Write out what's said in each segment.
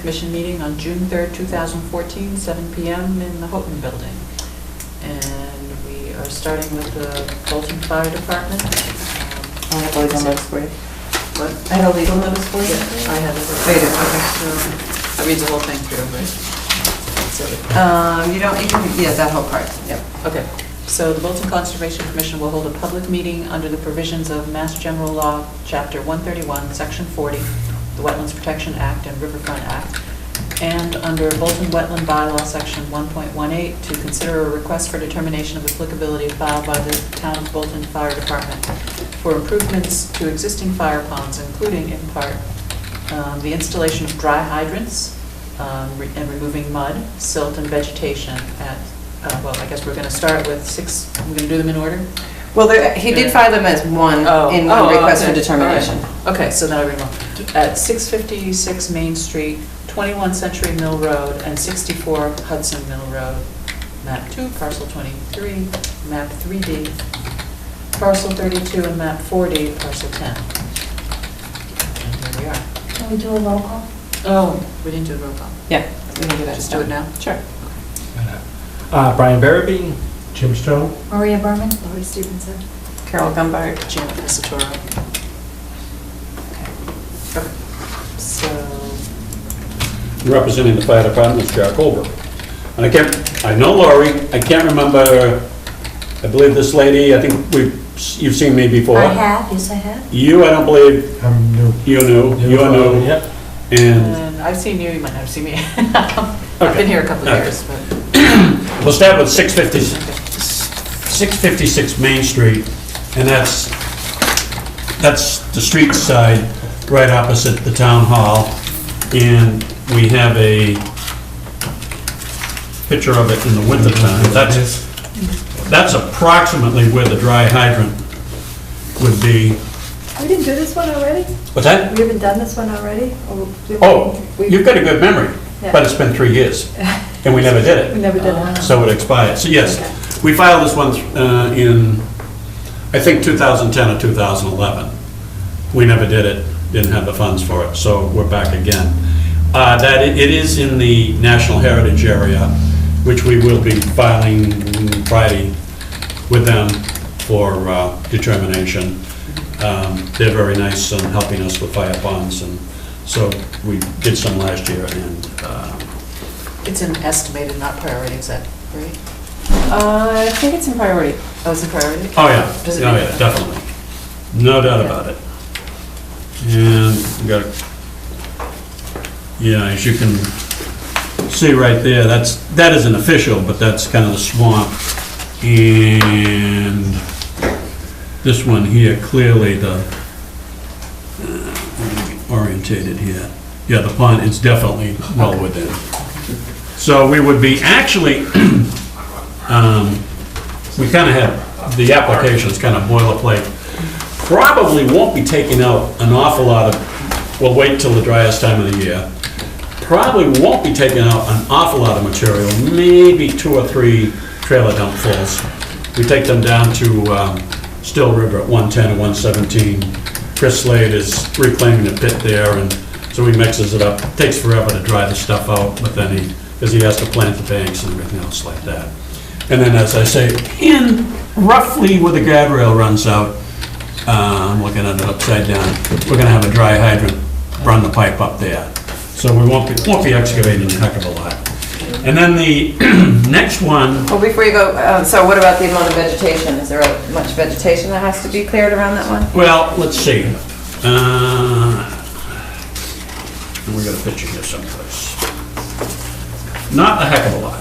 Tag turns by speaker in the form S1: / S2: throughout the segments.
S1: Commission meeting on June 3rd, 2014, 7 p.m. in the Houghton Building. And we are starting with the Bolton Fire Department.
S2: I have a legal notice for you.
S1: What?
S2: I have a legal notice for you?
S1: Yeah, I have it.
S2: Oh, you do? Okay.
S1: So I read the whole thing through, right? So,
S2: You don't, yeah, that whole part, yep.
S1: okay. So the Bolton Conservation Commission will hold a public meeting under the provisions of Mass General Law, Chapter 131, Section 40, the Wetlands Protection Act and Riverfront Act, and under Bolton Wetland Bylaw, Section 1.18, to consider a request for determination of applicability filed by the Town of Bolton Fire Department for improvements to existing fire ponds, including, in part, the installation of dry hydrants and removing mud, silt, and vegetation at, well, I guess we're going to start with we're going to do them in order?
S2: Well, he did file them as one in one request for determination.
S1: Right. Okay, so now I read more. At 656 Main Street, 21 Century Mill Road, and 64 Hudson Mill Road, map 2, parcel 23, map 3D, parcel 32, and map 4D, parcel 10. And here we are.
S3: Can we do a roll call?
S1: Oh, we didn't do the roll call.
S2: Yeah, we can do that.
S1: Just do it now?
S2: Sure.
S4: Brian Barabee, Jim Stone.
S3: Maria Berman? Laurie Stevenson.
S2: Carol Gumbard.
S1: Janet Pisatoro. Okay. So,
S5: Representing the fire department is Jack Holbrook. And I know Laurie, I can't remember, I believe this lady, I think you've seen me before.
S3: I have, yes I have.
S5: You, I don't believe,
S4: I'm new.
S5: you knew,
S4: Yep.
S5: and
S1: I've seen you might not have seen me. I've been here a couple of
S5: Okay.
S1: years, but.
S5: we'll start with 656 Main Street, and that's the street side right opposite the town hall, and we have a picture of it in the wintertime. That's approximately where the dry hydrant would be.
S3: We didn't do this one already?
S5: What's that?
S3: We haven't done this one already?
S5: Oh, you've got a good memory, but it's been 3 years, and we never did
S3: We
S5: it,
S3: never did it.
S5: so it expired. So yes,
S3: Okay.
S5: we filed this one in, I think, 2010 or 2011. We never did it, didn't have the funds for it, so we're back again. It is in the National Heritage Area, which we will be filing Friday with them for determination. They're very nice on helping us with fire ponds, and so we did some last year, and
S1: It's an estimated, not priority, is that right?
S2: I think it's in priority.
S1: Oh, it's a priority?
S5: oh yeah,
S1: Does it
S5: oh
S1: make-
S5: yeah, definitely. No doubt about it. And we got, yeah, as you can see right there, that isn't official, but that's kind of the swamp. And this one here, clearly let me get orientated here. Yeah, the pond is definitely well within. So we would be actually, we kind of had, the application's kind of boilerplate. Probably won't be taking out an awful lot of, we'll wait till the driest time of the year. Probably won't be taking out an awful lot of material, maybe 2 or 3 trailer dump fulls. We take them down to Still River at 110 and 117. Chris Slade is reclaiming the pit there, and so he mixes it up. Takes forever to dry the stuff out, but then because he has to plant the banks and everything else like that. And then, as I say, in roughly where the guardrail runs out, I'm looking at it upside down, we're gonna have a dry hydrant, run the pipe up there. So we won't be excavating a heck of a lot. And then the next one,
S2: Well, before you go, so what about the amount of vegetation? Is there much vegetation that has to be cleared around that one?
S5: well, let's see. And we got a picture here someplace. Not a heck of a lot.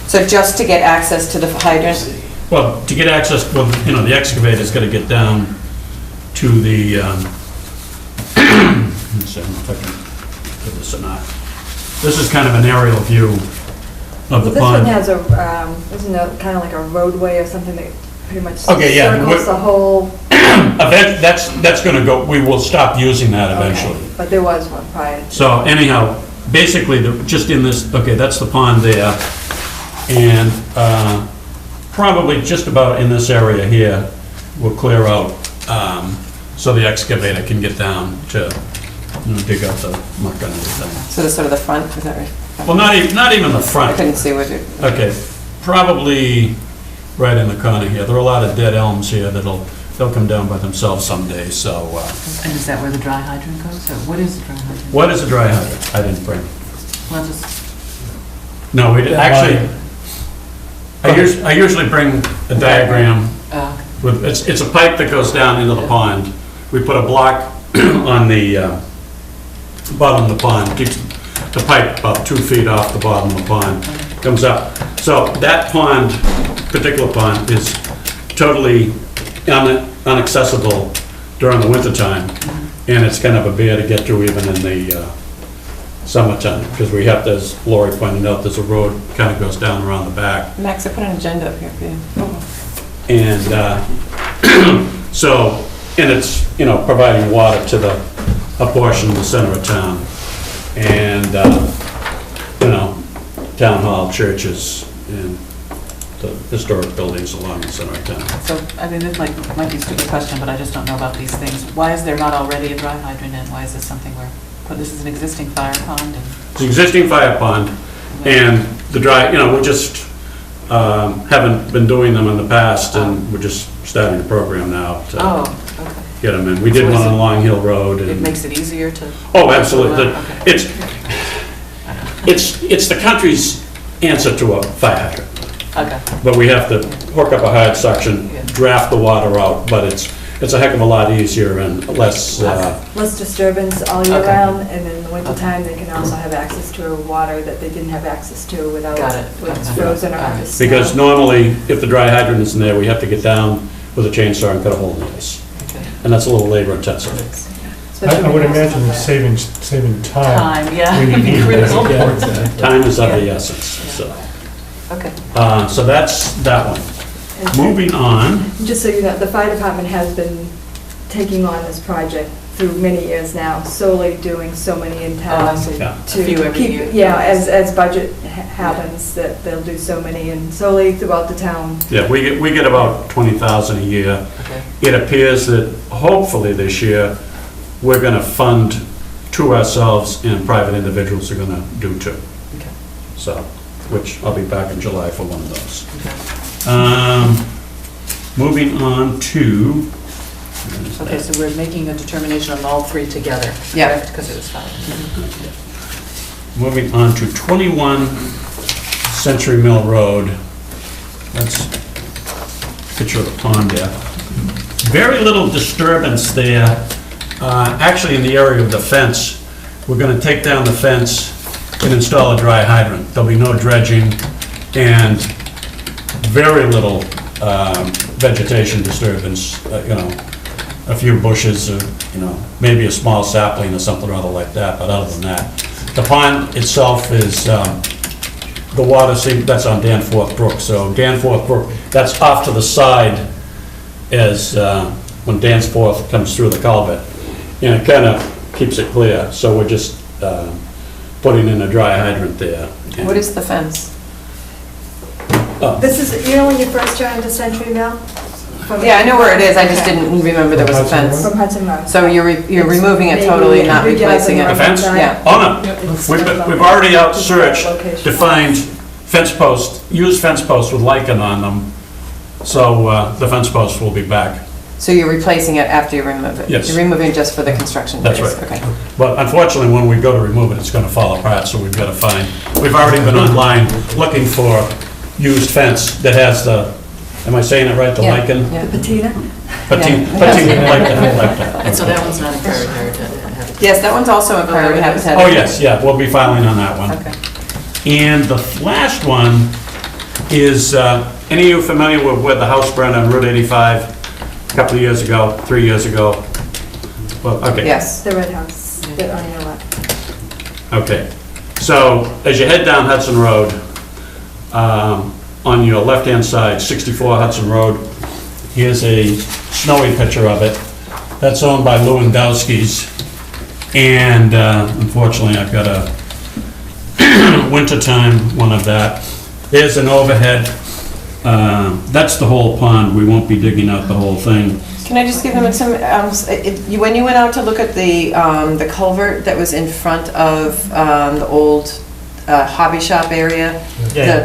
S2: So just to get access to the hydrant?
S5: Well, to get access, well, you know, the excavator's gotta get down to the, let's see, I don't know if I can do this or not. This is kind of an aerial view of the
S3: This one
S5: pond.
S3: has a, isn't it kind of like a roadway or something that pretty much
S5: Okay, yeah,
S3: circles the whole?
S5: That's gonna go, we will stop using that eventually.
S3: Okay, but there was one prior to.
S5: So anyhow, basically, just in this, okay, that's the pond there, and probably just about in this area here, we'll clear out, so the excavator can get down to dig out the muck and everything.
S2: So the sort of the front, is that right?
S5: Well, not even the
S2: I
S5: front.
S2: couldn't see what it,
S5: Okay, probably right in the corner here. There are a lot of dead elms here they'll come down by themselves someday, so.
S1: And is that where the dry hydrant goes, or what is the dry hydrant?
S5: What is a dry hydrant? I didn't bring.
S1: Well, just,
S5: No, we didn't,
S4: Yeah,
S5: actually, I usually bring a diagram with, it's a pipe that goes down into the pond. We put a block on the bottom of the pond, keeps the pipe about 2 feet off the bottom of the pond, comes up. So that pond, particular pond, is totally inaccessible during the wintertime, and it's kind of a bear to get to even in the summertime, because we have to, as Lori pointed out, there's a road kind of goes down around the back.
S2: Max, I put an agenda up here for you.
S5: And so, and it's, providing water to a portion of the center of town. And, town hall, churches, and the historic buildings along the center of town.
S1: so, I mean, this might be a stupid question, but I just don't know about these things. Why is there not already a dry hydrant in? Why is this something this is an existing fire pond and?
S5: It's an existing fire pond, and the dry, we just haven't been doing them in the past, and we're just starting the program now to
S1: Oh, okay.
S5: get them in. We did
S1: So is
S5: one on
S1: it-
S5: Long Hill Road.
S1: It
S5: and
S1: makes it easier to?
S5: Oh, absolutely.
S1: Okay.
S5: It's the country's answer to a fire hydrant.
S1: Okay.
S5: But we have to hook up a hard suction,
S1: Yeah.
S5: draft the water out, but it's a heck of a lot easier and less,
S3: Less disturbance all year
S1: Okay.
S3: round, and in the wintertime, they can also have access to water that they didn't have access to without,
S1: Got it.
S3: when it's
S1: Okay.
S3: frozen or
S1: All right.
S3: under snow.
S5: because normally, if the dry hydrant isn't there, we have to get down with a chainsaw and cut a hole in the ice.
S1: Okay.
S5: And that's a little labor intensive.
S3: Especially
S4: I would
S3: when it's
S4: imagine
S3: not
S4: it's
S3: bad.
S4: saving time.
S1: Time, yeah,
S4: when you
S1: it'd be
S4: need it.
S1: critical.
S4: Yeah.
S5: Time is of the essence, so.
S1: Okay.
S5: So that's that one.
S3: And
S5: Moving on,
S3: Just so you know, the fire department has been taking on this project through many years now, solely doing so many in
S1: Oh, I
S3: town.
S1: see.
S5: Yeah.
S3: To
S1: A few every
S3: keep-
S1: year.
S3: Yeah, as budget happens, that they'll do so many, and solely throughout the town.
S5: yeah, we get about 20,000 a year.
S1: Okay.
S5: It appears that hopefully this year, we're gonna fund to ourselves and private individuals are gonna do too.
S1: Okay.
S5: So, which I'll be back in July for one of those.
S1: Okay.
S5: Moving on to.
S1: Okay, so we're making a determination on all three together,
S2: Yeah.
S1: correct? Because it was five.
S5: Moving on to 21 Century Mill Road. That's a picture of the pond there. Very little disturbance there. Actually, in the area of the fence, we're gonna take down the fence and install a dry hydrant. There'll be no dredging and very little vegetation disturbance, a few bushes, maybe a small sapling or something or other like that, but other than that. The pond itself is, the water, that's on Danforth Brook, so Danforth Brook, that's off to the side as, when Danforth comes through the culvert, and it kind of keeps it clear, so we're just putting in a dry hydrant there.
S2: What is the fence?
S3: This is, when you first joined the Century Mill? From-
S2: Yeah, I know where it is, I just
S3: Okay.
S2: didn't remember there was a fence.
S3: From Hudson Road.
S2: So you're removing it totally, not
S3: Maybe
S2: replacing
S3: you're
S2: it?
S5: The fence?
S2: Yeah.
S5: Oh, no,
S3: It's
S5: we've
S3: not
S5: we've already out
S3: just
S5: searched
S3: that location.
S5: to find fence posts, used fence posts with lichen on them, so the fence posts will be back.
S2: So you're replacing it after you remove it?
S5: Yes.
S2: You're removing just for the construction
S5: That's
S2: phase?
S5: right.
S2: Okay.
S5: But unfortunately, when we go to remove it, it's gonna fall apart, so we've gotta find, we've already been online looking for used fence that has the, am I saying it right, the
S2: Yeah,
S5: lichen?
S2: yeah.
S3: The patina?
S5: Patina,
S2: Yeah.
S5: patina, like that.
S1: And so that one's not in priority habitat?
S2: Yes, that one's also in priority habitat.
S5: Oh, yes, yeah, we'll be filing on that one.
S1: Okay.
S5: And the last one is, any of you familiar with where the house burned on Route 85 a couple of years ago, 3 years ago? Well, okay.
S2: Yes.
S3: The red house, that on your left.
S5: Okay. So as you head down Hudson Road, on your left-hand side, 64 Hudson Road, here's a snowy picture of it. That's owned by Lewandowski's. And unfortunately, I've got a wintertime one of that. There's an overhead. That's the whole pond. We won't be digging out the whole thing.
S2: Can I just give him some, when you went out to look at the culvert that was in front of the old hobby shop area,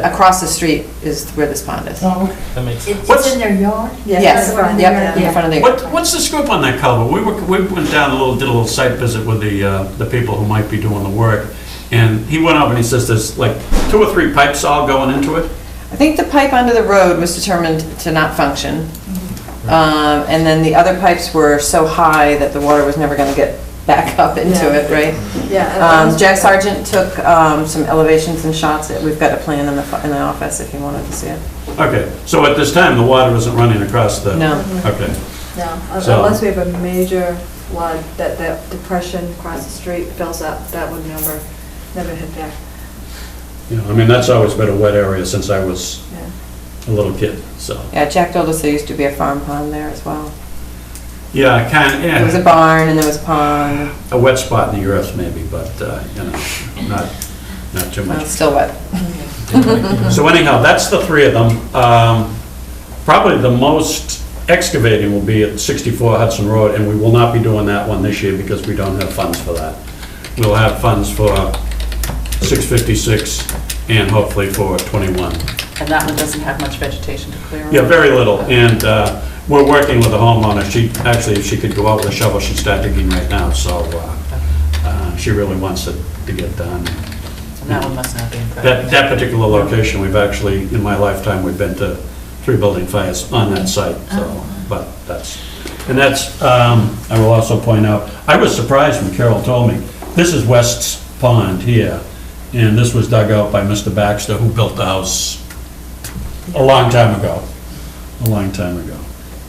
S2: across the street is where this pond is.
S4: Oh, that makes sense.
S5: What's-
S6: in their yard?
S2: Yes,
S3: in front,
S2: yep, in front of the,
S5: What's the scoop on that culvert? We went down did a little site visit with the people who might be doing the work, and he went up and he says there's like 2 or 3 pipes all going into it?
S2: I think the pipe under the road was determined to not function. And then the other pipes were so high that the water was never gonna get back up into
S3: Yeah.
S2: it, right?
S3: Yeah.
S2: Jack Sargent took some elevations and shots. We've got a plan in the office if you wanted to see it.
S5: Okay, so at this time, the water isn't running across the...
S2: No.
S5: Okay.
S3: No,
S5: So-
S3: unless we have a major flood, that depression across the street fills up, that would never hit there.
S5: You know, I mean, that's always been a wet area since I was
S3: Yeah.
S5: a little kid, so...
S2: Yeah, Jack told us there used to be a farm pond there as well.
S5: Yeah,
S2: There was a barn and there was a pond.
S5: a wet spot in the earth maybe, but, you know, not too
S2: Well,
S5: much.
S2: it's still wet.
S5: So anyhow, that's the 3 of them. Probably the most excavating will be at 64 Hudson Road, and we will not be doing that one this year because we don't have funds for that. We'll have funds for 656 and hopefully for 21.
S1: And that one doesn't have much vegetation to clear.
S5: Yeah, very little, and we're working with a homeowner. Actually, if she could go out with a shovel, she'd start digging right now, so she really wants it to get done.
S1: And that one must not be in priority.
S5: That particular location, we've actually, in my lifetime, we've been to 3 building fires on that site, so, but that's, I will also point out, I was surprised when Carol told me, this is West's Pond here, and this was dug out by Mr. Baxter, who built the house a long time ago.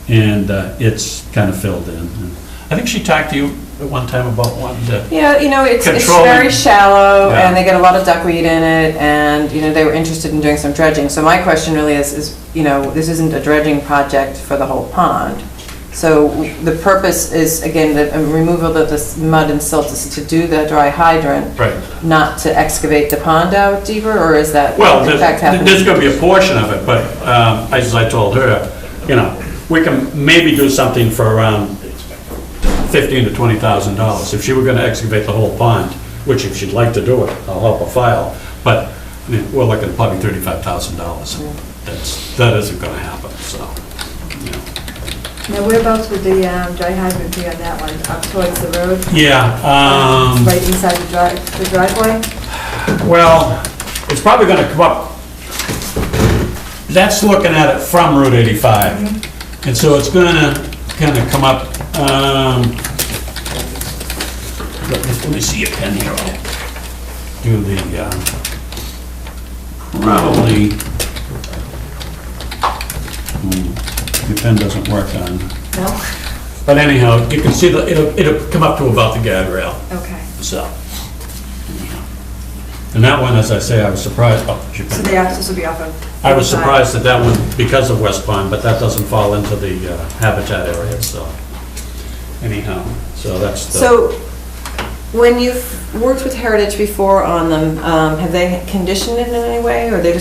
S5: And it's kind of filled in. And I think she talked to you at one time about wanting to...
S2: Yeah, it's
S5: Controlling-
S2: very shallow
S5: Yeah.
S2: and they get a lot of duckweed in it and, they were interested in doing some dredging. So my question really is, this isn't a dredging project for the whole pond. So the purpose is, again, the removal of this mud and silt is to do the dry hydrant,
S5: Right.
S2: not to excavate the pond out deeper, or is that
S5: Well,
S2: in fact happening?
S5: there's going to be a portion of it, but as I told her, we can maybe do something for around $15,000 to $20,000. If she were going to excavate the whole pond, which if she'd like to do it, I'll help her file, but we're looking at probably $35,000. That isn't going to happen, so.
S3: Now, whereabouts would the dry hydrant be on that one? Up towards the road?
S5: Yeah,
S3: Right inside the driveway?
S5: well, it's probably going to come up, that's looking at it from Route 85. And so it's going to kind of come up, let me see a pen here, I'll do the, probably, the pen doesn't work on,
S3: No?
S5: but anyhow, you can see that it'll come up to about the guardrail,
S3: Okay.
S5: so. And that one, as I say, I was surprised,
S3: So the access will be off of...
S5: I was surprised at that one because of West Pond, but that doesn't fall into the habitat area, so anyhow, so that's the...
S2: So, when you've worked with Heritage before on them, have they conditioned it in any way, or they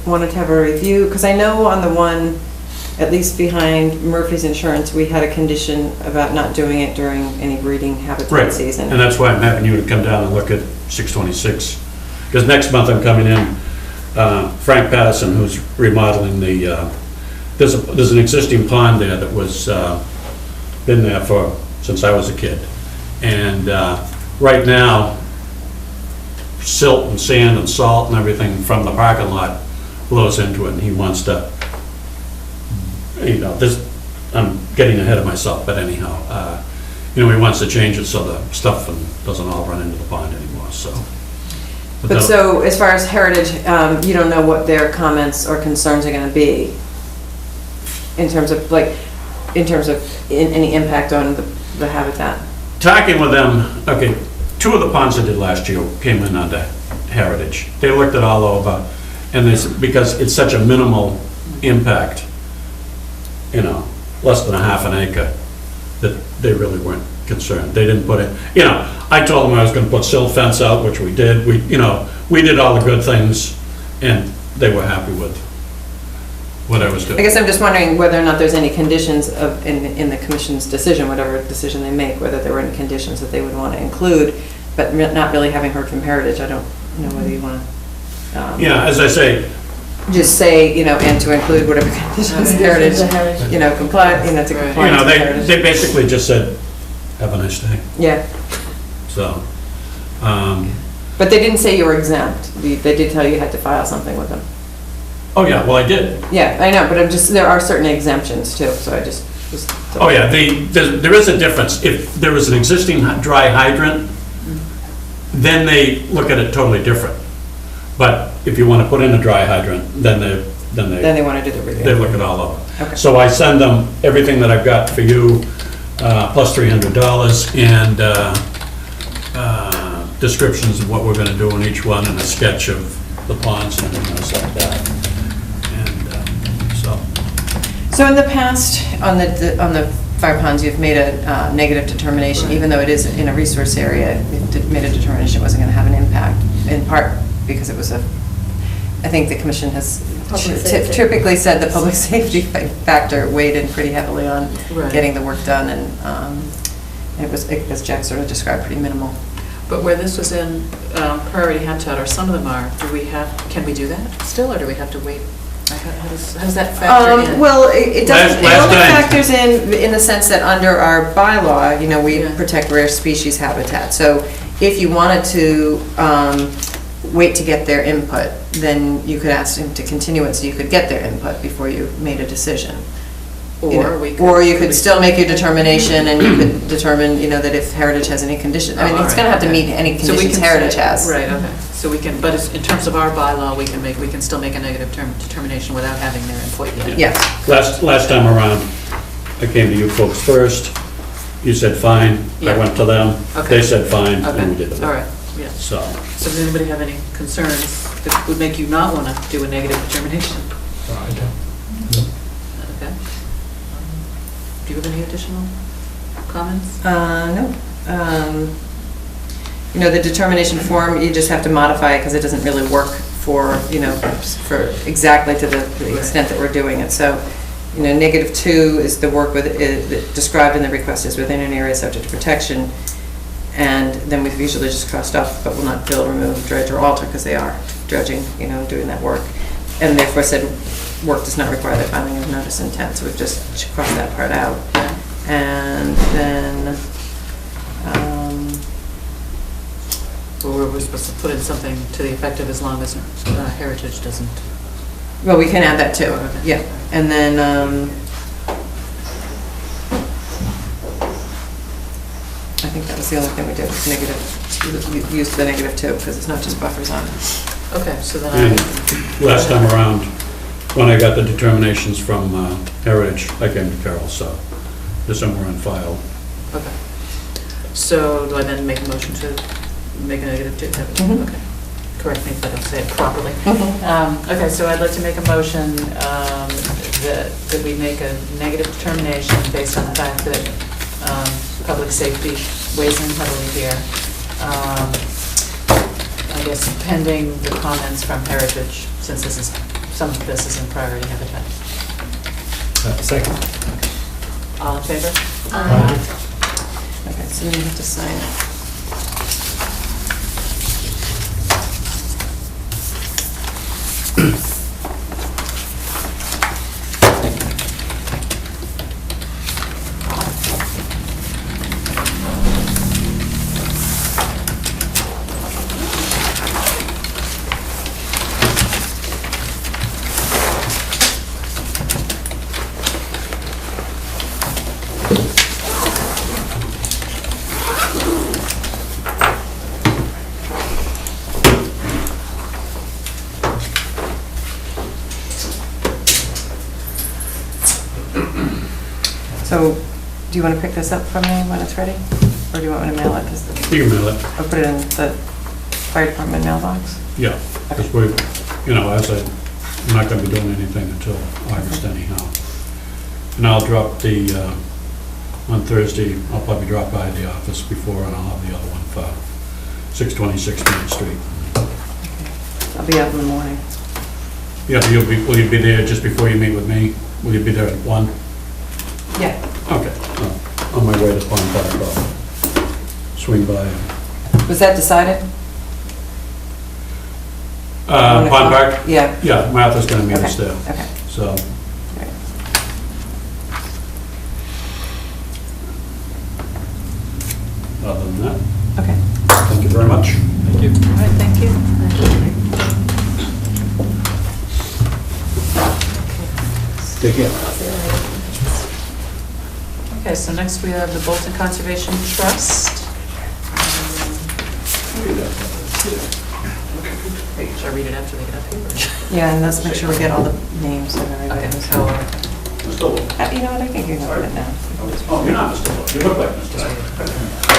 S2: wanted to have a review? Because I know on the one, at least behind Murphy's Insurance, we had a condition about not doing it during any breeding habitat
S5: Right,
S2: season.
S5: and that's why I'm having you to come down and look at 626. Because next month I'm coming in, Frank Patterson, who's remodeling the, there's an existing pond there that was, been there since I was a kid. And right now, silt and sand and salt and everything from the parking lot blows into it, and he wants to, I'm getting ahead of myself, but anyhow, he wants to change it so the stuff doesn't all run into the pond anymore, so.
S2: But so, as far as Heritage, you don't know what their comments or concerns are gonna be in terms of any impact on the habitat?
S5: Talking with them, okay, 2 of the ponds I did last year came in under Heritage. They looked it all over, and they said, because it's such a minimal impact, less than a half an acre, that they really weren't concerned. They didn't put it, I told them I was gonna put silt fence out, which we did. We did all the good things, and they were happy with what I was
S2: I
S5: doing.
S2: guess I'm just wondering whether or not there's any conditions in the commission's decision, whatever decision they make, whether there were any conditions that they would want to include, but not really having heard from Heritage, I don't know whether you want to.
S5: Yeah, as I say,
S2: Just say, and to include whatever conditions Heritage, comply, to
S5: you
S2: comply
S5: know,
S2: with
S5: they
S2: Heritage.
S5: basically just said, have a nice day,
S2: Yeah,
S5: so.
S2: but they didn't say you were exempt. They did tell you you had to file something with them.
S5: Oh, yeah, well, I did.
S2: Yeah, I know, but there are certain exemptions too, so I just was.
S5: Oh, yeah, there is a difference. If there was an existing dry hydrant, then they look at it totally different. But if you want to put in a dry hydrant, then
S2: Then they want to do the
S5: they
S2: review.
S5: look it all over.
S2: Okay.
S5: So I send them everything that I've got for you, plus $300, and descriptions of what we're going to do in each one, and a sketch of the ponds and everything else like that. And so,
S2: So in the past, on the fire ponds, you've made a negative determination, even though it is in a resource area, you made a determination it wasn't going to have an impact, in part because it was I think the commission has
S3: Public safety.
S2: typically said the public safety factor weighed in pretty heavily on
S1: Right.
S2: getting the work done, and it was, as Jack sort of described, pretty minimal.
S1: But where this was in priority habitat, or some of them are, can we do that still, or do we have to wait? How does that factor in?
S2: Well, it doesn't, it
S5: Last
S2: only
S5: time.
S2: factors in the sense that under our bylaw, we
S1: Yeah.
S2: protect rare species habitat. So if you wanted to wait to get their input, then you could ask them to continue it so you could get their input before you made a decision. Or you could still make your determination, and you could determine, that if Heritage has any condition. I mean, it's gonna have to meet any
S1: So we
S2: conditions
S1: can
S2: Heritage
S1: say-
S2: has.
S1: Right, okay. So we can, but in terms of our bylaw, we can still make a negative determination without having their input yet.
S2: Yes.
S5: last time around, I came to you folks first. You said fine. I
S1: Yeah.
S5: went to them.
S1: Okay.
S5: They said fine, and we
S1: Okay,
S5: did the
S1: all
S5: work.
S1: right, yeah.
S5: So,
S1: So does anybody have any concerns that would make you not want to do a negative determination? Okay. Do you have any additional comments?
S2: No. The determination form, you just have to modify it because it doesn't really work for exactly to the extent that we're doing it. So, -2 is the work described in the request is within an area subject to protection. And then we've usually just crossed off, but will not fill, remove, dredge, or alter, because they are dredging, doing that work. And therefore said, work does not require the filing of notice of intent, so we've just crossed that part out. And then,
S1: Or we're supposed to put in something to the effect of as long as Heritage doesn't?
S2: well, we can add that too,
S1: Okay.
S2: yeah. And then, I think that was the only thing we did, was negative, we used the -2, because it's not just buffer zone.
S1: Okay, so then
S5: and last time around, when I got the determinations from Heritage, I came to Carol, so there's somewhere on file.
S1: Okay. So do I then make a motion to make a negative
S2: Mhm.
S1: Okay. Correct me if I don't say it properly. Okay, so I'd like to make a motion that we make a negative determination based on the fact that public safety weighs in heavily here. I guess pending the comments from Heritage, since some of this is in priority habitat.
S4: Second.
S1: All in favor?
S2: Okay, so then you have to sign it. So, do you want to pick this up from me when it's ready? Or do you want me to mail it? 'Cause
S5: You can mail it.
S2: I'll put it in the fire department mailbox.
S5: Yeah, because I'm not gonna be doing anything until August anyhow. And I'll drop on Thursday, I'll probably drop by the office before, and I'll have the other one for 626 Main Street.
S2: I'll be out in the morning.
S5: Yeah, will you be there just before you meet with me? Will you be there at 1?
S2: Yeah.
S5: Okay. On my way to Pond Park, I'll swing by.
S2: Was that decided?
S5: Pond Park?
S2: Yeah.
S5: Yeah, Martha's gonna meet us
S2: Okay,
S5: there,
S2: okay.
S5: so.
S2: Right.
S5: Other than that,
S2: Okay.
S5: thank you very much.
S4: Thank you.
S1: All right, thank you.
S5: Take care.
S1: Okay, so next we have the Bolton Conservation Trust. Wait, should I read it after they get up here?
S2: Yeah, and let's make sure we get all the names and
S1: Okay,
S2: everything.
S1: so,
S5: Mr. Wolf.
S2: You know what, I think you know it now.
S5: Oh, you're not Mr. Wolf. You look like Mr. Wolf.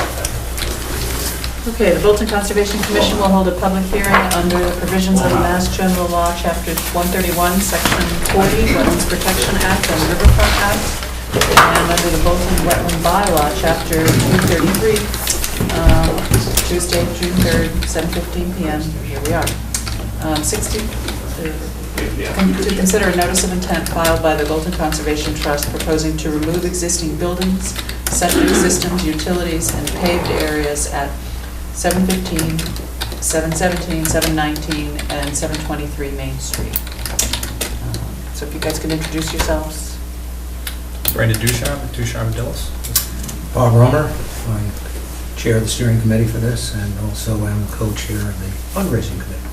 S1: okay, the Bolton Conservation Commission will hold a public hearing under the provisions of the Mass General Law, Chapter 131, Section 40, Wetlands Protection Act and Riverfront Act, and under the Bolton Wetland Bylaw, Chapter 233, Tuesday, June 3rd, 7:15 PM. Here we are. 60, to consider a notice of intent filed by the Bolton Conservation Trust proposing to remove existing buildings, septic systems, utilities, and paved areas at 715, 717, 719, and 723 Main Street. So if you guys could introduce yourselves.
S4: Brandon Ducharme, Ducharme Dillis.
S6: Bob Rummer, I'm chair of the steering committee for this, and also am co-chair of the fundraising committee.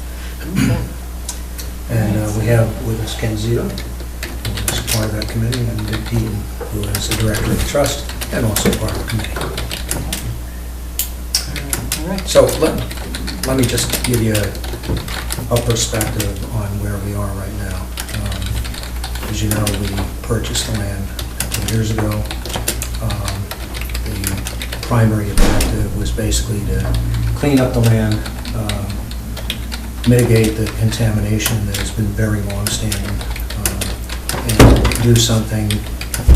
S6: And we have with us Ken Zito, who is part of that committee, and Dick Deaton, who is the director of the trust and also part of the committee.
S1: All right.
S6: So let me just give you a perspective on where we are right now. As you know, we purchased the land a couple of years ago. The primary objective was basically to clean up the land, mitigate the contamination that has been very long-standing, and do something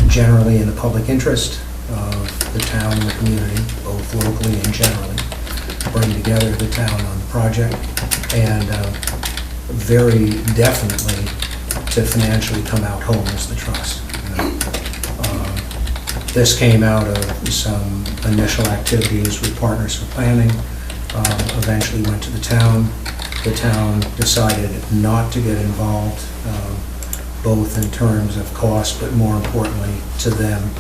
S6: generally in the public interest of the town and the community, both locally and generally, bring together the town on the project, and very definitely to financially come out home as the trust. This came out of some initial activities with Partners for Planning, eventually went to the town. The town decided not to get involved, both in terms of cost, but more importantly to them,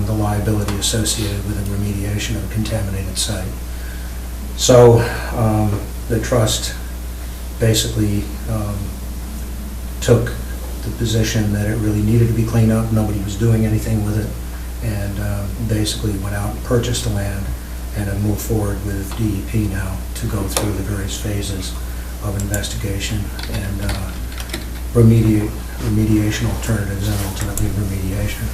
S6: the liability associated with the remediation of a contaminated site. So the trust basically took the position that it really needed to be cleaned up, nobody was doing anything with it, and basically went out and purchased the land and have moved forward with DEP now to go through the various phases of investigation and remediation alternatives and ultimately remediation.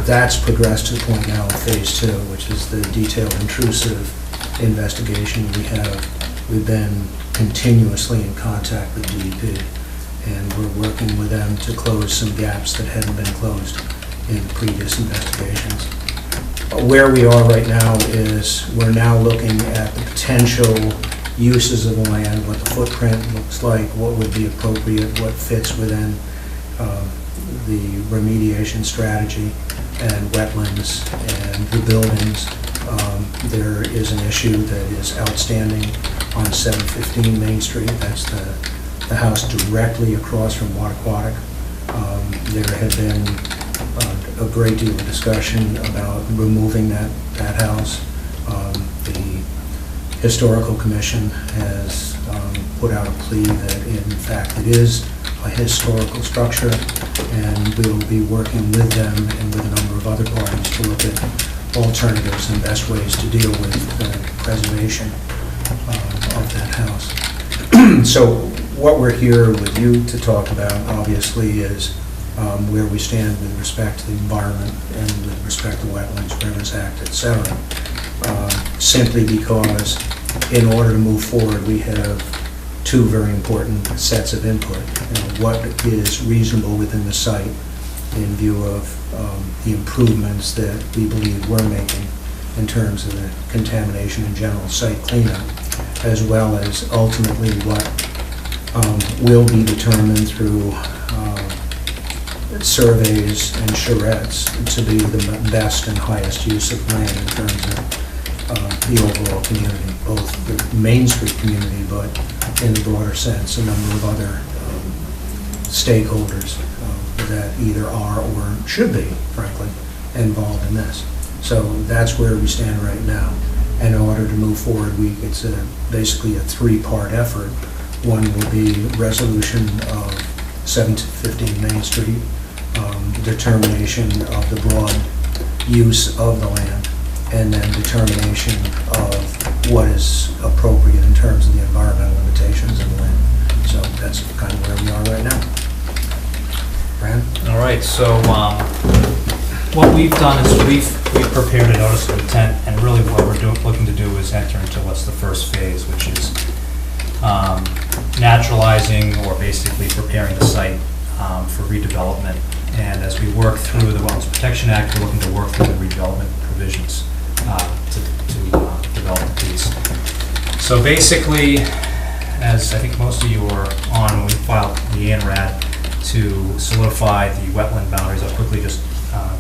S6: That's progressed to the point now of phase 2, which is the detailed intrusive investigation. We've been continuously in contact with DEP, and we're working with them to close some gaps that hadn't been closed in previous investigations. Where we are right now is we're now looking at the potential uses of the land, what the footprint looks like, what would be appropriate, what fits within the remediation strategy and wetlands and the buildings. There is an issue that is outstanding on 715 Main Street. That's the house directly across from Wattaquatic. There had been a great deal of discussion about removing that house. The Historical Commission has put out a plea that in fact it is a historical structure, and we will be working with them and with a number of other parties to look at alternatives and best ways to deal with the preservation of that house. So what we're here with you to talk about, obviously, is where we stand with respect to the environment and with respect to Wetlands, Rivers Act, et cetera. Simply because in order to move forward, we have two very important sets of input. What is reasonable within the site in view of the improvements that we believe we're making in terms of the contamination and general site cleanup, as well as ultimately what will be determined through surveys and charrettes to be the best and highest use of land in terms of the overall community, both the Main Street community, but in the broader sense, a number of other stakeholders that either are or should be, frankly, involved in this. So that's where we stand right now. And in order to move forward, it's basically a three-part effort. One will be resolution of 715 Main Street, determination of the broad use of the land, and then determination of what is appropriate in terms of the environmental limitations of the land. So that's kind of where we are right now. Brad?
S4: All right, so what we've done is we've prepared a notice of intent, and really what we're looking to do is enter into what's the first phase, which is naturalizing or basically preparing the site for redevelopment. And as we work through the Wetlands Protection Act, we're looking to work through the redevelopment provisions to develop these. So basically, as I think most of you are on, when we filed the ANRAD to solidify the wetland boundaries, I'll quickly just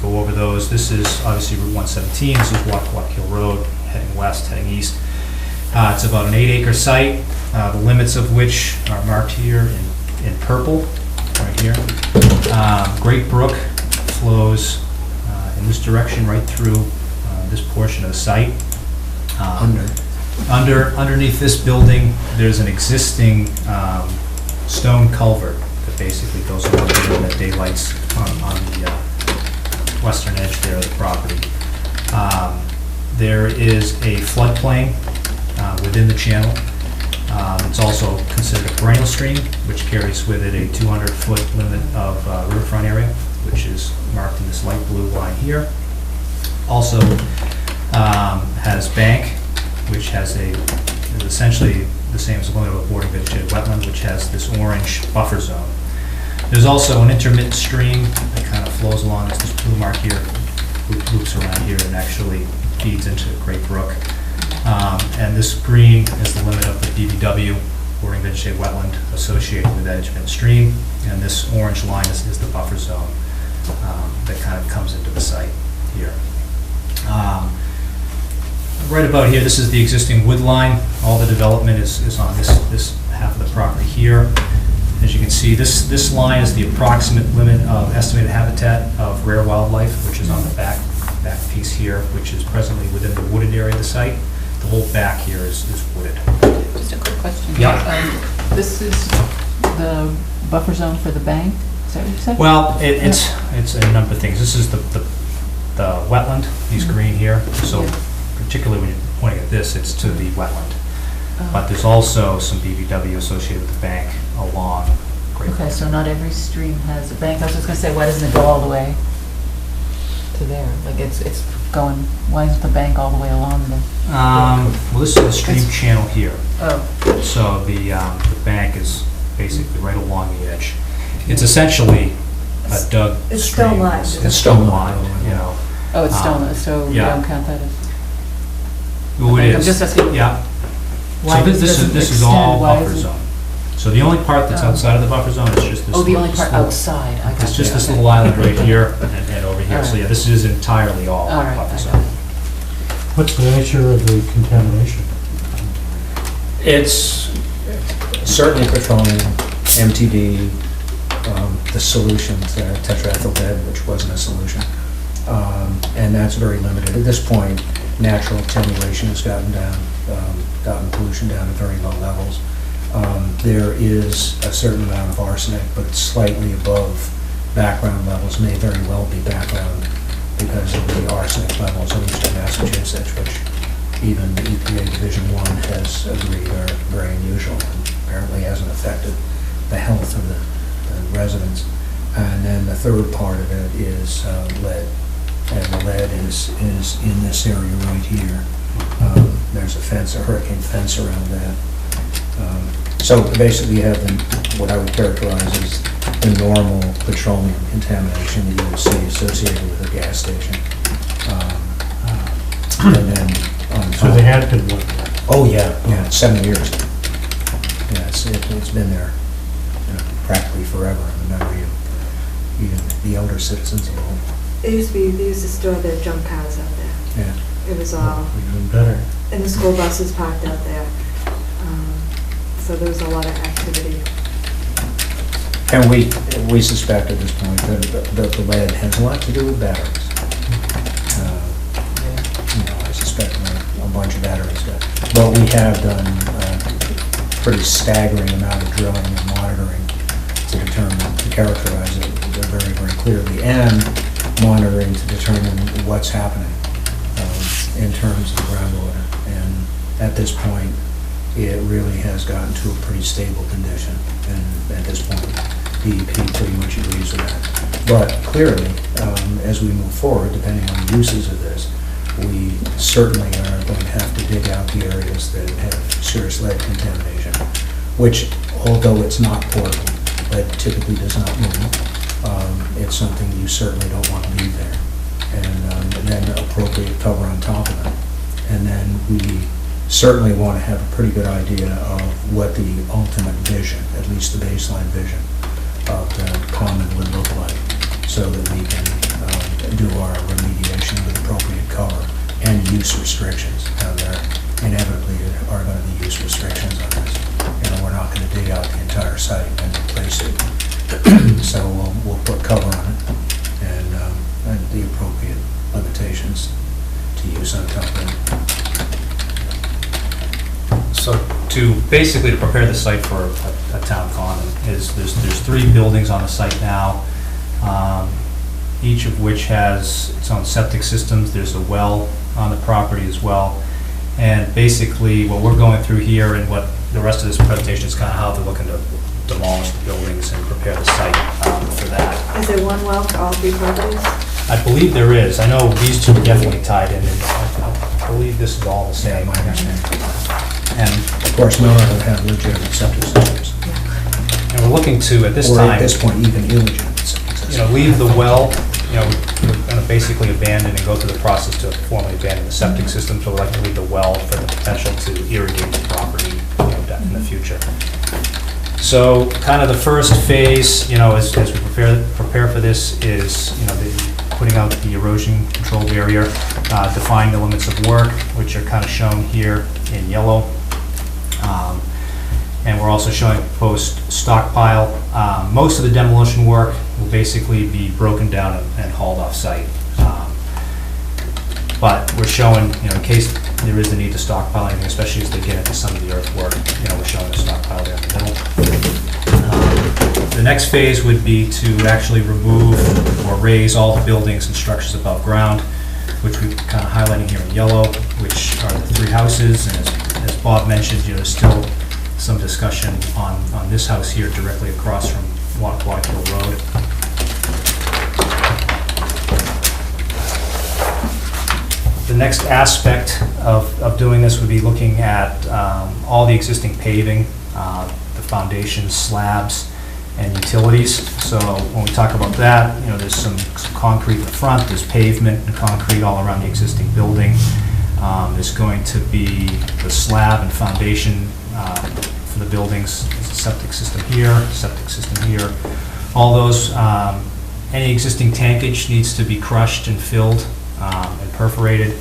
S4: go over those. This is obviously Route 117, this is Wack Hill Road, heading west, heading east. It's about an 8-acre site, the limits of which are marked here in purple, right here. Great Brook flows in this direction right through this portion of the site. Underneath this building, there's an existing stone culvert that basically goes over here that daylights on the western edge there of the property. There is a floodplain within the channel. It's also considered a perennial stream, which carries with it a 200-foot limit of riverfront area, which is marked in this light blue line here. Also has bank, which is essentially the same as the limit of a bordering vegetated wetland, which has this orange buffer zone. There's also an intermittent stream that kind of flows along this blue mark here, loops around here, and actually feeds into Great Brook. And this green is the limit of the DVW, bordering vegetated wetland, associated with that intermittent stream. And this orange line is the buffer zone that kind of comes into the site here. Right about here, this is the existing wood line. All the development is on this half of the property here. As you can see, this line is the approximate limit of estimated habitat of rare wildlife, which is on the back piece here, which is presently within the wooded area of the site. The whole back here is wooded.
S1: Just a quick question.
S4: Yeah.
S1: This is the buffer zone for the bank? Is that what you said?
S4: Well, it's a number of things. This is the wetland, these green here. So
S1: Yeah.
S4: particularly when you're pointing at this, it's to the wetland.
S1: Oh.
S4: But there's also some BVW associated with the bank along Great Brook.
S1: Okay, so not every stream has a bank. I was just gonna say, why doesn't it go all the way to there? Like it's going, why isn't the bank all the way along the?
S4: Well, this is the stream channel here.
S1: Oh,
S4: So the bank is basically right along the edge. It's essentially a dug stream.
S3: It's stone lined.
S4: It's stone lined, you know.
S1: oh, it's stone, so we
S4: yeah.
S1: don't count that as?
S4: Who it
S1: Okay, I'm
S4: is.
S1: just asking.
S4: Yeah.
S1: Why
S4: So this
S1: doesn't
S4: is
S1: extend?
S4: all
S1: Why
S4: buffer
S1: isn't-
S4: zone. So the only part that's
S1: Oh.
S4: outside of the buffer zone is just this.
S1: Oh, the only
S4: this
S1: part
S4: little-
S1: outside, I got
S4: It's just
S1: you,
S4: this
S1: okay.
S4: little island right here and over here.
S1: All
S4: So
S1: right.
S4: yeah, this is entirely all
S1: All right,
S4: buffer
S1: I
S4: zone.
S1: got it.
S7: What's the nature of the contamination?
S6: It's certainly petroleum, MTD, the solutions, tetraethyl lead, which wasn't a solution. And that's very limited. At this point, natural attenuation has gotten pollution down to very low levels. There is a certain amount of arsenic, but it's slightly above background levels, may very well be background because of the arsenic levels in eastern Massachusetts, which even the EPA Division 1 has agreed are very unusual and apparently hasn't affected the health of the residents. And then the third part of it is lead. And the lead is in this area right here. There's a fence, a hurricane fence around that. So basically you have what I would characterize as the normal petroleum contamination that you would see associated with a gas station. And then on top.
S7: So they had been looking at
S6: Oh, yeah, 7 years. Yeah, it's been there, practically forever in the memory of even the elder citizens of Lowell.
S3: They used to store their junk cars out there.
S6: Yeah.
S3: It was all,
S7: We're doing better.
S3: and the school buses parked out there. So there was a lot of activity.
S6: And we suspect at this point that the lead has a lot to do with batteries. I suspect a bunch of batteries does. But we have done a pretty staggering amount of drilling and monitoring to determine, to characterize it very, very clearly, and monitoring to determine what's happening in terms of groundwater. And at this point, it really has gotten to a pretty stable condition. And at this point, DEP pretty much agrees with that. But clearly, as we move forward, depending on the uses of this, we certainly are going to have to dig out the areas that have serious lead contamination, which, although it's not portable, lead typically does not move. It's something you certainly don't want to leave there. And then appropriate cover on top of it. And then we certainly want to have a pretty good idea of what the ultimate vision, at least the baseline vision, of the common would look like, so that we can do our remediation with appropriate cover and use restrictions. Now, there inevitably are going to be use restrictions on this. We're not going to dig out the entire site and replace it. So we'll put cover on it and the appropriate limitations to use on top of it.
S4: So basically to prepare the site for a town common is there's 3 buildings on the site now, each of which has its own septic systems. There's a well on the property as well. And basically what we're going through here and what the rest of this presentation is kind of how they're looking to demolish the buildings and prepare the site for that.
S3: Is there one well for all 3 properties?
S4: I believe there is. I know these 2 are definitely tied in, and I believe this is all the same.
S6: My understanding.
S4: And
S6: Of course, none of them have legitimate septic systems.
S4: we're looking to, at this
S6: Or at
S4: time,
S6: this point, even illegitimate septic systems.
S4: leave the well, we're going to basically abandon and go through the process to formally abandon the septic system, so we'd like to leave the well for the potential to irrigate the property, in the future. So kind of the first phase, as we prepare for this is, putting out the erosion control barrier, define the limits of work, which are kind of shown here in yellow. And we're also showing a proposed stockpile. Most of the demolition work will basically be broken down and hauled off-site. But we're showing, in case there is the need to stockpile anything, especially as they get into some of the earthwork, we're showing a stockpile there in the middle. The next phase would be to actually remove or raise all the buildings and structures above ground, which we're kind of highlighting here in yellow, which are the 3 houses. And as Bob mentioned, there's still some discussion on this house here directly across from Waterkill Road. The next aspect of doing this would be looking at all the existing paving, the foundation slabs, and utilities. So when we talk about that, there's some concrete in the front, there's pavement and concrete all around the existing building. There's going to be the slab and foundation for the buildings. There's a septic system here. All those, any existing tankage needs to be crushed and filled and perforated.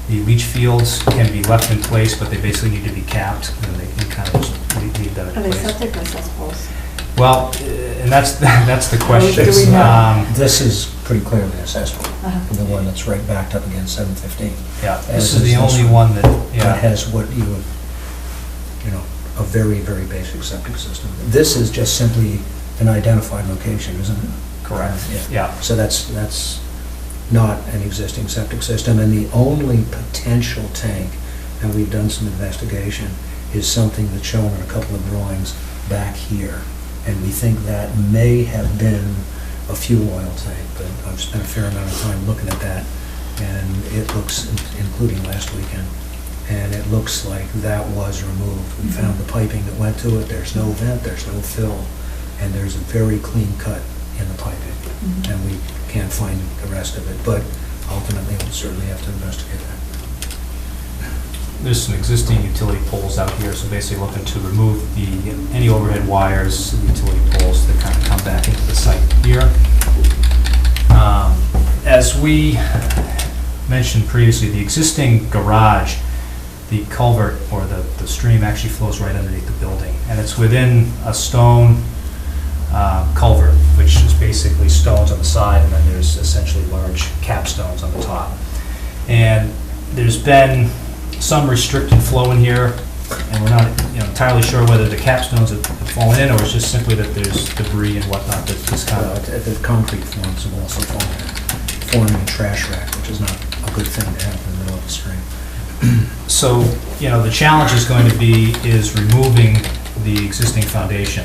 S4: The leach fields can be left in place, but they basically need to be capped, and they can kind of just leave them in
S3: Are they
S4: place.
S3: septic or cesspools?
S4: Well, and that's the question.
S3: Do we know?
S6: This is pretty clearly a cesspool,
S3: Uh-huh.
S6: the one that's right backed up against 715.
S4: Yeah,
S6: As
S4: this is the
S6: is this
S4: only
S6: one.
S4: one that,
S6: That has what you would, a very, very basic septic system. This is just simply an identified location, isn't it?
S4: correct,
S6: Yeah.
S4: yeah.
S6: So that's not an existing septic system, and the only potential tank, and we've done some investigation, is something that's shown in a couple of drawings back here. And we think that may have been a fuel oil tank, but I've spent a fair amount of time looking at that, and it looks, including last weekend, and it looks like that was removed. We found the piping that went to it, there's no vent, there's no fill, and there's a very clean cut in the piping, and we can't find the rest of it, but ultimately we'll certainly have to investigate that.
S4: there's some existing utility poles out here, so basically looking to remove any overhead wires, utility poles that kind of come back into the site here. As we mentioned previously, the existing garage, the culvert or the stream actually flows right underneath the building, and it's within a stone culvert, which is basically stones on the side, and then there's essentially large capstones on the top. And there's been some restricted flow in here, and we're not entirely sure whether the capstones have fallen in, or it's just simply that there's debris and whatnot that just kind of...
S6: The concrete forms have also forming a trash rack, which is not a good thing to have in the middle of the stream.
S4: So, the challenge is going to be removing the existing foundation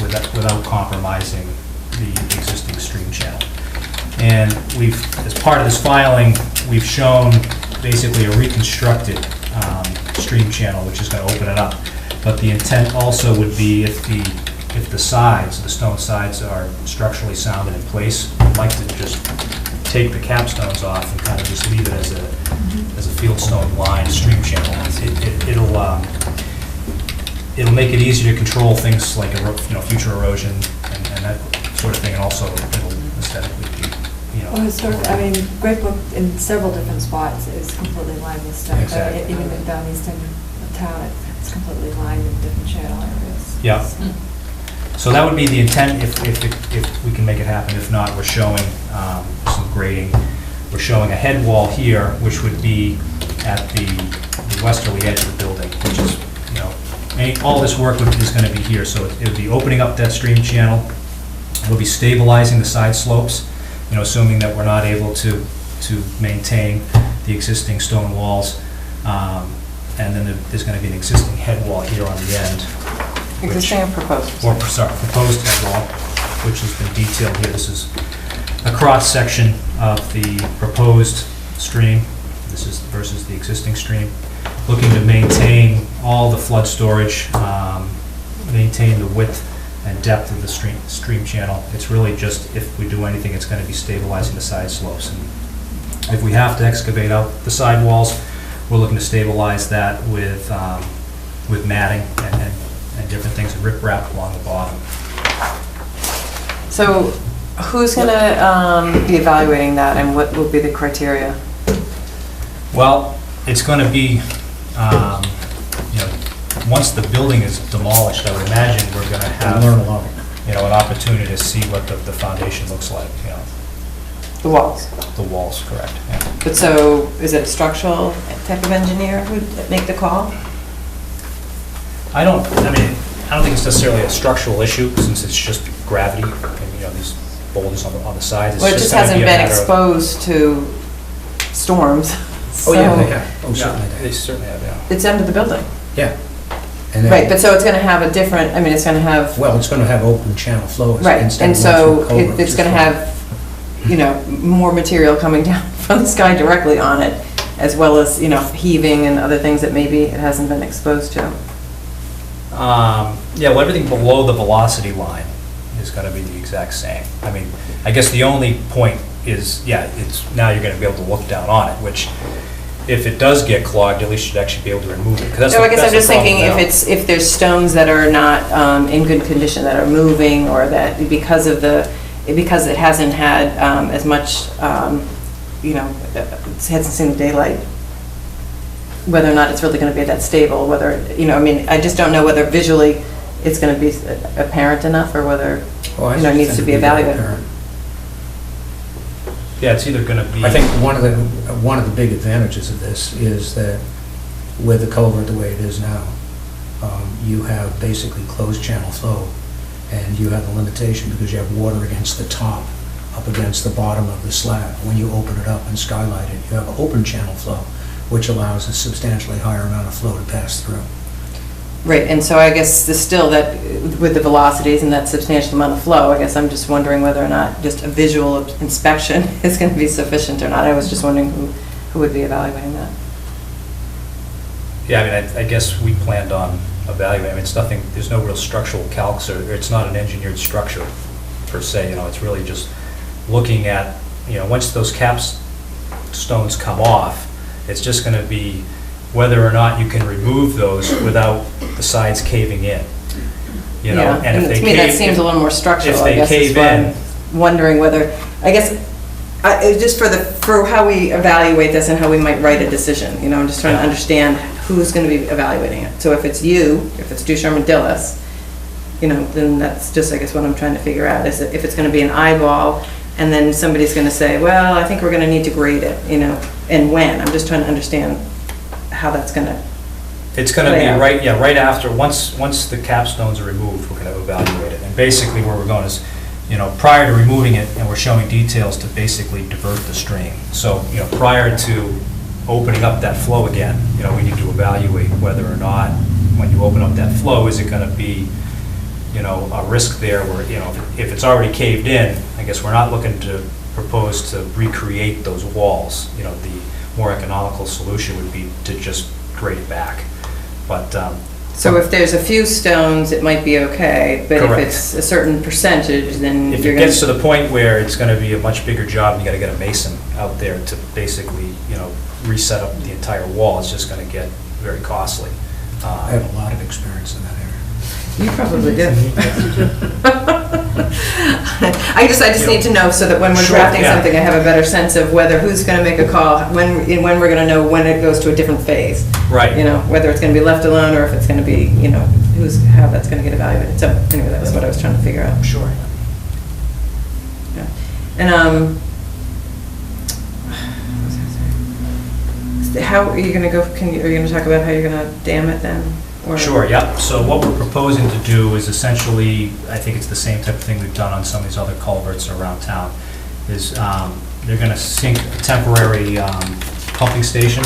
S4: without compromising the existing stream channel. And as part of this filing, we've shown basically a reconstructed stream channel, which is going to open it up. But the intent also would be if the sides, the stone sides, are structurally sound and in place, I'd like to just take the capstones off and kind of just leave it as a fieldstone lined stream channel. It'll make it easier to control things like future erosion and that sort of thing, and also it'll aesthetically be
S3: Well, historically, Great Brook in several different spots is completely lined with stone.
S4: Exactly.
S3: Even in down-eastern town, it's completely lined in different channel areas.
S4: Yeah. So that would be the intent if we can make it happen. If not, we're showing some grading. We're showing a head wall here, which would be at the westerly edge of the building, which is, all this work is going to be here. So it would be opening up that stream channel. We'll be stabilizing the side slopes, assuming that we're not able to maintain the existing stone walls. And then there's going to be an existing head wall here on the end.
S2: Existing or proposed?
S4: Proposed head wall, which has been detailed here. This is a cross-section of the proposed stream. This is versus the existing stream. Looking to maintain all the flood storage, maintain the width and depth of the stream channel. It's really just, if we do anything, it's going to be stabilizing the side slopes. And if we have to excavate out the side walls, we're looking to stabilize that with matting and different things, and riprap along the bottom.
S2: So who's going to be evaluating that, and what will be the criteria?
S4: Well, it's going to be, once the building is demolished, I would imagine we're going to have
S6: Learn a lot.
S4: an opportunity to see what the foundation looks like.
S2: The walls.
S4: The walls, correct. Yeah.
S2: But so, is it a structural type of engineer who would make the call?
S4: I don't think it's necessarily a structural issue, since it's just gravity and these boulders on the sides. It's
S2: Well, it just
S4: gonna
S2: hasn't
S4: be a
S2: been
S4: matter of-
S2: exposed to storms.
S6: Oh, yeah,
S2: so
S6: they have. Oh, certainly
S4: Yeah,
S6: they
S4: they
S6: have.
S4: certainly have, yeah.
S2: It's under the building.
S6: Yeah. And then-
S2: Right, but so it's going to have a different, it's going to have,
S6: Well, it's going to have open channel flow.
S2: right,
S6: instead
S2: and
S6: of going
S2: so
S6: through culverts.
S2: it's going to have, more material coming down from the sky directly on it, as well as, heaving and other things that maybe it hasn't been exposed to.
S4: Yeah, well, everything below the velocity line is going to be the exact same. I guess the only point is, it's now you're going to be able to look down on it, which, if it does get clogged, at least you'd actually be able to remove it. 'Cause that's
S2: So I
S4: the-
S2: guess I'm
S4: that's
S2: just
S4: the problem
S2: thinking
S4: now.
S2: if there's stones that are not in good condition, that are moving, or that because it hasn't had as much, it hasn't seen the daylight, whether or not it's really going to be that stable, whether, I just don't know whether visually it's going to be apparent enough, or whether,
S6: Oh, I
S2: it needs
S6: think
S2: to be
S6: it'd very
S2: evaluated.
S6: apparent.
S4: Yeah, it's either going to be...
S6: I think one of the big advantages of this is that with the culvert the way it is now, you have basically closed channel flow, and you have a limitation because you have water against the top, up against the bottom of the slab. When you open it up and skylight it, you have open channel flow, which allows a substantially higher amount of flow to pass through.
S2: Right, and so I guess still that, with the velocities and that substantial amount of flow, I guess I'm just wondering whether or not just a visual inspection is going to be sufficient or not. I was just wondering who would be evaluating that.
S4: Yeah, I guess we planned on evaluating. It's nothing, there's no real structural calcs, or it's not an engineered structure per se. It's really just looking at, once those capstones come off, it's just going to be whether or not you can remove those without the sides caving in. You know,
S2: Yeah,
S4: and if they
S2: to me, that
S4: cave-
S2: seems a little more structural,
S4: if
S2: I
S4: they
S2: guess, is
S4: cave
S2: why
S4: in-
S2: I'm wondering whether, I guess, just for how we evaluate this and how we might write a decision, you know, I'm just trying to
S4: Yeah.
S2: understand who's gonna be evaluating it. So if it's you, if it's Ducharme Dillis, you know, then that's just, I guess, what I'm trying to figure out, is if it's gonna be an eyeball, and then somebody's gonna say, well, I think we're gonna need to grade it, you know, and when, I'm just trying to understand how that's gonna,
S4: It's gonna be
S2: layout.
S4: right after, once the capstones are removed, we're gonna evaluate it. And basically where we're going is, you know, prior to removing it, and we're showing details to basically divert the stream. So, you know, prior to opening up that flow again, you know, we need to evaluate whether or not, when you open up that flow, is it gonna be, you know, a risk there where, you know, if it's already caved in, I guess we're not looking to propose to recreate those walls. You know, the more economical solution would be to just grade it back. But,
S2: so if there's a few stones, it might be okay, but if
S4: Correct.
S2: it's a certain percentage, then
S4: if
S2: you're
S4: it
S2: gonna.
S4: gets to the point where it's gonna be a much bigger job, and you gotta get a mason out there to basically, you know, reset up the entire wall, it's just gonna get very costly.
S6: I have a lot of experience in that area.
S2: You probably do. I just need to know so that when we're
S4: Sure,
S2: drafting
S4: yeah.
S2: something, I have a better sense of whether, who's gonna make a call, when we're gonna know when it goes to a different phase.
S4: Right.
S2: You know, whether it's gonna be left alone or if it's gonna be, you know, how that's gonna get evaluated. So anyway, that was what I was trying to figure out.
S4: Sure.
S2: Yeah. And, how are you gonna go, are you gonna talk about how you're gonna dam it then? Or-
S4: Sure, yep. So what we're proposing to do is essentially, I think it's the same type of thing we've done on some of these other culverts around town, is they're gonna sink a temporary pumping station,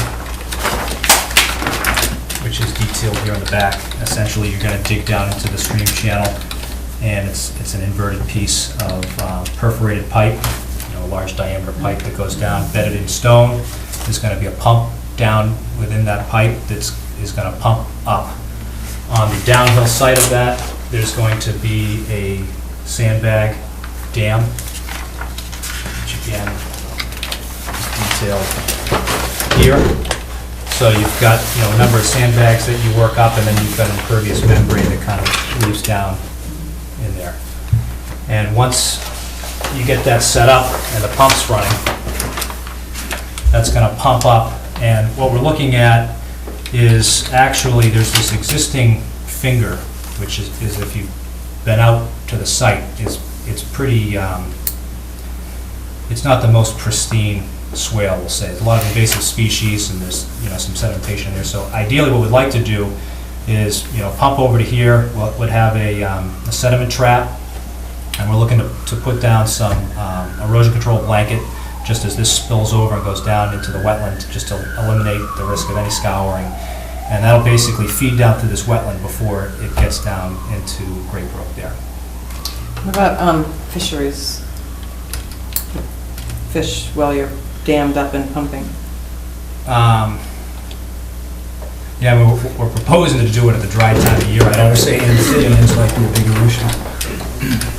S4: which is detailed here in the back. Essentially, you're gonna dig down into the stream channel, and it's an inverted piece of perforated pipe, you know, a large diameter pipe that goes down, bedded in stone. There's gonna be a pump down within that pipe that's gonna pump up. On the downhill side of that, there's going to be a sandbag dam, which again is detailed here. So you've got, you know, a number of sandbags that you work up, and then you've got an impervious membrane that kind of leaves down in there. And once you get that set up and the pump's running, that's gonna pump up. And what we're looking at is actually, there's this existing finger, which is if you've been out to the site, it's pretty, it's not the most pristine swale, we'll say. There's a lot of invasive species, and there's, you know, some sedimentation there. So ideally, what we'd like to do is, you know, pump over to here, would have a sediment trap, and we're looking to put down some erosion control blanket, just as this spills over and goes down into the wetland, just to eliminate the risk of any scouring. And that'll basically feed down through this wetland before it gets down into Great Brook there.
S2: What about fisheries? Fish while you're dammed up and pumping?
S4: Yeah, I mean, we're proposing to do it at the dry time of year. I
S6: I
S4: don't
S6: would say amphibians might be a bigger issue.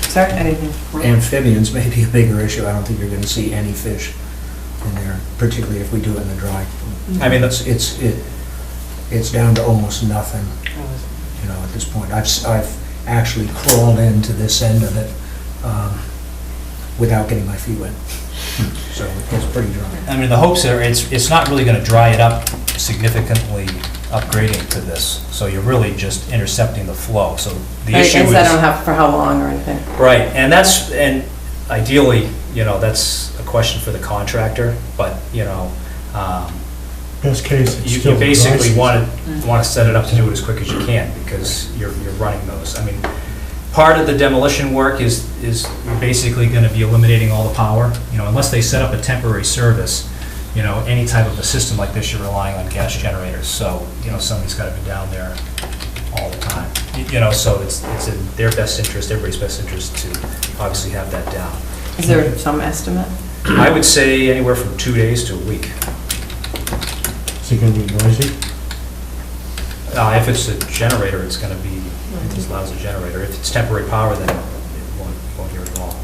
S2: Sorry, anything?
S6: Amphibians may be a bigger issue. I don't think you're gonna see any fish in there, particularly if we do it in the dry.
S4: I mean, that's,
S6: It's down to almost nothing, you know, at this point. I've actually crawled into this end of it without getting my feet wet. So it's pretty dry.
S4: I mean, the hopes are, it's not really gonna dry it up significantly, upgrading to this. So you're really just intercepting the flow. So the issue is.
S2: I don't have for how long or anything.
S4: Right, and ideally, you know, that's a question for the contractor, but, you know,
S7: Best case, it's
S4: you
S7: still.
S4: you basically
S7: dry
S4: want to set it up to do it as quick as you can, because you're running those. I mean, part of the demolition work is you're basically going to be eliminating all the power, you know, unless they set up a temporary service, you know, any type of a system like this, you're relying on gas generators, so, you know, somebody's got to be down there all the time. You know, so it's in their best interest, everybody's best interest to obviously have that down.
S2: Is there some estimate?
S4: I would say anywhere from 2 days to a week.
S7: Is it gonna be noisy?
S4: If it's a generator, it's going to be as loud as a generator. If it's temporary power, then you won't hear it at all.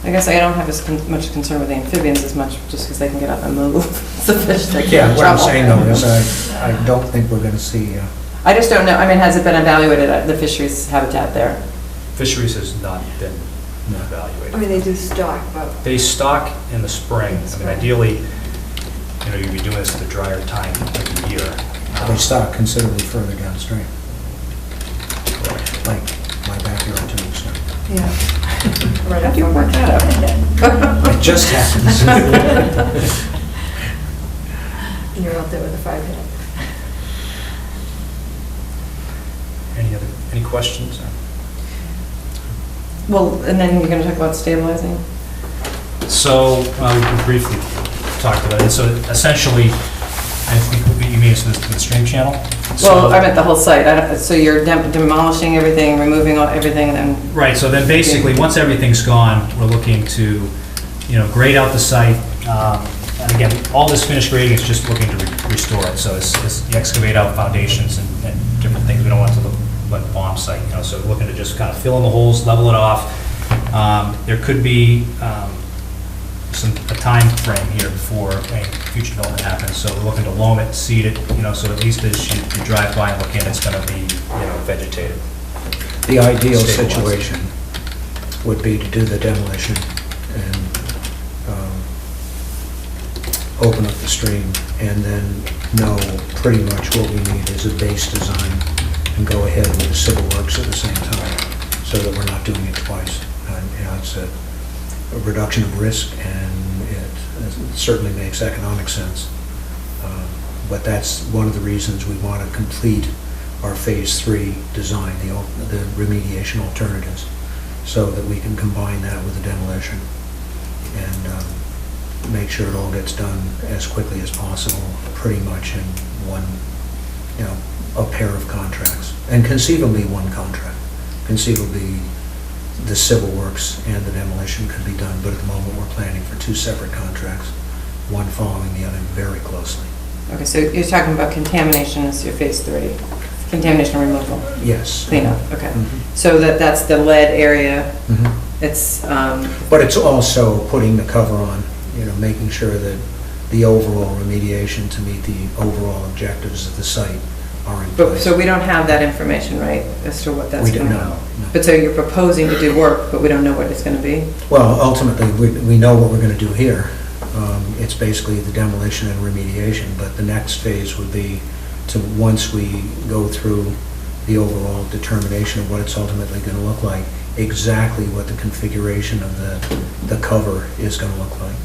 S2: I guess I don't have as much concern with the amphibians as much, just because they can get up and move. It's a fish that
S6: Yeah,
S2: can
S6: what I'm
S2: travel.
S6: saying though is I don't think we're gonna see,
S2: I just don't know, I mean, has it been evaluated, the fisheries habitat there?
S4: Fisheries has not been
S3: I mean,
S4: evaluated.
S3: they do stock, but
S4: They stock in the spring. I mean, ideally, you know, you'd be doing this at a drier time of the year.
S6: they stock considerably further downstream, like my backyard to an extent.
S3: yeah. Right
S2: How'd
S3: up
S2: you
S3: from
S2: work that out?
S6: It just happens.
S3: You're out there with a 5 hit.
S4: Any questions?
S2: Well, and then you're gonna talk about stabilizing?
S4: So, we briefly talked about it. So essentially, I think what you mean is the stream channel?
S2: Well, I meant the whole site, so you're demolishing everything, removing everything, and then,
S4: Right, so then basically, once everything's gone, we're looking to, you know, grade out the site. And again, all this finished grading is just looking to restore it. So it's you excavate out foundations and different things. We don't want it to look like a bomb site, you know, so we're looking to just kind of fill in the holes, level it off. There could be a time frame here before any future development happens. So we're looking to loam it, seed it, you know, so at least as you drive by and look in, it's going to be, you know, vegetated.
S6: The ideal
S4: Stabilized.
S6: situation would be to do the demolition and open up the stream, and then know pretty much what we need is a base design, and go ahead with the civil works at the same time, so that we're not doing it twice. You know, it's a reduction of risk, and it certainly makes economic sense. But that's one of the reasons we want to complete our Phase 3 design, the remediation alternatives, so that we can combine that with the demolition and make sure it all gets done as quickly as possible, pretty much in one, you know, a pair of contracts, and conceivably one contract. Conceivably, the civil works and the demolition could be done, but at the moment, we're planning for 2 separate contracts, one following the other very closely.
S2: okay, so you're talking about contamination as your phase 3, contamination removal,
S6: Yes.
S2: cleanup, okay.
S6: Mhm.
S2: So that's the lead area,
S6: Mhm.
S2: it's,
S6: But it's also putting the cover on, you know, making sure that the overall remediation to meet the overall objectives of the site are in
S2: but,
S6: place.
S2: so we don't have that information, right, as to what that's
S6: We
S2: gonna
S6: don't
S2: be?
S6: know. no.
S2: But so you're proposing to do work, but we don't know what it's gonna be?
S6: Well, ultimately, we know what we're going to do here. It's basically the demolition and remediation, but the next phase would be to, once we go through the overall determination of what it's ultimately going to look like, exactly what the configuration of the cover is going to look like.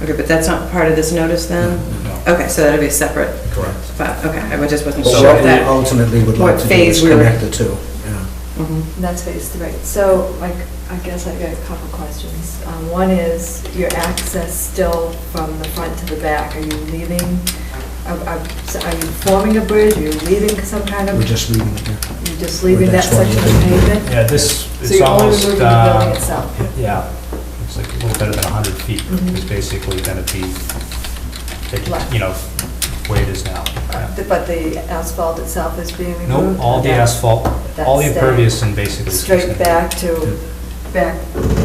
S2: Okay, but that's not part of this notice then?
S4: No.
S2: Okay, so that'll be separate,
S4: Correct.
S2: but, okay, I just wasn't
S6: But
S2: sure
S6: what
S2: if
S6: we
S2: that.
S6: ultimately would
S2: what
S6: like to do
S2: phase
S6: is
S2: we were-
S6: connect the two. Yeah.
S2: Mhm.
S3: And that's Phase 3. So, like, I guess I got a couple questions. One is your access still from the front to the back. Are you leaving, are you forming a bridge? Are you leaving some kind of,
S6: We're just leaving it here.
S3: you're just leaving that
S6: That's what
S3: section
S6: we're
S3: of
S6: doing.
S3: pavement?
S4: Yeah, this,
S3: So
S4: it's
S3: you're only
S4: almost,
S3: removing the building itself?
S4: yeah, it's like a little better than 100 feet.
S3: Mhm.
S4: It's basically going to be,
S3: Flat.
S4: you know, where it is now. Yeah.
S3: But the asphalt itself is being removed?
S4: Nope, all the
S3: That's
S4: asphalt, all the
S3: staying
S4: impervious and basically.
S3: Straight back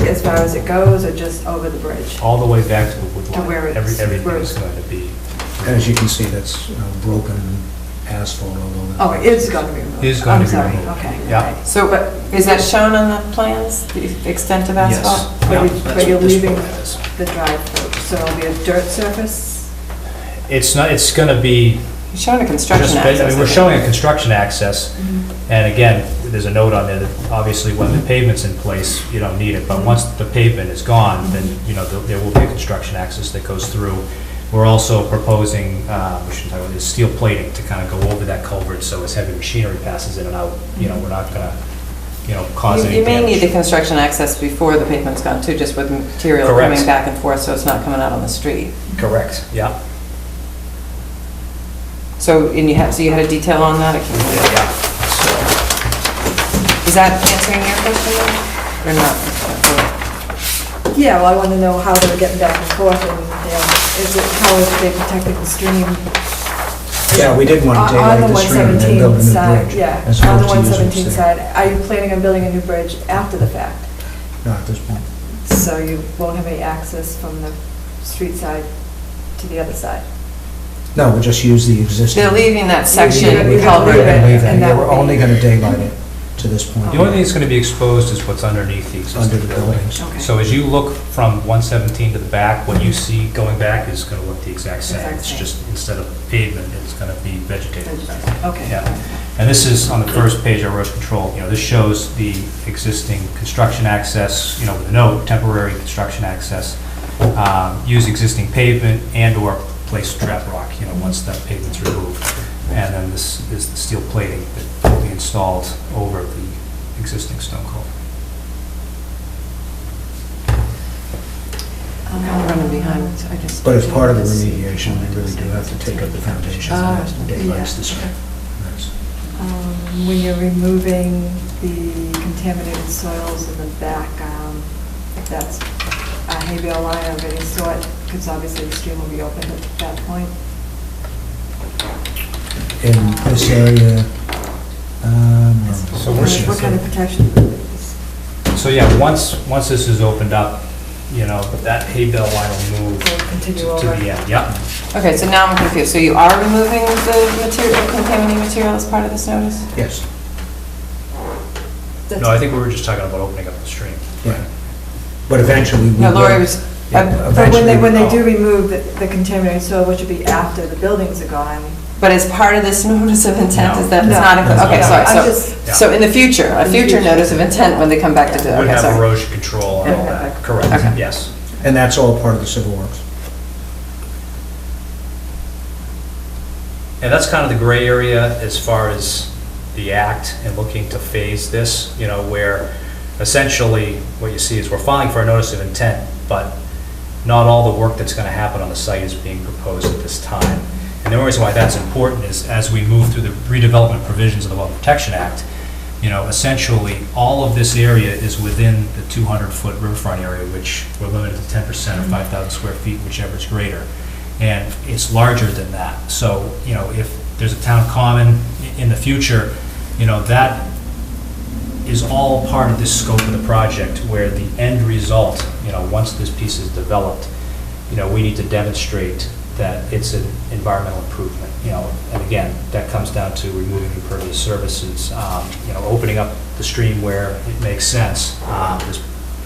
S3: as far as it goes, or just over the bridge?
S4: All the way back to the wood
S3: To
S4: line.
S3: where it's-
S4: Everything
S3: where
S4: is
S3: it's-
S4: going to be.
S6: As you can see, that's broken asphalt all over. the
S3: Oh,
S6: place.
S3: it's going to be removed?
S4: Is going to be
S3: I'm
S4: removed.
S3: sorry, okay.
S4: Yeah.
S3: all right.
S2: So, but is that shown on the plans, the extent of
S4: Yes.
S2: asphalt?
S3: But
S4: Yeah,
S3: you-
S4: that's
S3: but you're
S4: what this
S3: leaving
S4: plan is.
S3: the drive-through, so it'll be a dirt surface?
S4: It's not, it's going to be
S2: You're showing a
S4: just,
S2: construction access.
S4: I mean, we're
S2: I think.
S4: showing a construction access. And again, there's a note on there that obviously when the pavement's in place, you don't need it. But once the pavement is gone, then, you know, there will be a construction access that goes through. We're also proposing, we should talk about this, steel plating to kind of go over that culvert so as heavy machinery passes in and out, you know, we're not going to, you know, cause any
S2: You may need the
S4: damage.
S2: construction access before the pavement's gone too, just with material
S4: Correct.
S2: coming back and forth, so it's not coming out on the street.
S4: Correct, yeah.
S2: So, and so you had a detail on that? I can't remember.
S4: Yeah.
S2: Is that answering your question or not?
S3: Yeah, well, I want to know how they're getting back and forth, and, how is they protecting the stream?
S6: Yeah, we didn't want to
S3: On the
S6: daylight the stream and then build a
S3: 117
S6: new
S3: side,
S6: bridge.
S3: yeah,
S6: as
S3: on the
S6: opposed to using
S3: 117
S6: it
S3: side. Are you planning on building a new bridge after the fact?
S6: Not at this point.
S3: So you won't have any access from the street side to the other side?
S6: No, we'll just use the existing.
S2: They're leaving that section
S3: You're gonna
S2: culvert.
S3: leave it.
S6: We're gonna leave that.
S3: And that
S6: Yeah,
S3: will
S6: we're only
S3: be-
S6: gonna daylight it to this point.
S4: The only thing that's going to be exposed is what's underneath the
S6: Under
S4: existing
S6: the
S4: building.
S6: buildings.
S2: Okay.
S4: So as you look from 117 to the back, what you see going back is going to look the exact same.
S3: Exact
S4: It's
S3: same.
S4: just, instead of pavement, it's going to be vegetated.
S3: Okay.
S4: Yeah. And this is on the first page of erosion control. This shows the existing construction access, with a note, temporary construction access. Use existing pavement and/or place trap rock, once that pavement's removed. And then this is the steel plating that will be installed over the existing stone culvert.
S2: I'm running behind, I just.
S6: But as part of the remediation, we really do have to take up the foundation
S2: Ah,
S6: and daylight this way. That's-
S3: When you're removing the contaminated soils in the back, if that's a hay bale line of any sort, because obviously the stream will be open at that point.
S6: In this area,
S4: So we're-
S3: What kind of protection?
S4: So yeah, once this is opened up, that hay bale line will move
S3: Will continue
S4: to
S3: over?
S4: the end. Yep.
S2: Okay, so now I'm confused. So you are removing the material, contaminating material as part of this notice?
S6: yes,
S4: No, I think we were just talking about opening up the stream.
S6: yeah. But eventually we
S2: No,
S6: will.
S2: Lori was,
S6: Yeah,
S3: But when they
S6: eventually-
S3: do remove the contaminated soil, which would be after the buildings are gone?
S2: but as part of this notice of intent,
S4: No.
S2: is that it's
S3: No.
S2: not included? Okay,
S3: No,
S2: sorry,
S3: I'm just-
S2: so in the future, a
S3: In the
S2: future
S3: future.
S2: notice of intent when they come back to do,
S4: Would
S2: okay,
S4: have
S2: sorry.
S4: erosion control and all
S2: Yeah.
S4: that. Correct,
S2: Okay.
S4: yes.
S6: And that's all part of the civil works.
S4: And that's kind of the gray area as far as the act and looking to phase this, where essentially what you see is we're filing for a notice of intent, but not all the work that's going to happen on the site is being proposed at this time. And the reason why that's important is as we move through the redevelopment provisions of the Wetland Protection Act, essentially all of this area is within the 200-foot riverfront area, which we're limited to 10% or 5,000 square feet, whichever is greater. And it's larger than that. So, if there's a town common in the future, that is all part of this scope of the project, where the end result, once this piece is developed, we need to demonstrate that it's an environmental improvement, and again, that comes down to removing impervious surfaces, opening up the stream where it makes sense.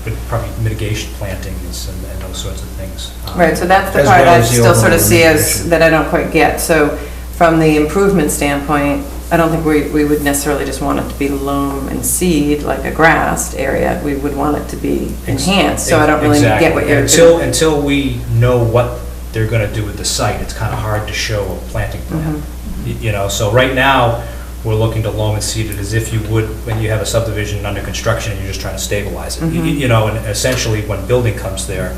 S4: There's probably mitigation plantings and those sorts of things.
S2: Right, so that's the
S6: As
S2: part
S6: well
S2: I
S6: as the
S2: still sort of
S6: overall
S2: see as,
S6: remediation.
S2: that I don't quite get. So from the improvement standpoint, I don't think we would necessarily just want it to be loam and seed, like a grassed area. We would want it to be enhanced, so I don't really get what you're
S4: Exactly. Until we know what they're going to do with the site, it's kind of hard to show a planting plan. So right now, we're looking to loam and seed it as if you would when you have a subdivision under construction and you're just trying to stabilize it. And essentially when building comes there,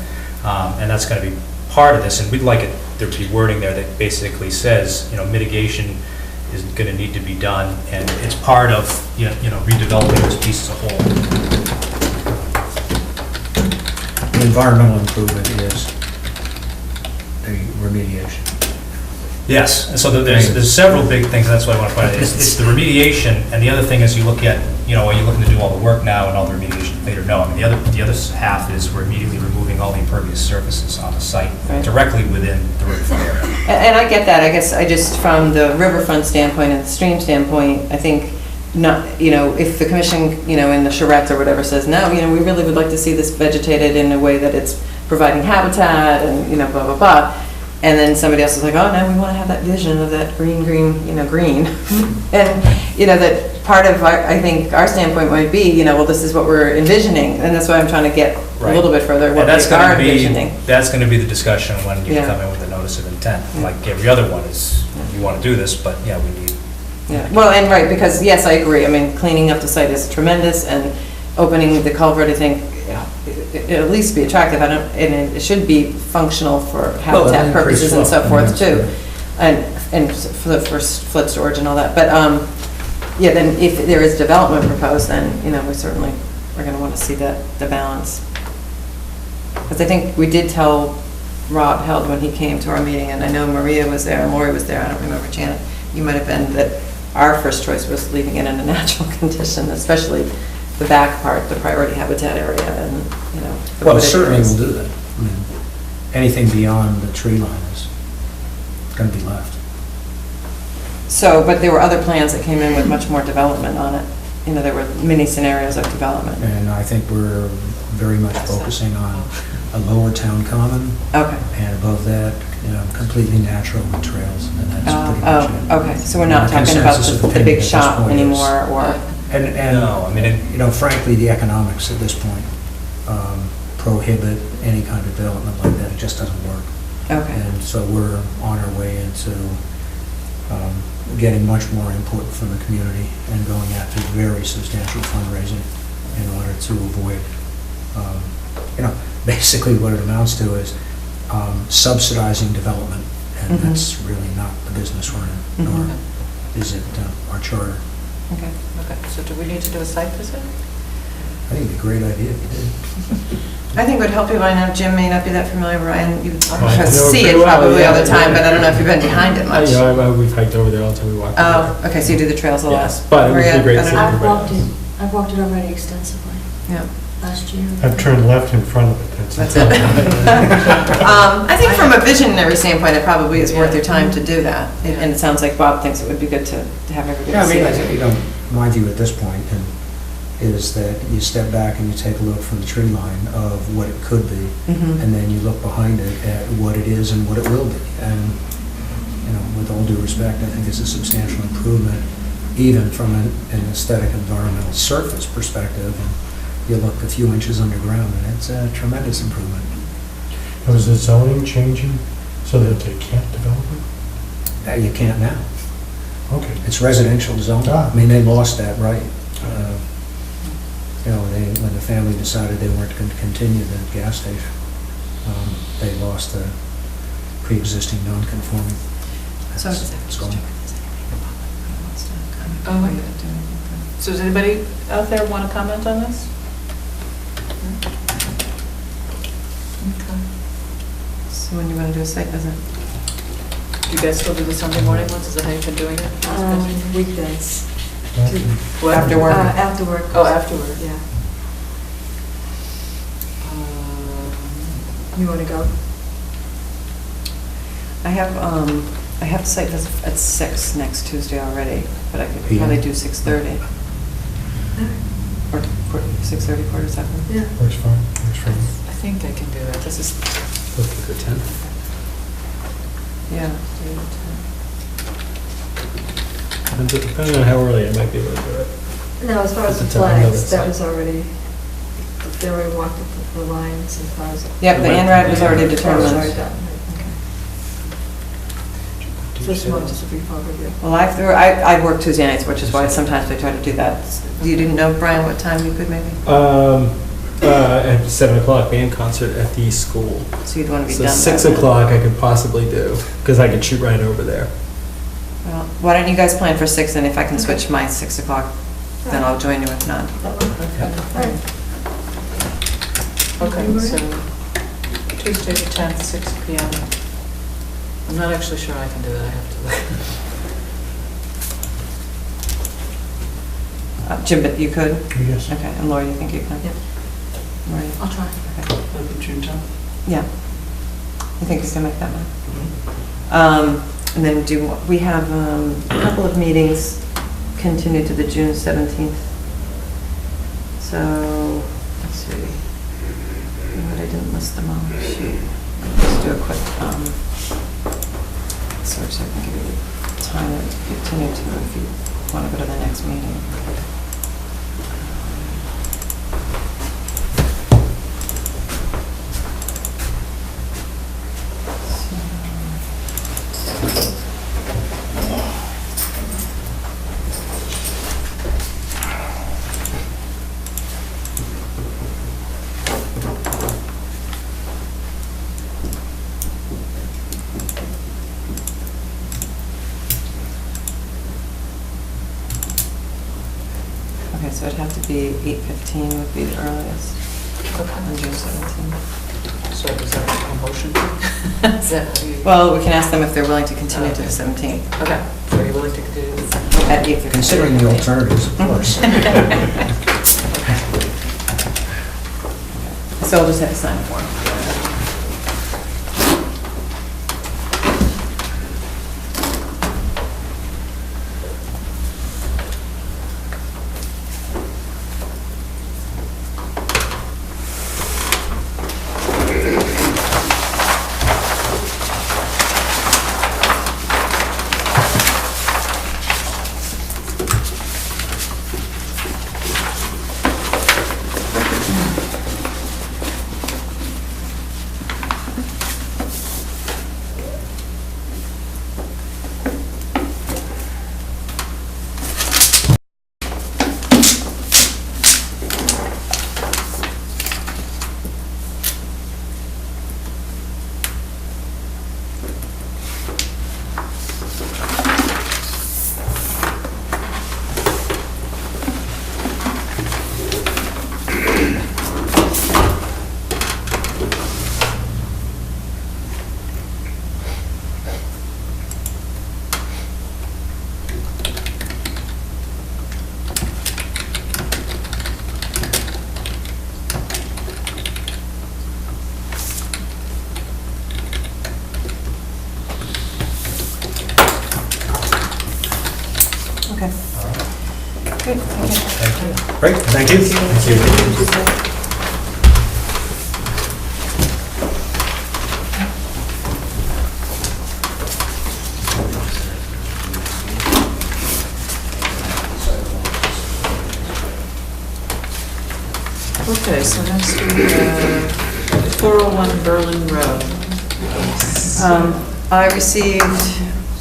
S4: and that's going to be part of this, and we'd like it, there to be wording there that basically says, mitigation is going to need to be done, and it's part of, redeveloping this piece as a whole.
S6: The environmental improvement is the remediation.
S4: Yes, and so there's several big things, that's what I want to point out. It's the remediation, and the other thing is you look at, are you looking to do all the work now and all the remediation later? No, I mean, the other half is we're immediately removing all the impervious surfaces on the site
S2: Right.
S4: directly within the riverfront area.
S2: And I get that, I guess, I just, from the riverfront standpoint and the stream standpoint, I think not, if the commission, in the charrettes or whatever says, no, we really would like to see this vegetated in a way that it's providing habitat and, blah, blah, blah. And then somebody else is like, oh, no, we want to have that vision of that green. And, that part of, I think, our standpoint might be, well, this is what we're envisioning. And that's why I'm trying to get a little bit further, what
S4: And that's
S2: we are
S4: going to be,
S2: envisioning.
S4: that's going to be the discussion when you
S2: Yeah.
S4: come in with a notice of intent.
S2: Yeah.
S4: Like every other one is, you want to do this, but yeah, we need.
S2: Yeah, well, and right, because, yes, I agree, I mean, cleaning up the site is tremendous, and opening the culvert, I think, it'll at least be attractive, and it should be functional for
S6: Well,
S2: habitat
S6: and
S2: purposes and
S6: increased
S2: so
S6: flow.
S2: forth, too. And for the first flood storage and all that, but, yeah, then if there is development proposed, then, we certainly are gonna wanna see the balance. Because I think we did tell Rob Held when he came to our meeting, and I know Maria was there, and Lori was there, I don't remember, Janet, you might have been, that our first choice was leaving it in a natural condition, especially the back part, the priority habitat area, and,
S6: Well,
S2: wooded
S6: certainly
S2: areas.
S6: we'll do that. I mean, anything beyond the tree line is going to be left.
S2: So, but there were other plans that came in with much more development on it. You know, there were many scenarios of development.
S6: And I think we're very much focusing on a lower town common,
S2: Okay.
S6: and above that, completely natural with trails, and that's pretty much it.
S2: Okay, so we're not
S6: The
S2: talking about
S6: consensus of
S2: the
S6: opinion
S2: big
S6: at this
S2: shop
S6: point is-
S2: anymore, or,
S6: And,
S4: No, I mean,
S6: frankly, the economics at this point prohibit any kind of development like that. It just doesn't work.
S2: okay,
S6: And so we're on our way into getting much more input from the community and going after very substantial fundraising in order to avoid, basically what it amounts to is subsidizing development. And
S2: Mhm.
S6: that's really not the business we're in, nor
S2: Mhm.
S6: is it our charter.
S2: okay.
S1: Okay, so do we need to do a site visit?
S6: I think it'd be a great idea if you did.
S2: I think it would help you, I know Jim may not be that familiar, Ryan, you
S8: I know it
S2: see
S8: pretty
S2: it
S8: well,
S2: probably all the
S8: yeah.
S2: time, but I don't know if you've been behind it much.
S8: We've hiked over there all the time we walk.
S2: Oh, okay, so you do the trails a lot.
S8: Yes, but it would be
S2: Maria,
S8: great
S2: I
S8: to
S2: don't
S8: see
S2: know.
S8: everybody.
S3: I've walked it already extensively
S2: Yeah,
S3: last year.
S7: I've turned left in front of it,
S2: that's it. I think from a visionary standpoint, it probably is worth your time to do that. And it sounds like Bob thinks it would be good to have everybody
S6: Yeah, I
S2: see
S6: mean,
S2: it.
S6: my view at this point is that you step back and you take a look from the tree line of what it could be,
S2: Mhm.
S6: and then you look behind it at what it is and what it will be. And, with all due respect, I think it's a substantial improvement, even from an aesthetic environmental surface perspective. And you look a few inches underground, and it's a tremendous improvement.
S7: Was the zoning changing so that they can't develop it?
S6: You can't now.
S7: Okay.
S6: It's residential zone.
S7: Ah.
S6: I mean, they lost that right. When the family decided they weren't going to continue the gas station, they lost the pre-existing non-conforming.
S2: So
S6: That's-
S2: does that
S6: it's
S2: just
S6: gone.
S2: check if there's anybody in public who wants to comment?
S1: Oh,
S2: Or
S1: wait.
S2: you don't do anything
S1: So does anybody out there want to comment on this? Okay.
S2: So when you want to do a site visit?
S1: Do you guys still do the Sunday morning ones? Is that how you've been doing it?
S3: Weekdays.
S1: What?
S2: After work?
S3: After work.
S1: Oh, afterward.
S3: Yeah.
S1: Um,
S3: You want to go?
S2: I have a site visit at 6 next Tuesday already, but I could
S6: PM?
S2: probably do 6:30. Or 6:30, quarter to 7.
S3: Yeah.
S7: Works fine, works fine.
S1: I think I can do that. This is,
S8: Let's go 10.
S2: Yeah.
S8: Depending on how early I might be able to do it.
S3: No, as far as the
S8: It's a time, I know
S3: flags,
S8: that's
S3: that
S8: like-
S3: was already, they already walked the lines as far as.
S2: Yep, the ANRAD was already
S3: That was already
S2: determined.
S3: done, okay. Just wanted to brief overview.
S2: Well, I work Tuesday nights, which is why sometimes I try to do that. You didn't know, Brian, what time you could maybe?
S8: At 7 o'clock band concert at the school.
S2: So you'd want to be
S8: So
S2: done by
S8: 6
S2: then.
S8: o'clock I could possibly do, because I could shoot right over there.
S2: Well, why don't you guys plan for 6, and if I can switch my 6 o'clock, then I'll join you if not.
S3: That worked. All right.
S1: okay,
S3: Maria?
S1: so Tuesday the 10th, 6 PM. I'm not actually sure I can do that. I have to look.
S2: Jim, but you could?
S7: Yes.
S2: Okay, and Laura, you think you can?
S3: Yep.
S2: Lori?
S3: I'll try.
S2: Okay. Yeah. You think you can make that one? And then we have a couple of meetings continued to the June 17th. So, let's see. But I didn't list them all. Shoot. Let's do a quick search so I can give you the time to continue to if you want to go to the next meeting. Okay, so it'd have to be 8:15 would be the earliest on June 17th.
S1: So is that a motion? Is that how you?
S2: Well, we can ask them if they're willing to continue to the 17th
S1: Okay, so are you willing to continue this?
S2: at 8:15.
S6: Considering the alternatives, of course.
S2: So So I'll just have to sign a form. Okay. Great, okay.
S8: Great, thank you. Thank you.
S1: Okay, so next we have 401 Berlin Road.
S2: I received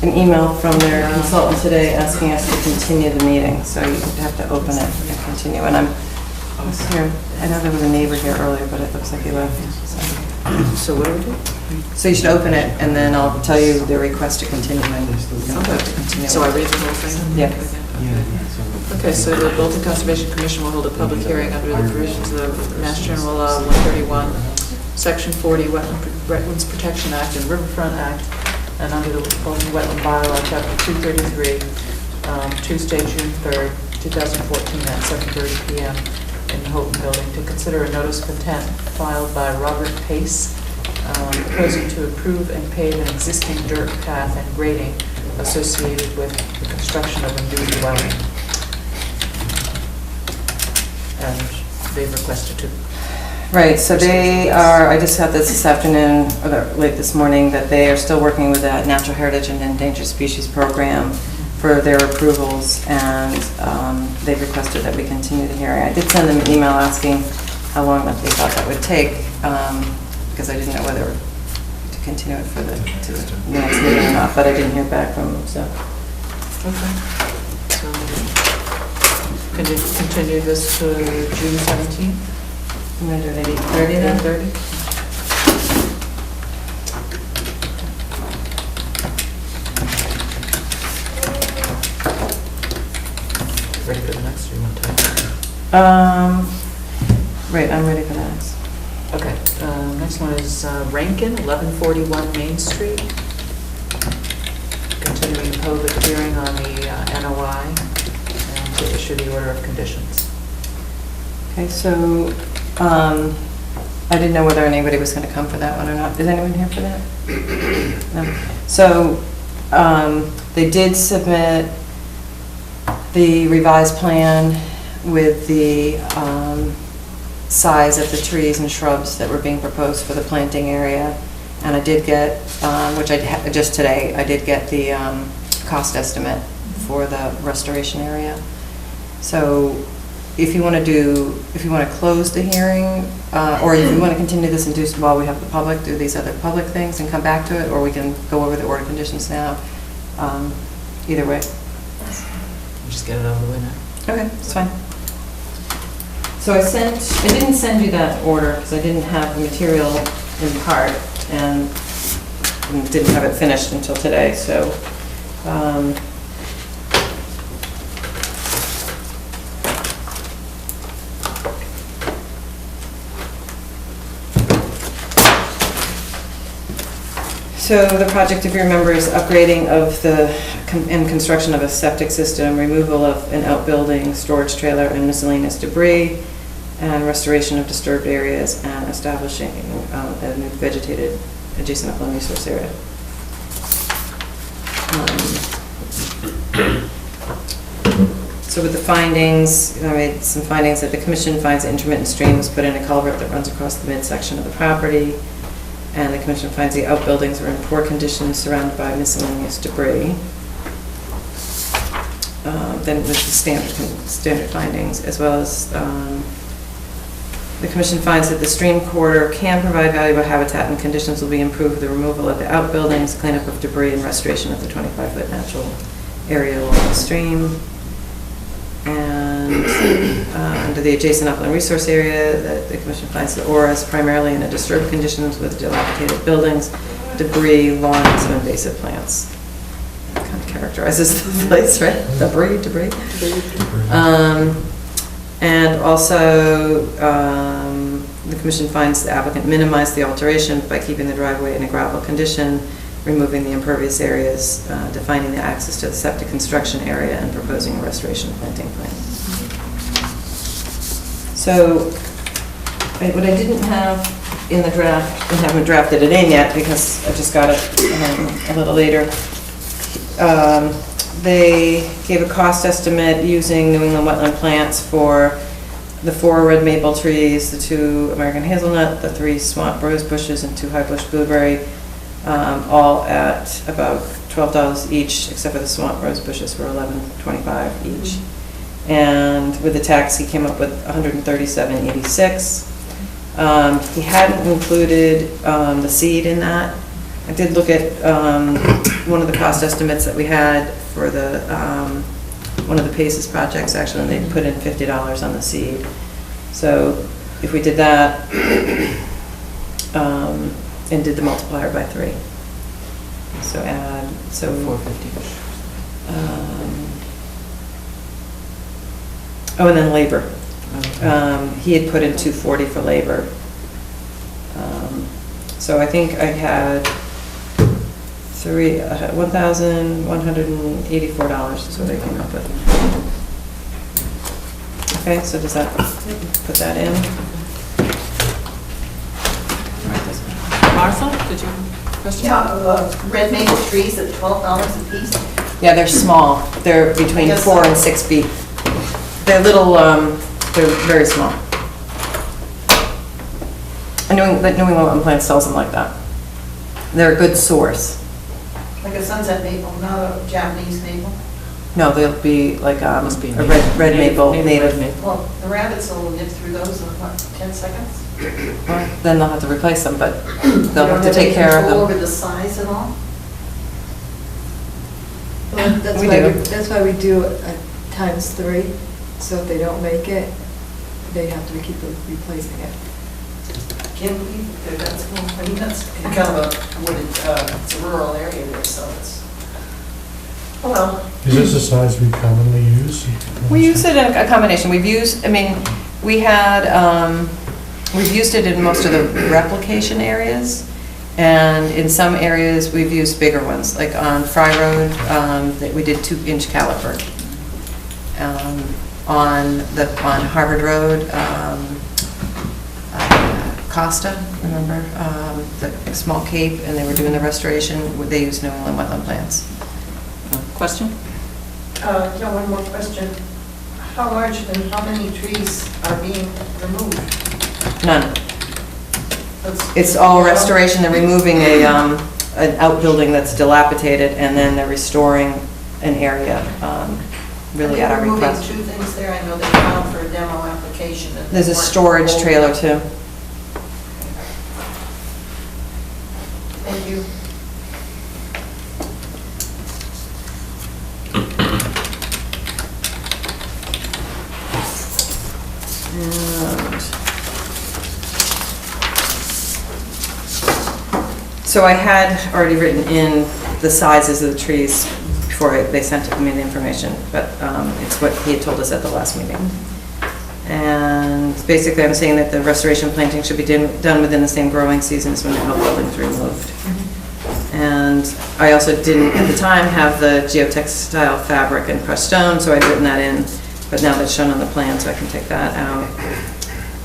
S2: an email from their consultant today asking us to continue the meeting, so you have to open it and continue. And I was here, I know there was a neighbor here earlier, but it looks like he left.
S1: So what do we do?
S2: So you should open it, and then I'll tell you the request to continue, and we can vote to continue.
S1: So I read the whole thing?
S2: Yeah.
S1: Okay, so the Bolton Conservation Commission will hold a public hearing under the provisions of Mass General Law 131, Section 40, Wetlands Protection Act and Riverfront Act, and under the Bolton Wetland Bylaw, Chapter 233, Tuesday, June 3rd, 2014, at 7:30 PM in the Houghton Building, to consider a notice of intent filed by Robert Pace, proposing to approve and pave an existing dirt path and grading associated with the construction of a new dwelling. And they've requested to.
S2: Right, so they are, I just got this afternoon, or late this morning, that they are still working with that Natural Heritage and Endangered Species Program for their approvals, and they've requested that we continue the hearing. I did send them an email asking how long that they thought that would take, because I didn't know whether to continue it for to the next meeting or not, but I didn't hear back from them, so.
S1: Okay. So, can you continue this to June 17th?
S2: I'm going to do it at 8:30 then?
S1: 8:30? Ready for the next, or you want to?
S2: Right, I'm ready for that.
S1: Okay, next one is Rankin, 1141 Main Street. Continuing the public hearing on the NOI and to issue the order of conditions.
S2: Okay, so, I didn't know whether anybody was going to come for that one or not. Is anyone here for that? No. So, they did submit the revised plan with the size of the trees and shrubs that were being proposed for the planting area. And I did get, which just today, I did get the cost estimate for the restoration area. So if you want to close the hearing, or if you want to continue this and do, while we have the public, do these other public things and come back to it, or we can go over the order conditions now. Either way.
S1: Just get it over the way now.
S2: Okay, it's fine. So I didn't send you that order because I didn't have the material in part and didn't have it finished until today, so. So the project, if you remember, is upgrading of and construction of a septic system, removal of an outbuilding, storage trailer, and miscellaneous debris, and restoration of disturbed areas, and establishing a new vegetated adjacent upland resource area. So with the findings, I made some findings that the commission finds that intermittent stream was put in a culvert that runs across the midsection of the property, and the commission finds the outbuildings are in poor condition, surrounded by miscellaneous debris. Then with the standard findings, as well as the commission finds that the stream corridor can provide valuable habitat, and conditions will be improved with the removal of the outbuildings, cleanup of debris, and restoration of the 25-foot natural area along the stream. And under the adjacent upland resource area, the commission finds the aura is primarily in the disturbed conditions with dilapidated buildings, debris, lawns, and invasive plants. That kind of characterizes the place, right? Debris. And also, the commission finds the applicant minimized the alteration by keeping the driveway in a gravel condition, removing the impervious areas, defining the access to the septic construction area, and proposing a restoration planting plan. So, what I didn't have in the draft, and haven't drafted it in yet because I just got it a little later, they gave a cost estimate using New England wetland plants for the 4 red maple trees, the 2 American hazelnut, the 3 swamp rose bushes, and 2 high bush blueberry, all at about $12 each, except for the swamp rose bushes were $11.25 each. And with the tax, he came up with $137.86. He hadn't included the seed in that. I did look at one of the cost estimates that we had for the one of the PACES projects, actually, and they put in $50 on the seed. So if we did that, and did the multiplier by 3. So add, so 450. Oh, and then labor. He had put in $240 for labor. So I think I had $1,184 is what I came up with. Okay, so does that put that in?
S1: Martha, did you have a question?
S9: Yeah, red maple trees at $12 a piece.
S2: Yeah, they're small. They're between
S9: I guess
S2: 4
S9: so.
S2: and 6 feet. They're little, they're very small. And New England Wetland Plant sells them like that. They're a good source.
S9: Like a sunset maple, not a Japanese maple.
S2: No, they'll be like
S1: Must be
S2: a red maple, native.
S9: Well, the rabbits will nip through those in what, 10 seconds?
S2: Well, then they'll have to replace them, but
S9: You
S2: they'll
S9: don't
S2: have to take care of
S9: any control
S2: them.
S9: over the size at all?
S3: Well, that's
S2: We
S3: why
S2: do.
S3: That's why we do it at ×3, so if they don't make it, they have to keep replacing it.
S9: Can't believe that that's, I mean, that's kind of a wooded, it's a rural area there, so it's, oh well.
S7: Is this a size we commonly use?
S2: We use it in a combination. We've used, I mean, we had, we've used it in most of the replication areas. And in some areas, we've used bigger ones, like on Fry Road, that we did 2-inch caliper. On Harvard Road, Costa, remember, the small cape, and they were doing the restoration, they used New England wetland plants.
S1: Question?
S9: Yeah, one more question. How large and how many trees are being removed?
S2: None.
S9: That's-
S2: It's all restoration, they're removing an outbuilding that's dilapidated, and then they're restoring an area, really at our
S9: They're removing
S2: request.
S9: 2 things there, I know they filed for a demo application. and they
S2: There's a
S9: weren't
S2: storage
S9: old
S2: trailer
S9: enough.
S2: too.
S9: Thank you.
S2: And so I had already written in the sizes of the trees before they sent me the information, but it's what he had told us at the last meeting. And basically, I'm saying that the restoration planting should be done within the same growing seasons when the outbuilding's removed. And I also didn't, at the time, have the geotextile fabric and crushed stone, so I'd written that in, but now that's shown on the plan, so I can take that out.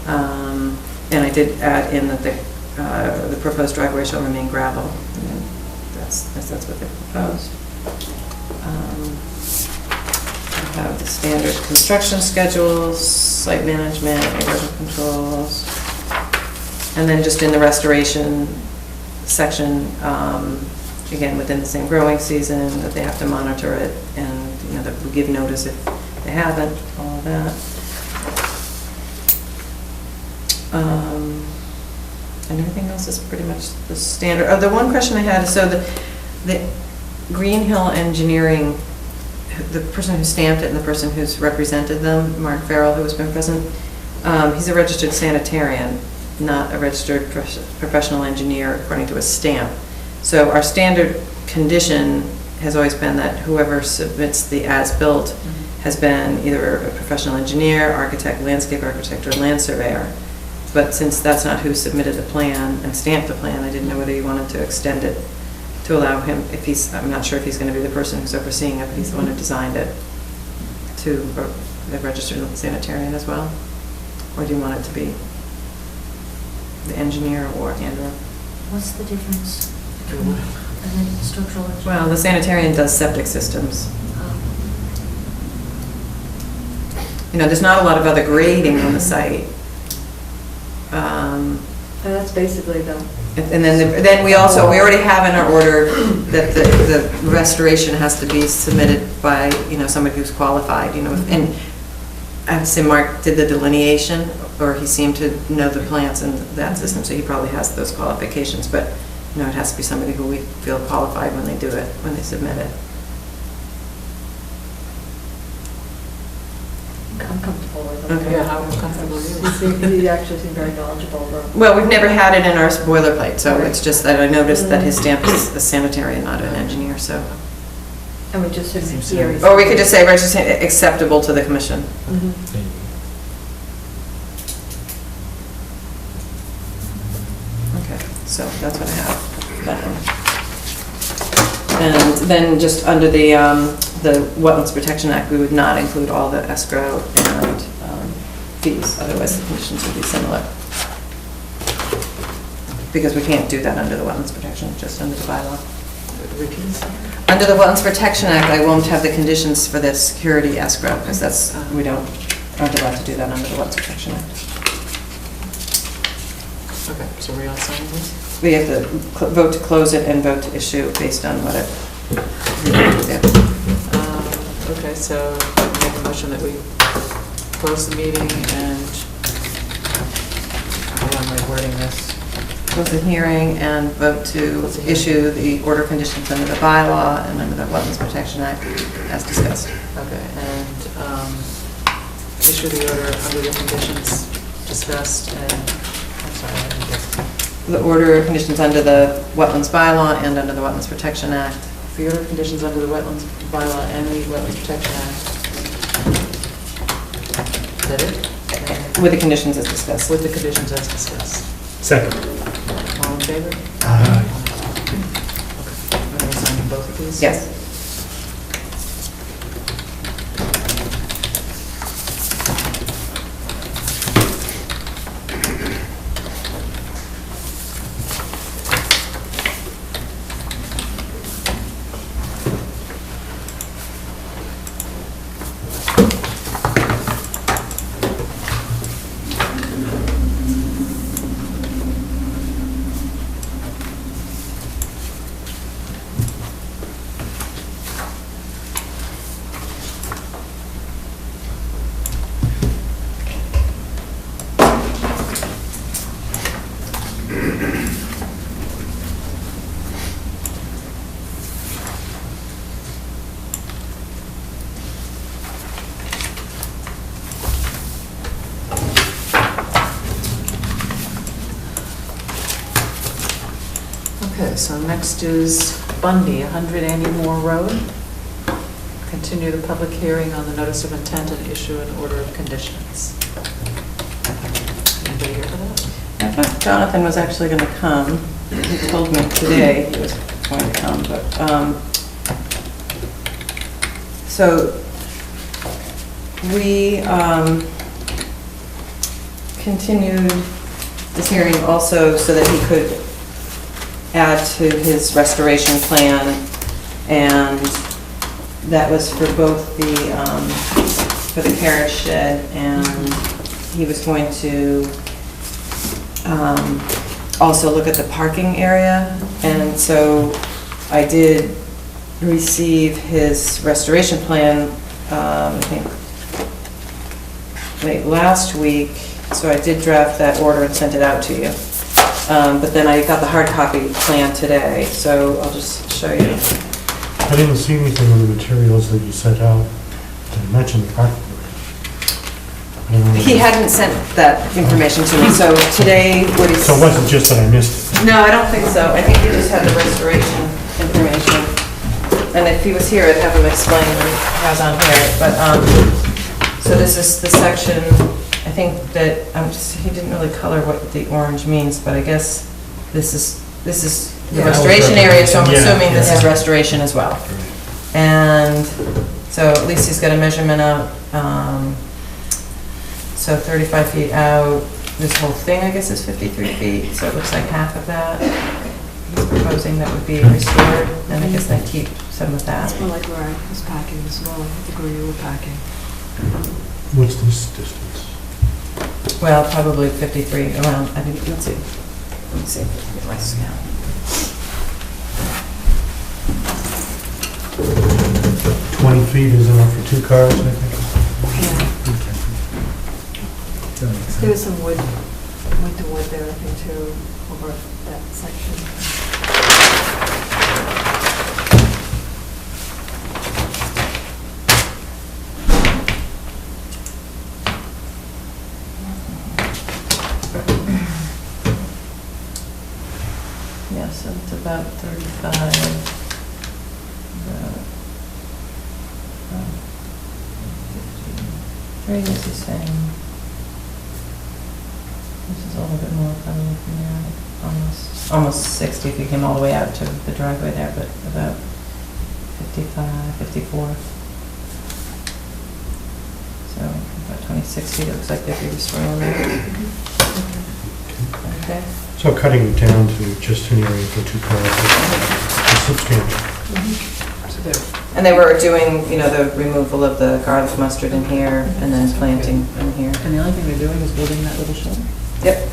S2: And I did add in that the proposed driveway shall remain gravel. And that's what they proposed. I have the standard construction schedules, site management, erosion controls. And then just in the restoration section, again, within the same growing season, that they have to monitor it, and, that we give notice if they haven't, all of that. And everything else is pretty much the standard. Oh, the one question I had is, so the Green Hill Engineering, the person who stamped it and the person who's represented them, Mark Farrell, who has been present, he's a registered sanitarian, not a registered professional engineer according to a stamp. So our standard condition has always been that whoever submits the as-built has been either a professional engineer, architect, landscape architect, or land surveyor. But since that's not who submitted the plan and stamped the plan, I didn't know whether you wanted to extend it to allow him, if he's, I'm not sure if he's going to be the person who's overseeing it, but he's the one who designed it, to the registered sanitarian as well? Or do you want it to be the engineer or Andrew?
S10: What's the difference between a structural engineer?
S2: Well, the sanitarian does septic systems. There's not a lot of other grading on the site.
S3: And that's basically the,
S2: And then we already have in our order that the restoration has to be submitted by, somebody who's qualified, and I have to say Mark did the delineation, or he seemed to know the plants and that system, so he probably has those qualifications, but, it has to be somebody who we feel qualified when they do it, when they submit it.
S3: I'm comfortable with them.
S2: Okay.
S1: Yeah, how comfortable are you?
S3: He actually seemed very knowledgeable about.
S2: Well, we've never had it in our boilerplate, so it's just that I noticed that his stamp is a sanitarian, not an engineer, so.
S3: And we just shouldn't
S1: Seems
S3: hear.
S2: Or we could just say registered acceptable to the commission. Okay, so that's what I have. That one. And then just under the Wetlands Protection Act, we would not include all the escrow and fees, otherwise the conditions would be similar. Because we can't do that under the Wetlands Protection, just under the bylaw.
S1: Repeat this.
S2: Under the Wetlands Protection Act, I won't have the conditions for the security escrow, because we aren't allowed to do that under the Wetlands Protection Act.
S1: Okay, so we're all signing this?
S2: We have to vote to close it and vote to issue based on what it.
S1: Okay, so make a motion that we close the meeting and, how am I wording this?
S2: Close the hearing and vote to
S1: Close the hearing.
S2: issue the order conditions under the bylaw and under the Wetlands Protection Act as discussed.
S1: Okay, and issue the order under the conditions discussed and, I'm sorry, I didn't get
S2: The order conditions under the Wetlands bylaw and under the Wetlands Protection Act.
S1: the order of conditions under the Wetlands bylaw and the Wetlands Protection Act. Is that it?
S2: With the conditions as discussed.
S1: With the conditions as discussed.
S8: Second.
S1: All in favor?
S8: Aye.
S1: Okay. Are we signing both of these?
S2: Yes.
S1: Okay, so next is Bundy, 100 Andy Moore Road. Continue the public hearing on the notice of intent and issue an order of conditions. Anybody here for that?
S2: I thought Jonathan was actually going to come. He told me today he was going to come, but, so we continued this hearing also so that he could add to his restoration plan, and that was for both for the carriage shed, and he was going to also look at the parking area. And so I did receive his restoration plan, I think, late last week, so I did draft that order and sent it out to you. But then I got the hard copy plan today, so I'll just show you.
S7: I didn't see anything in the materials that you sent out that mentioned the parking area. I don't know.
S2: He hadn't sent that information to me, so today, what he's...
S7: So it wasn't just that I missed it?
S2: No, I don't think so. I think he just had the restoration information. And if he was here, I'd have him explain what he has on here. But, so this is the section, I think that, he didn't really color what the orange means, but I guess this is the restoration area, so I'm
S7: Yeah,
S2: assuming this is
S7: yeah.
S2: restoration as well. And so at least he's got a measurement out, so 35 feet out. This whole thing, I guess, is 53 feet, so it looks like half of that. He's proposing that would be restored, and I guess then keep some of that.
S3: It's more like where I was parking as well, I think where you were parking.
S7: What's this distance?
S2: Well, probably 53 around, I think, let's see. Let me see if I can get my scale.
S7: 20 feet is enough for 2 cars, I think.
S3: There was some wood to wood there, I think, too, over that section.
S2: Yeah, so it's about 35. Three is the same. This is a little bit more probably from there, almost 60 if you came all the way out to the driveway there, but about 55, 54. So about 26 feet, it looks like they'd be restoring there. Okay.
S7: So cutting it down to just an area for 2 cars is substantial.
S2: And they were doing, the removal of the garlic mustard in here and then planting in here.
S1: And the only thing they're doing is building that little shed?
S2: Yep.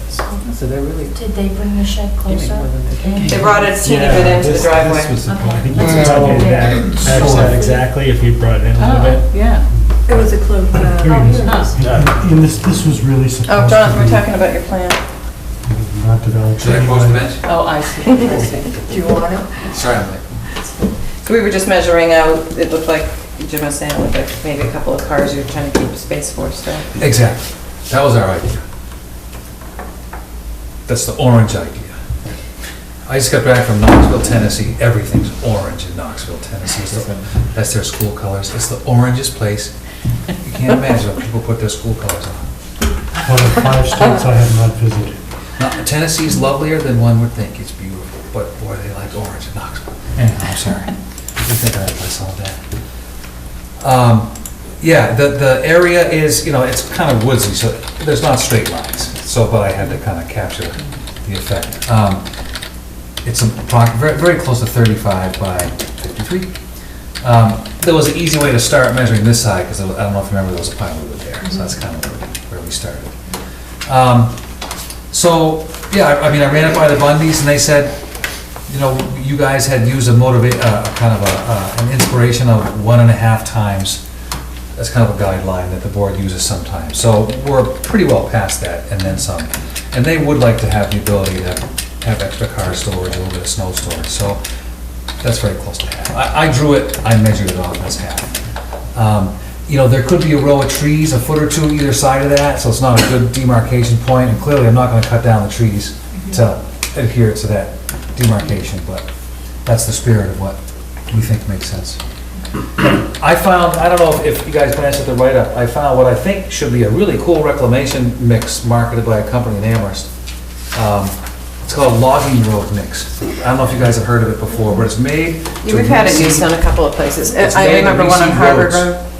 S1: So they're really
S10: Did they bring the shed closer?
S2: They brought it a teeny bit into the driveway.
S8: This was the
S10: Okay.
S8: point. I think
S10: That's
S8: you
S10: what
S8: probably
S10: I'm saying.
S8: matched that exactly if you brought it in a little bit.
S1: Oh, yeah.
S3: It was a close,
S7: Here it is.
S1: Huh.
S7: And this was really supposed to
S2: Oh,
S7: be...
S2: Jonathan, we're talking about your plan.
S7: Not developed.
S11: Should I post a bench?
S1: Oh, I see, I see.
S3: do you want it?
S11: Sorry, I'm late.
S2: So we were just measuring out, it looked like, Jim was saying, with like maybe a couple of cars you're trying to keep space for still.
S11: Exactly. That was our idea. That's the orange idea. I just got back from Knoxville, Tennessee. Everything's orange in Knoxville, Tennessee. That's their school colors. It's the orangest place. You can't imagine what people put their school colors on.
S7: One of 5 states I have not visited.
S11: Now, Tennessee's lovelier than one would think. It's beautiful, but boy, they like orange in Knoxville. Anyway, I'm sorry. I think I saw that. Yeah, the area is, it's kind of woodsy, so there's not straight lines. So, but I had to kind of capture the effect. It's very, very close to 35 by 53. There was an easy way to start measuring this side, because I don't know if you remember, there was a pile of wood there. So that's kind of where we started. So, yeah, I ran it by the Bundys, and they said, you guys had used an inspiration of 1.5 times. That's kind of a guideline that the board uses sometimes. So we're pretty well past that, and then some. And they would like to have the ability to have extra car storage, a little bit of snow storage. So that's very close to half. I drew it, I measured it off as half. There could be a row of trees, a foot or two either side of that, so it's not a good demarcation point. And clearly, I'm not going to cut down the trees to adhere to that demarcation, but that's the spirit of what we think makes sense. I found, I don't know if you guys glanced at the write-up, I found what I think should be a really cool reclamation mix marketed by a company in Amherst. It's called Logging Road Mix. I don't know if you guys have heard of it before, but it's made to
S2: We've had it
S11: reseed-
S2: used on a couple of places.
S11: It's
S2: I
S11: made to
S2: remember one on
S11: reseed
S2: Harvard
S11: roads.
S2: Road.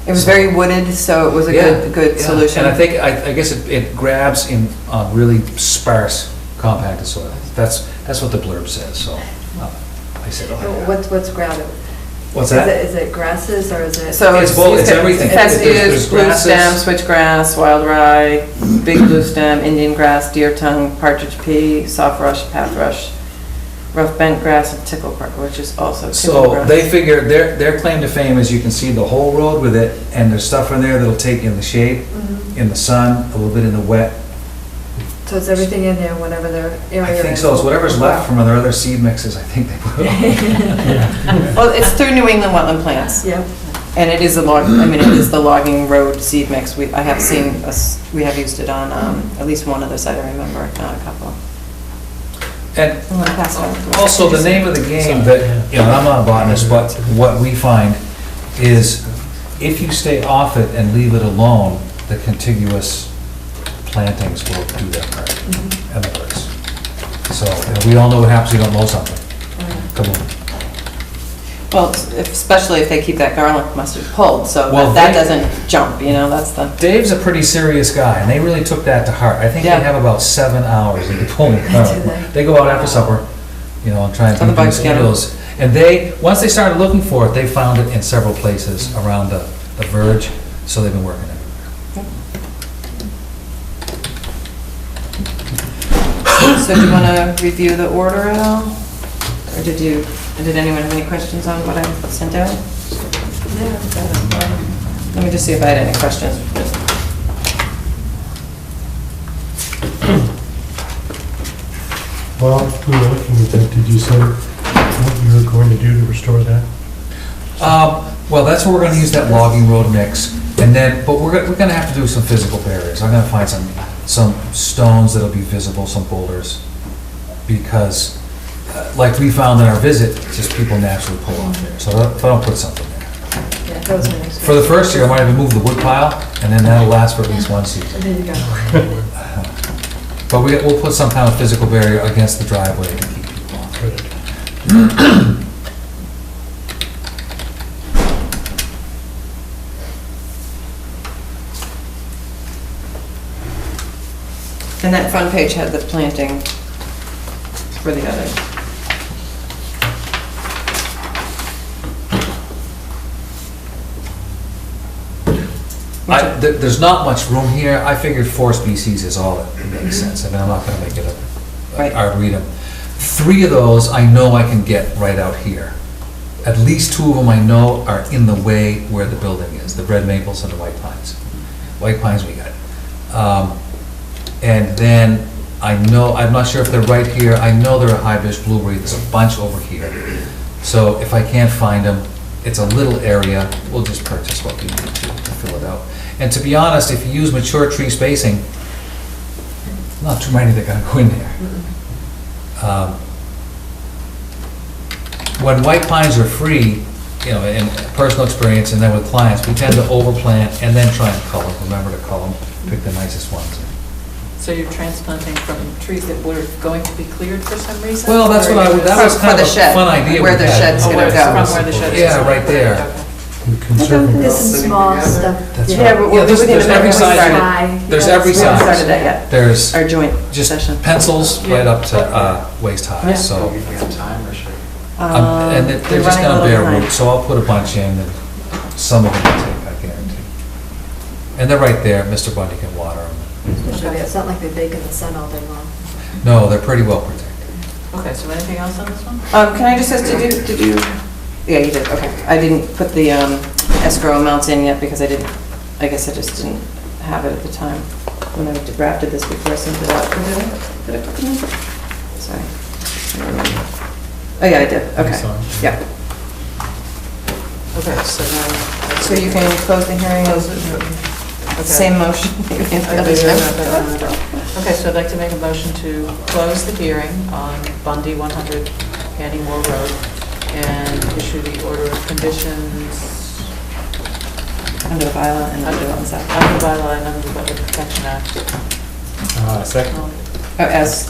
S2: It was very wooded, so it was a good
S11: Yeah,
S2: solution.
S11: And I think, I guess it grabs in really sparse compacted soil. That's what the blurb says, so I said, oh, yeah.
S3: What's gravel?
S11: What's that?
S3: Is it grasses or is it?
S2: So
S11: It's both, it's everything.
S2: Fescue,
S11: There's
S2: blue
S11: grasses.
S2: stem, switchgrass, wild rye, big blue stem, Indian grass, deer tongue, partridge pea, soft rush, path rush, rough bent grass, and tickle grass, which is also tickle
S11: So
S2: grass.
S11: they figure, their claim to fame is you can see the whole road with it, and there's stuff in there that'll take in the shade,
S3: Mhm.
S11: in the sun, a little bit in the wet.
S3: So it's everything in there, whatever their area
S11: I
S3: is.
S11: think so, it's whatever's left from their other seed mixes, I think they put on.
S2: Well, it's through New England Wetland Plants,
S3: Yeah.
S2: and it is it is the logging road seed mix. I have seen, we have used it on at least one other site, I remember, if not a couple.
S11: And
S2: I'm gonna pass it on.
S11: also, the name of the game that, I'm not a botanist, but what we find is if you stay off it and leave it alone, the contiguous plantings will do their part, and the birds. So, we all know what happens if you don't mow something. Come on.
S2: Well, especially if they keep that garlic mustard pulled, so
S11: Well,
S2: that
S11: they-
S2: doesn't jump, that's the.
S11: Dave's a pretty serious guy, and they really took that to heart. I think they
S2: Yeah.
S11: have about 7 hours of pulling garlic. They go out after supper, and try and
S2: So the
S11: beat
S2: bugs get 'em.
S11: mosquitoes. And once they started looking for it, they found it in several places around the verge, so they've been working it.
S2: So do you want to review the order at all? Or did anyone have any questions on what I sent out? Let me just see if I had any questions.
S7: Well, we were looking at that, did you say what you were going to do to restore that?
S11: Well, that's where we're gonna use that logging road mix, and then, but we're gonna have to do some physical barriers. I'm gonna find some stones that'll be visible, some boulders, because, like we found in our visit, just people naturally pull off there, so if I don't put something there.
S3: Yeah, those are nice.
S11: For the first year, I might even move the wood pile, and then that'll last for at least one season.
S3: There you go.
S11: But we'll put some kind of physical barrier against the driveway to keep people off.
S2: And that front page had the planting for the others.
S11: There's not much room here. I figured 4 species is all that makes sense. I mean, I'm not gonna make it
S2: Right.
S11: a arboretum. 3 of those I know I can get right out here. At least 2 of them I know are in the way where the building is, the red maples and the white pines. White pines we got. And then I know, I'm not sure if they're right here, I know they're a high-bush blueberry, there's a bunch over here. So if I can't find them, it's a little area, we'll just purchase what we need to fill it out. And to be honest, if you use mature tree spacing, not too many that are gonna go in there. When white pines are free, in personal experience and then with clients, we tend to overplant and then try and cull them, remember to cull them, pick the nicest ones.
S1: So you're transplanting from trees that were going to be cleared for some reason?
S11: Well, that's what that was
S2: For
S11: kind
S2: the
S11: of a
S2: shed,
S11: fun idea.
S2: where
S11: we
S2: the
S11: had.
S2: shed's
S1: Oh,
S2: gonna
S1: where-
S2: go.
S1: From where the shed is.
S11: Yeah, right there.
S1: Okay.
S7: And conserving
S3: There's some small stuff.
S11: That's
S3: Yeah,
S11: right.
S2: Yeah, but
S11: Yeah, there's
S2: within a
S11: every
S2: minute, we
S11: size.
S3: started.
S11: There's
S3: Yeah,
S11: every
S2: We haven't
S11: size.
S2: started that yet,
S11: There's
S2: our joint
S11: just
S2: session.
S11: pencils right up to waist high,
S2: Yeah.
S11: so.
S2: Um,
S11: And they're
S2: we're
S11: just
S2: running a
S11: gonna
S2: little
S11: bear
S2: behind.
S11: root, so I'll put a bunch in, and some of them will take, I guarantee. And they're right there, Mr. Bundy can water them.
S3: Especially, it's not like they bake in the sun all day long.
S11: No, they're pretty well protected.
S1: Okay, so anything else on this one?
S2: Can I just ask, did you, yeah, you did, okay. I didn't put the escrow amounts in yet because I guess I just didn't have it at the time when I drafted this before I sent it out. Did I put them in? Sorry. I don't remember. Oh, yeah, I did, okay, yeah.
S1: Okay, so now.
S2: So you can close the hearing,
S1: Close it. Okay.
S2: same motion.
S1: Okay, so I'd like to make a motion to close the hearing on Bundy 100 Canning Moore Road and issue the order of conditions
S2: Under the bylaw and under the one side.
S1: under the bylaw and under the Wetland Protection Act.
S8: Second.
S2: Oh, as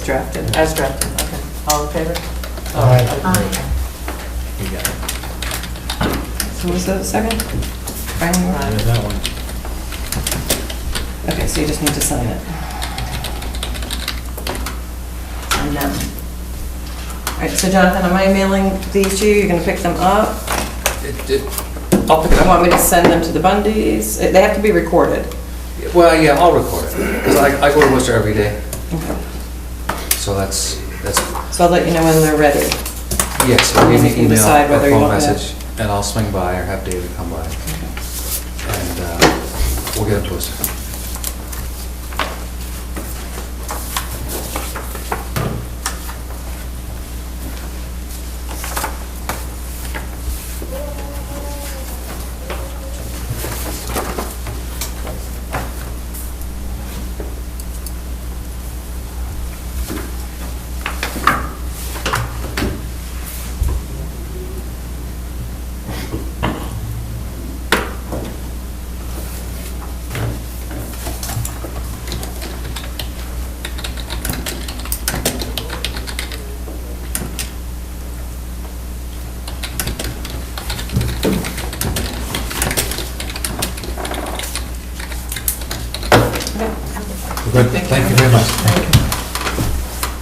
S2: drafted.
S1: As drafted, okay. All in favor?
S7: Aye.
S1: Okay.
S11: You got it.
S2: So was that a second? Brian, you want-
S8: Yeah, that one.
S2: Okay, so you just need to sign it. And then. All right, so Jonathan, am I mailing these to you? You're gonna pick them up?
S11: I'll pick it
S2: You want
S11: up.
S2: me to send them to the Bundys? They have to be recorded.
S11: Well, yeah, I'll record it, because I go to Worcester every day,
S2: Okay.
S11: so that's,
S2: So I'll let you know when they're ready.
S11: yes, give me
S2: You
S11: an
S2: can
S11: email
S2: decide
S11: or
S2: whether you
S11: phone
S2: want that.
S11: message, and I'll swing by or have David come by, and we'll get them to us. Good, thank you very much.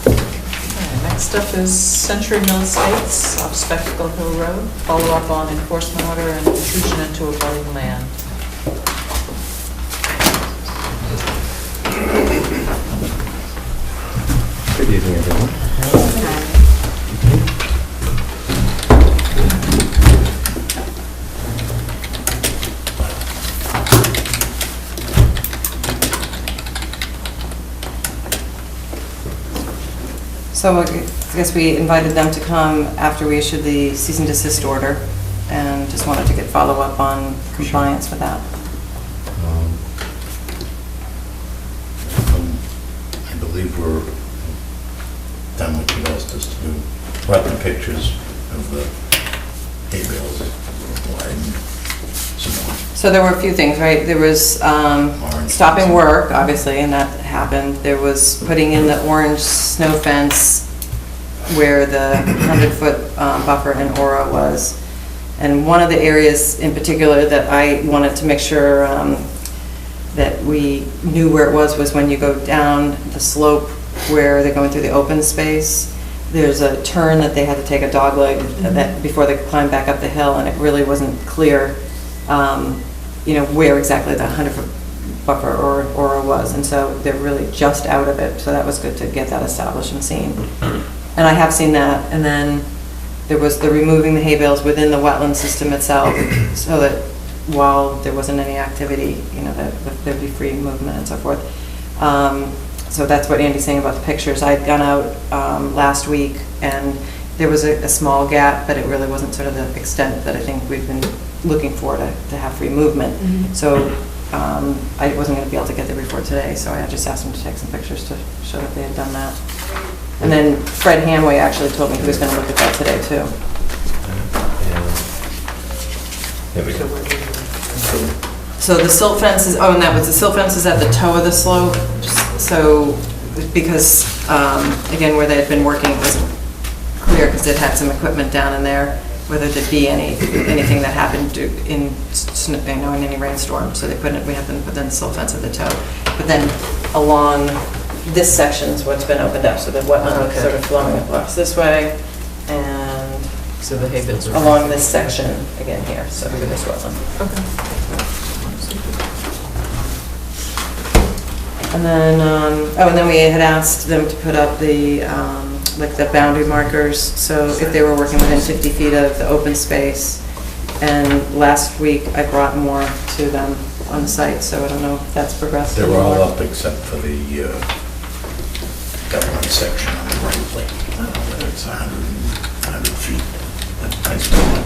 S1: Okay, next up is Century Mill Estates off Spectacle Hill Road. Follow up on enforcement order and intrusion into abutting land.
S12: Good evening, everyone.
S2: So I guess we invited them to come after we issued the cease and desist order, and just wanted to get follow-up on compliance with that.
S12: I believe we're done what you've asked us to do. Brought the pictures of the hay bales and some more.
S2: So there were a few things, right? There was stopping work, obviously, and that happened. There was putting in the orange snow fence where the 100-foot buffer in Aura was. And one of the areas in particular that I wanted to make sure that we knew where it was when you go down the slope where they're going through the open space. There's a turn that they had to take a dogleg that before they climb back up the hill, and it really wasn't clear, where exactly the 100-foot buffer or Aura was. And so they're really just out of it. So that was good to get that established and seen. And I have seen that. And then there was the removing the hay bales within the wetland system itself, so that while there wasn't any activity, that there'd be free movement and so forth. So that's what Andy's saying about the pictures. I'd gone out last week, and there was a small gap, but it really wasn't sort of the extent that I think we've been looking for to have free movement. So I wasn't going to be able to get there before today, so I just asked him to take some pictures to show that they had done that. And then Fred Hanway actually told me he was going to look at that today, too.
S12: There we go.
S2: So the silt fence is, and that was, the silt fence is at the toe of the slope. So, because, again, where they had been working, it wasn't clear because they'd had some equipment down in there, whether there'd be anything that happened in any rainstorm. So we had them put in the silt fence at the toe. But then along this section is what's been opened up, so the wetland is sort of flowing across this way, and
S1: So the hay bales are...
S2: along this section, again here, so through this wetland.
S1: Okay.
S2: And then, and then we had asked them to put up the, the boundary markers, so if they were working within 50 feet of the open space. And last week, I brought more to them on the site, so I don't know if that's progressed.
S12: They're all
S2: anymore.
S12: up except for that one section on the right plate. I don't know whether it's 100 feet. But I spoke,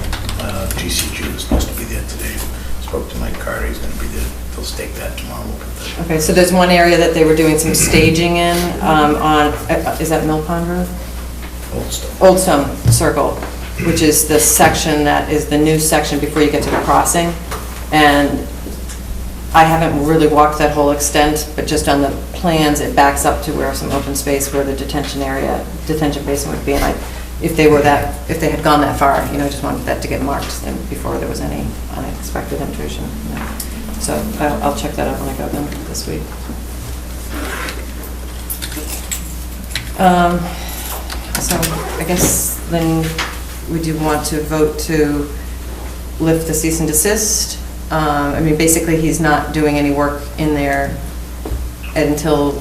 S12: GCG was supposed to be there today. Spoke to Mike Carter, he's gonna be there. They'll stake that tomorrow. We'll put that.
S2: Okay, so there's one area that they were doing some staging in, is that Mill Pond Road?
S12: Old stuff.
S2: Old Stone Circle, which is the section that is the new section before you get to the crossing. And I haven't really walked that whole extent, but just on the plans, it backs up to where some open space where the detention basin would be. And I if they were that, if they had gone that far, you know, I just wanted that to get marked and before there was any unexpected intrusion, you know. So I'll check that out when I go then this week. So I guess then we do want to vote to lift the cease and desist. I mean, basically, he's not doing any work in there until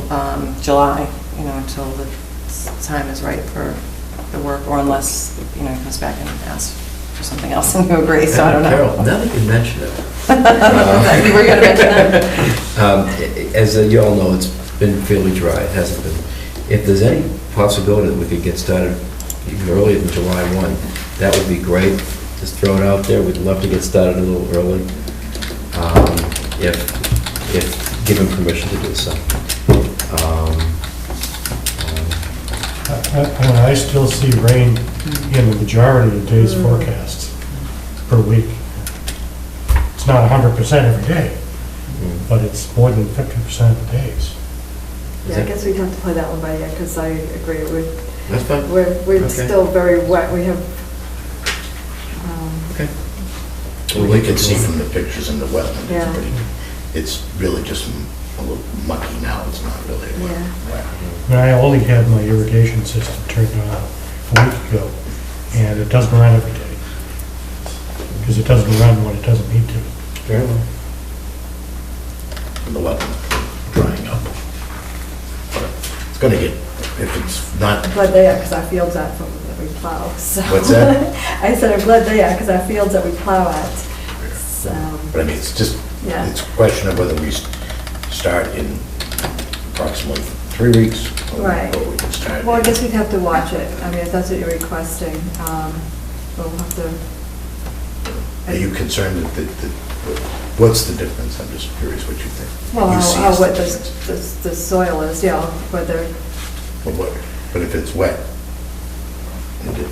S2: July, you know, until the time is right for the work, or unless, you know, he comes back and asks for something else and you agree, so I don't know.
S13: Carol, now that you mention it.
S2: You were going to mention that?
S13: As you all know, it's been fairly dry, it hasn't been. If there's any possibility that we could get started even earlier than July 1, that would be great. Just throw it out there, we'd love to get started a little early, if given permission to do so.
S7: I still see rain in the majority of days forecasts per week. It's not 100% every day, but it's more than 50% of the days.
S3: Yeah, I guess we'd have to play that one by ear, because I agree with,
S13: That's fine.
S3: we're
S13: Okay.
S3: still very wet, we have,
S13: Okay.
S12: Well, we can see from the pictures in the wetland,
S3: Yeah.
S12: it's really just a little mucky now, it's not really
S3: Yeah.
S12: wet.
S7: And I only had my irrigation system turned on a week ago, and it doesn't run every day. Because it doesn't run when it doesn't need to.
S13: Very well.
S12: And the wetland drying up. But it's gonna get, if it's not,
S3: I'm glad they are, because our fields aren't from that we plow, so.
S12: What's that?
S3: I said, I'm glad they are, because our fields that we plow at. So,
S12: but I mean, it's just,
S3: Yeah.
S12: it's a question of whether we start in approximately 3 weeks.
S3: Right.
S12: Or we can start.
S3: well, I guess we'd have to watch it, I mean, if that's what you're requesting, we'll have to.
S12: Are you concerned that, what's the difference? I'm just curious what you think.
S3: Well,
S12: You see
S3: how
S12: as
S3: wet
S12: the
S3: the
S12: difference.
S3: the soil is, yeah, whether,
S12: But if it's wet,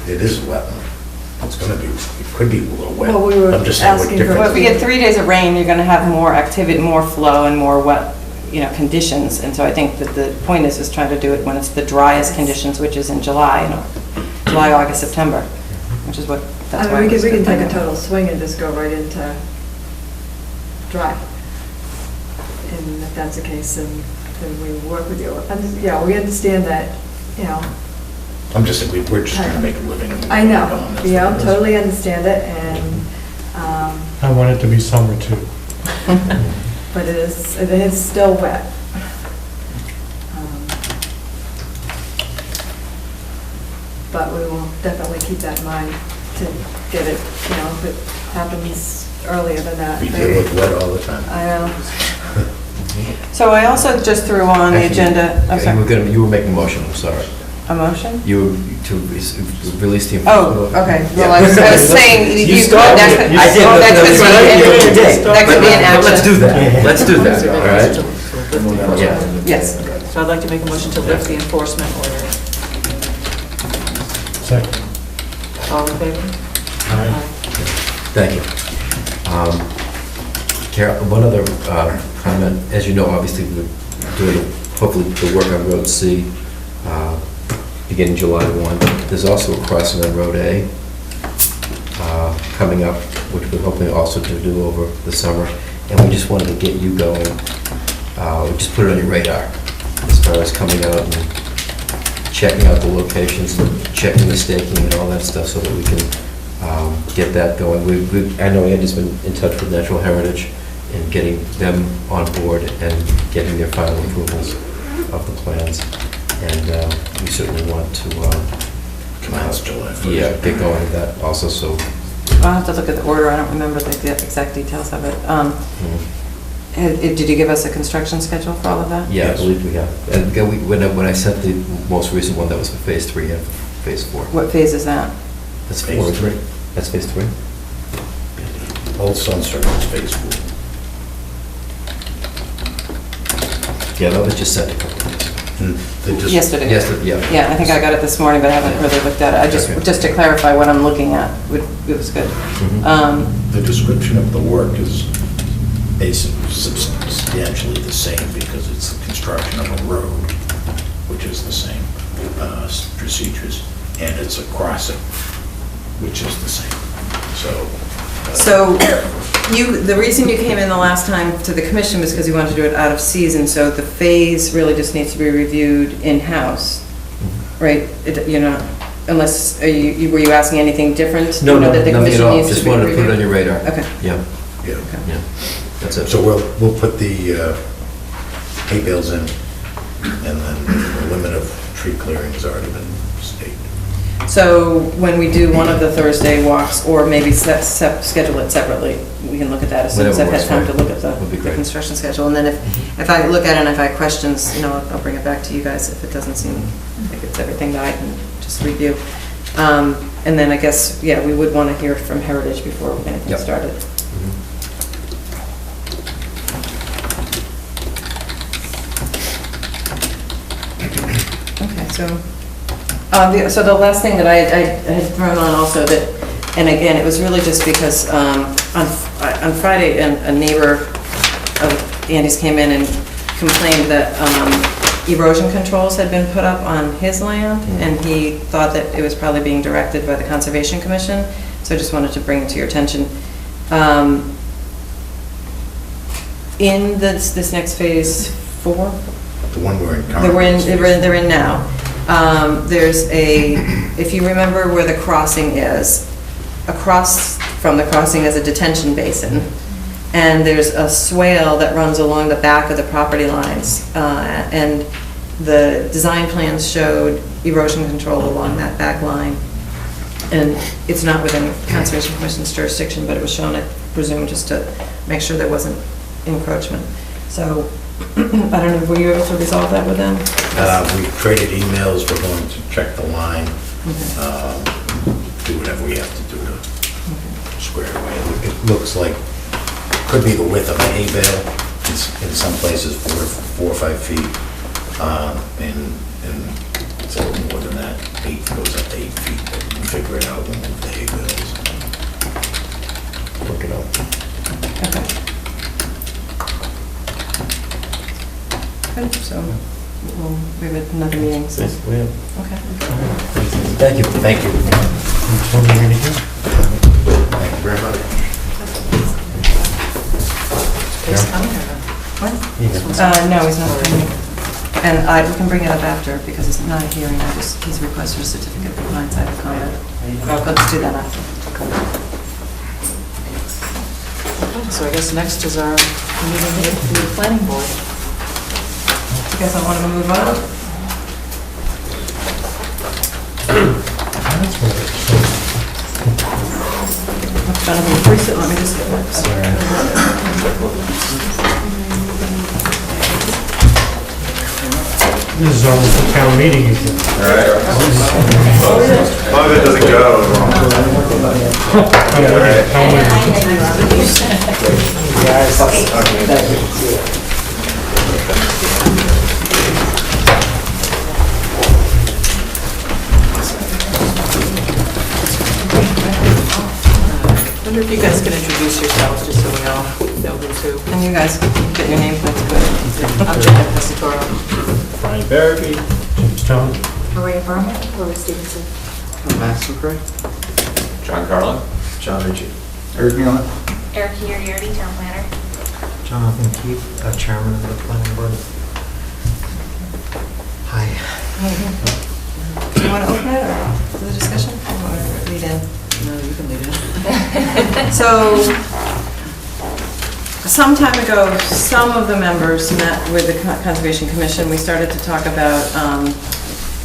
S12: it is wetland. It's gonna be, it could be a little wet.
S3: Well, we were
S12: I'm just saying what
S3: asking for-
S12: difference.
S2: Well, if we get 3 days of rain, you're going to have more activity, more flow and more wet, you know, conditions. And so I think that the point is trying to do it when it's the driest conditions, which is in July, you know, July, August, September, which is what, that's
S3: I
S2: why.
S3: mean,
S2: it was
S3: we can take a
S2: good.
S3: total swing and just go right into dry. And if that's the case, then we work with you. Yeah, we understand that, you know,
S12: I'm just saying, we're just trying to make a living.
S3: I know,
S12: That's
S3: yeah,
S12: what it is.
S3: totally understand it, and,
S7: I want it to be summer too.
S3: but it is still wet. But we will definitely keep that in mind to get it, you know, if it happens earlier than that.
S12: We deal with wet all the time.
S3: I know.
S2: So I also just threw on the agenda, I'm sorry,
S13: You were making a motion, I'm sorry.
S2: a motion?
S13: You were to release the.
S2: Oh, okay, well, I was saying, you could,
S8: started
S2: that
S8: it.
S2: could,
S8: You
S13: I did,
S2: that could
S13: that's what I did
S2: be,
S13: today.
S2: that could be an action.
S13: Let's do that, let's do that, all right? Yeah.
S2: Yes.
S1: So I'd like to make a motion to lift the enforcement order.
S7: Second.
S1: All in favor?
S13: Thank you. Carol, one other comment. As you know, obviously, we're doing, hopefully, the work on Road C beginning July 1. There's also a crossing on Road A coming up, which we're hoping also to do over the summer. And we just wanted to get you going. We just put it on your radar as far as coming out and checking out the locations, and checking the staking and all that stuff so that we can get that going. I know Andy's been in touch with Natural Heritage and getting them on board and getting their final approvals of the plans. And we certainly want to
S12: Commence July 1st.
S13: yeah, get going with that also, so.
S2: I'll have to look at the order, I don't remember the exact details of it. Did you give us a construction schedule for all of that?
S13: Yeah, I
S12: Yes.
S13: believe we have. And when I sent the most recent one, that was for Phase 3 and Phase 4.
S2: What phase is that?
S13: That's
S12: Phase
S13: 4,
S12: 3.
S13: That's Phase 3?
S12: Old Sun Circle is phase 4.
S13: Yeah, that was just sent a couple of days ago.
S2: Yesterday.
S13: Yesterday, yeah.
S2: Yeah, I think I got it this morning, but I haven't really looked at it. I
S13: Okay.
S2: just to clarify what I'm looking at, it was good.
S12: The description of the work is basically substantially the same because it's the construction of a road, which is the same procedures. and it's a crossing, which is the same. So.
S2: So the reason you came in the last time to the commission was because you wanted to do it out of season, so the phase really just needs to be reviewed in-house, right? You're not, unless, were you asking anything different?
S13: No,
S2: That the
S13: nothing at
S2: commission
S13: all,
S2: needs to
S13: just
S2: be
S13: wanted to put it on
S2: reviewed?
S13: your radar.
S2: Okay.
S13: Yeah,
S12: Yeah.
S13: yeah, that's it.
S12: So we'll put the hay bales in, and then the limit of tree clearing has already been staked.
S2: So when we do one of the Thursday walks, or maybe schedule it separately, we can look at that as soon as I've
S13: Whatever
S2: had time
S13: works
S2: to look at
S13: Would be
S2: the
S13: great.
S2: construction schedule. And then if I look at it and if I have questions, I'll bring it back to you guys if it doesn't seem like it's everything that I can just review. And then I guess, yeah, we would want to hear from Heritage before anything
S13: Yep.
S2: started. Okay, so the last thing that I had thrown on also that, and again, it was really just because on Friday, a neighbor of Andy's came in and complained that erosion controls had been put up on his land, and he thought that it was probably being directed by the Conservation Commission, so I just wanted to bring it to your attention. In this next phase 4?
S12: The one we're in
S2: That
S12: currently.
S2: they're in now. There's if you remember where the crossing is, across from the crossing is a detention basin, and there's a swale that runs along the back of the property lines, and the design plans showed erosion control along that back line. And it's not within Conservation Commission's jurisdiction, but it was shown, I presume, just to make sure there wasn't encroachment. So, I don't know, were you able to resolve that with them?
S12: We traded emails, we're going to check the line, do whatever we have to do to square it away. It looks like, could be the width of a hay bale, in some places 4 or 5 feet, and it's a little more than that, 8 goes up to 8 feet, but we can figure it out when we move the hay bales.
S13: Work it out.
S2: Okay. Good, so we have another meeting, so, okay.
S13: Thank you. Thank you.
S7: Until we're ready to go.
S12: Thank you very much.
S1: He's coming or not?
S2: What?
S1: This one's coming?
S2: No, he's not coming. And we can bring it up after, because it's not a hearing, he's requested a certificate of compliance, I have a comment. Let's do that after.
S1: Okay, so I guess next is our meeting with the planning board.
S2: You guys don't want to move on?
S7: That's what it
S2: What's better than freeze it? Let me just get that.
S7: This is almost a town meeting.
S14: All right. As long as it doesn't go
S1: I wonder if you guys can introduce yourselves, just so we all know who's who.
S2: And you guys get your name, that's good.
S1: I'm Janet Pescatore.
S8: Brian Barrowby.
S7: Jim Stone.
S10: Maria Berman, Laura Stevenson.
S14: Max McCray. John Carlin. John Ritchie.
S10: Eric Uriarty, town planner.
S15: Jonathan Keith, chairman of the planning board. Hi.
S2: Do you want to open it or for the discussion? Or lead in?
S1: No, you can lead it.
S2: So, some time ago, some of the members met with the Conservation Commission. We started to talk about,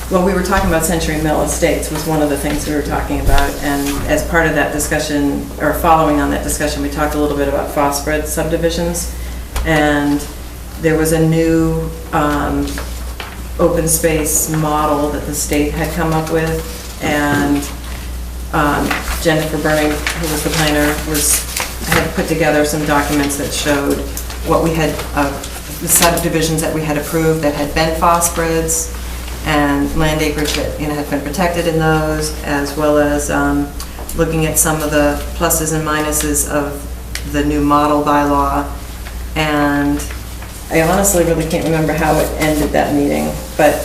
S2: we were talking about Century Mill Estates was one of the things we were talking about. And as part of that discussion, or following on that discussion, we talked a little bit about phosphid subdivisions. And there was a new open space model that the state had come up with. And Jennifer Burning, who was the planner, had put together some documents that showed what we had, the subdivisions that we had approved that had been phosphids, and land acreage that had been protected in those, as well as looking at some of the pluses and minuses of the new model bylaw. And I honestly really can't remember how it ended that meeting, but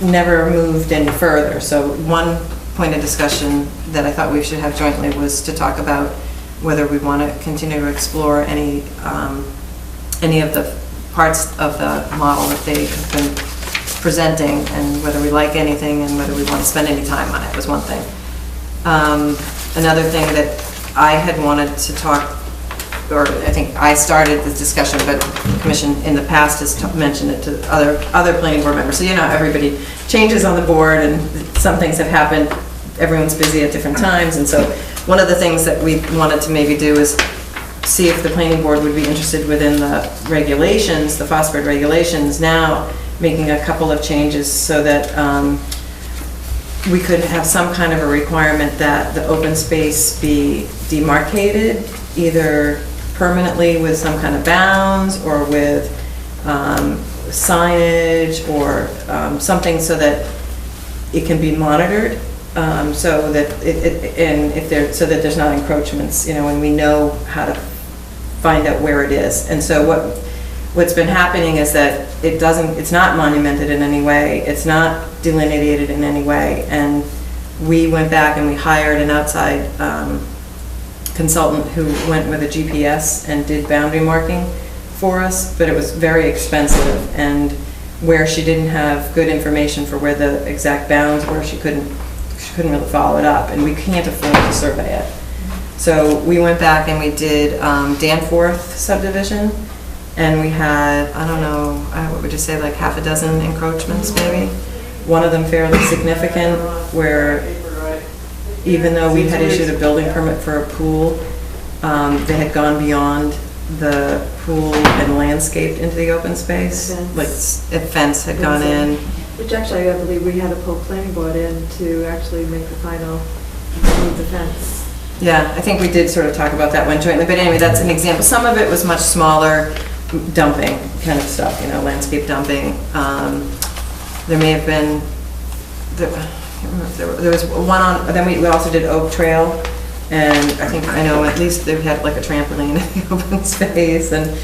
S2: never moved any further. So one point of discussion that I thought we should have jointly was to talk about whether we want to continue to explore any of the parts of the model that they have been presenting, and whether we like anything and whether we want to spend any time on it was one thing. Another thing that I had wanted to talk, or I think I started this discussion, but the commission in the past has mentioned it to other planning board members. So everybody changes on the board, and some things have happened. Everyone's busy at different times, and so one of the things that we wanted to maybe do is see if the planning board would be interested within the regulations, the phosphid regulations now, making a couple of changes so that we could have some kind of a requirement that the open space be demarcated, either permanently with some kind of bounds or with signage or something so that it can be monitored, so that so that there's not encroachments, and we know how to find out where it is. And so what's been happening is that it's not monumented in any way, it's not delineated in any way, and we went back and we hired an outside consultant who went with a GPS and did boundary marking for us, but it was very expensive, and where she didn't have good information for where the exact bounds were, she couldn't really follow it up, and we can't afford to survey it. So we went back and we did Danforth subdivision, and we had, I don't know, what would you say, like half a dozen encroachments maybe? One of them fairly significant, where even though we had issued a building permit for a pool, they had gone beyond the pool and landscaped into the open space. Like a fence had gone in.
S3: Which actually, I believe we had to pull planning board in to actually make the final move the fence.
S2: Yeah, I think we did sort of talk about that one jointly, but anyway, that's an example. Some of it was much smaller, dumping kind of stuff, landscape dumping. There may have been, I can't remember if there was one on, then we also did Oak Trail, and I know at least they had like a trampoline in the open space, and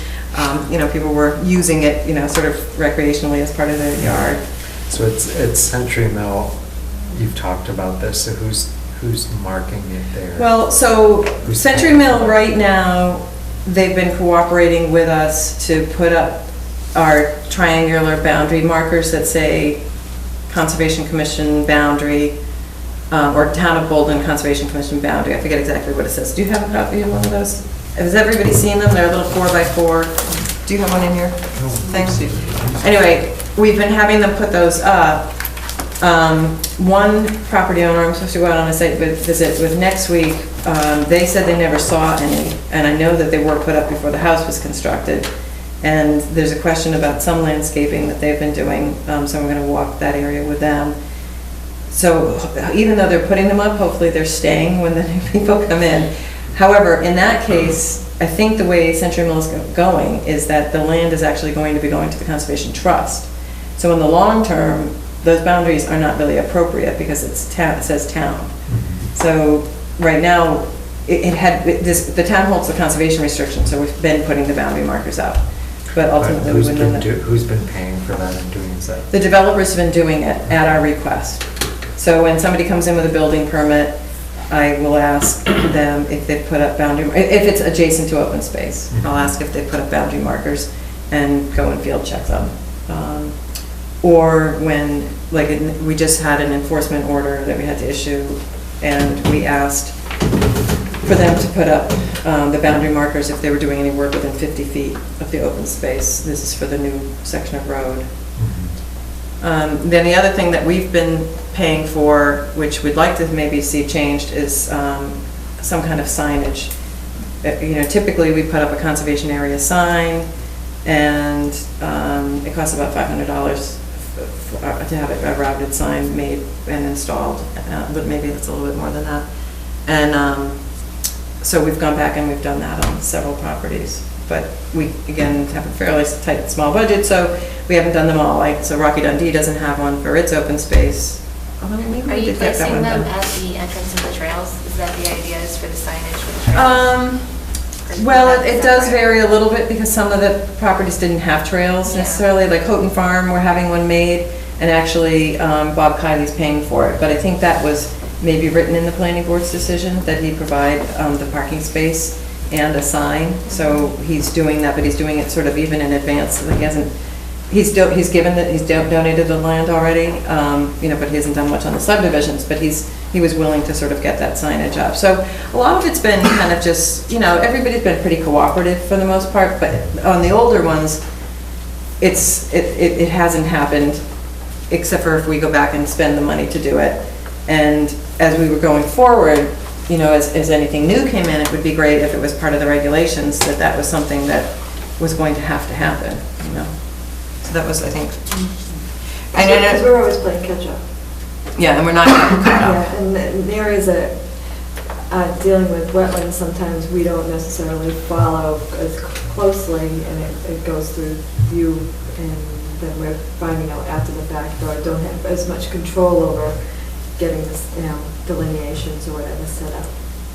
S2: people were using it, sort of recreationally as part of their yard.
S15: So it's Century Mill, you've talked about this, so who's marking it there?
S2: Well, so Century Mill right now, they've been cooperating with us to put up our triangular boundary markers that say Conservation Commission boundary, or Town of Bolton Conservation Commission boundary. I forget exactly what it says. Do you have a copy of one of those? Has everybody seen them? They're a little 4x4. Do you have one in your thing? Anyway, we've been having them put those up. One property owner I'm supposed to go out on a site visit with next week, they said they never saw any, and I know that they were put up before the house was constructed. And there's a question about some landscaping that they've been doing, so I'm going to walk that area with them. So even though they're putting them up, hopefully they're staying when the new people come in. However, in that case, I think the way Century Mill is going is that the land is actually going to be going to the Conservation Trust. So in the long term, those boundaries are not really appropriate because it says town. So right now, the town holds the conservation restriction, so we've been putting the boundary markers up. But ultimately,
S15: who's been paying for that and doing that?
S2: The developers have been doing it at our request. So when somebody comes in with a building permit, I will ask them if they've put up boundary, if it's adjacent to open space. I'll ask if they put up boundary markers and go and field check them. Or when, we just had an enforcement order that we had to issue, and we asked for them to put up the boundary markers if they were doing any work within 50 feet of the open space. This is for the new section of road. Then the other thing that we've been paying for, which we'd like to maybe see changed, is some kind of signage. Typically we put up a conservation area sign, and it costs about $500 to have a routed sign made and installed, but maybe it's a little bit more than that. And so we've gone back and we've done that on several properties. But we, again, have a fairly tight, small budget, so we haven't done them all. So Rocky Dundee doesn't have one for its open space. Although maybe
S10: Are
S2: we
S10: you
S2: did get that
S10: placing
S2: one
S10: them
S2: done.
S10: at the entrance of the trails? Is that the idea, is for the signage for the trails?
S2: Well, it does vary a little bit because some of the properties didn't have trails necessarily, like Houghton Farm, we're having one made, and actually Bob Kiley's paying for it. But I think that was maybe written in the planning board's decision, that he provide the parking space and a sign. So he's doing that, but he's doing it sort of even in advance. So he hasn't, he's donated the land already, but he hasn't done much on the subdivisions, but he was willing to sort of get that signage up. So a lot of it's been kind of just, everybody's been pretty cooperative for the most part, but on the older ones, it hasn't happened, except for if we go back and spend the money to do it. And as we were going forward, as anything new came in, it would be great if it was part of the regulations, that was something that was going to happen, So that was, I think.
S3: Because we're always playing catch-up.
S2: Yeah, and we're not caught up.
S3: Yeah, and there is dealing with wetlands, sometimes we don't necessarily follow as closely, and it goes through you, and then we're finding out after the fact, or don't have as much control over getting this, delineations or whatever set up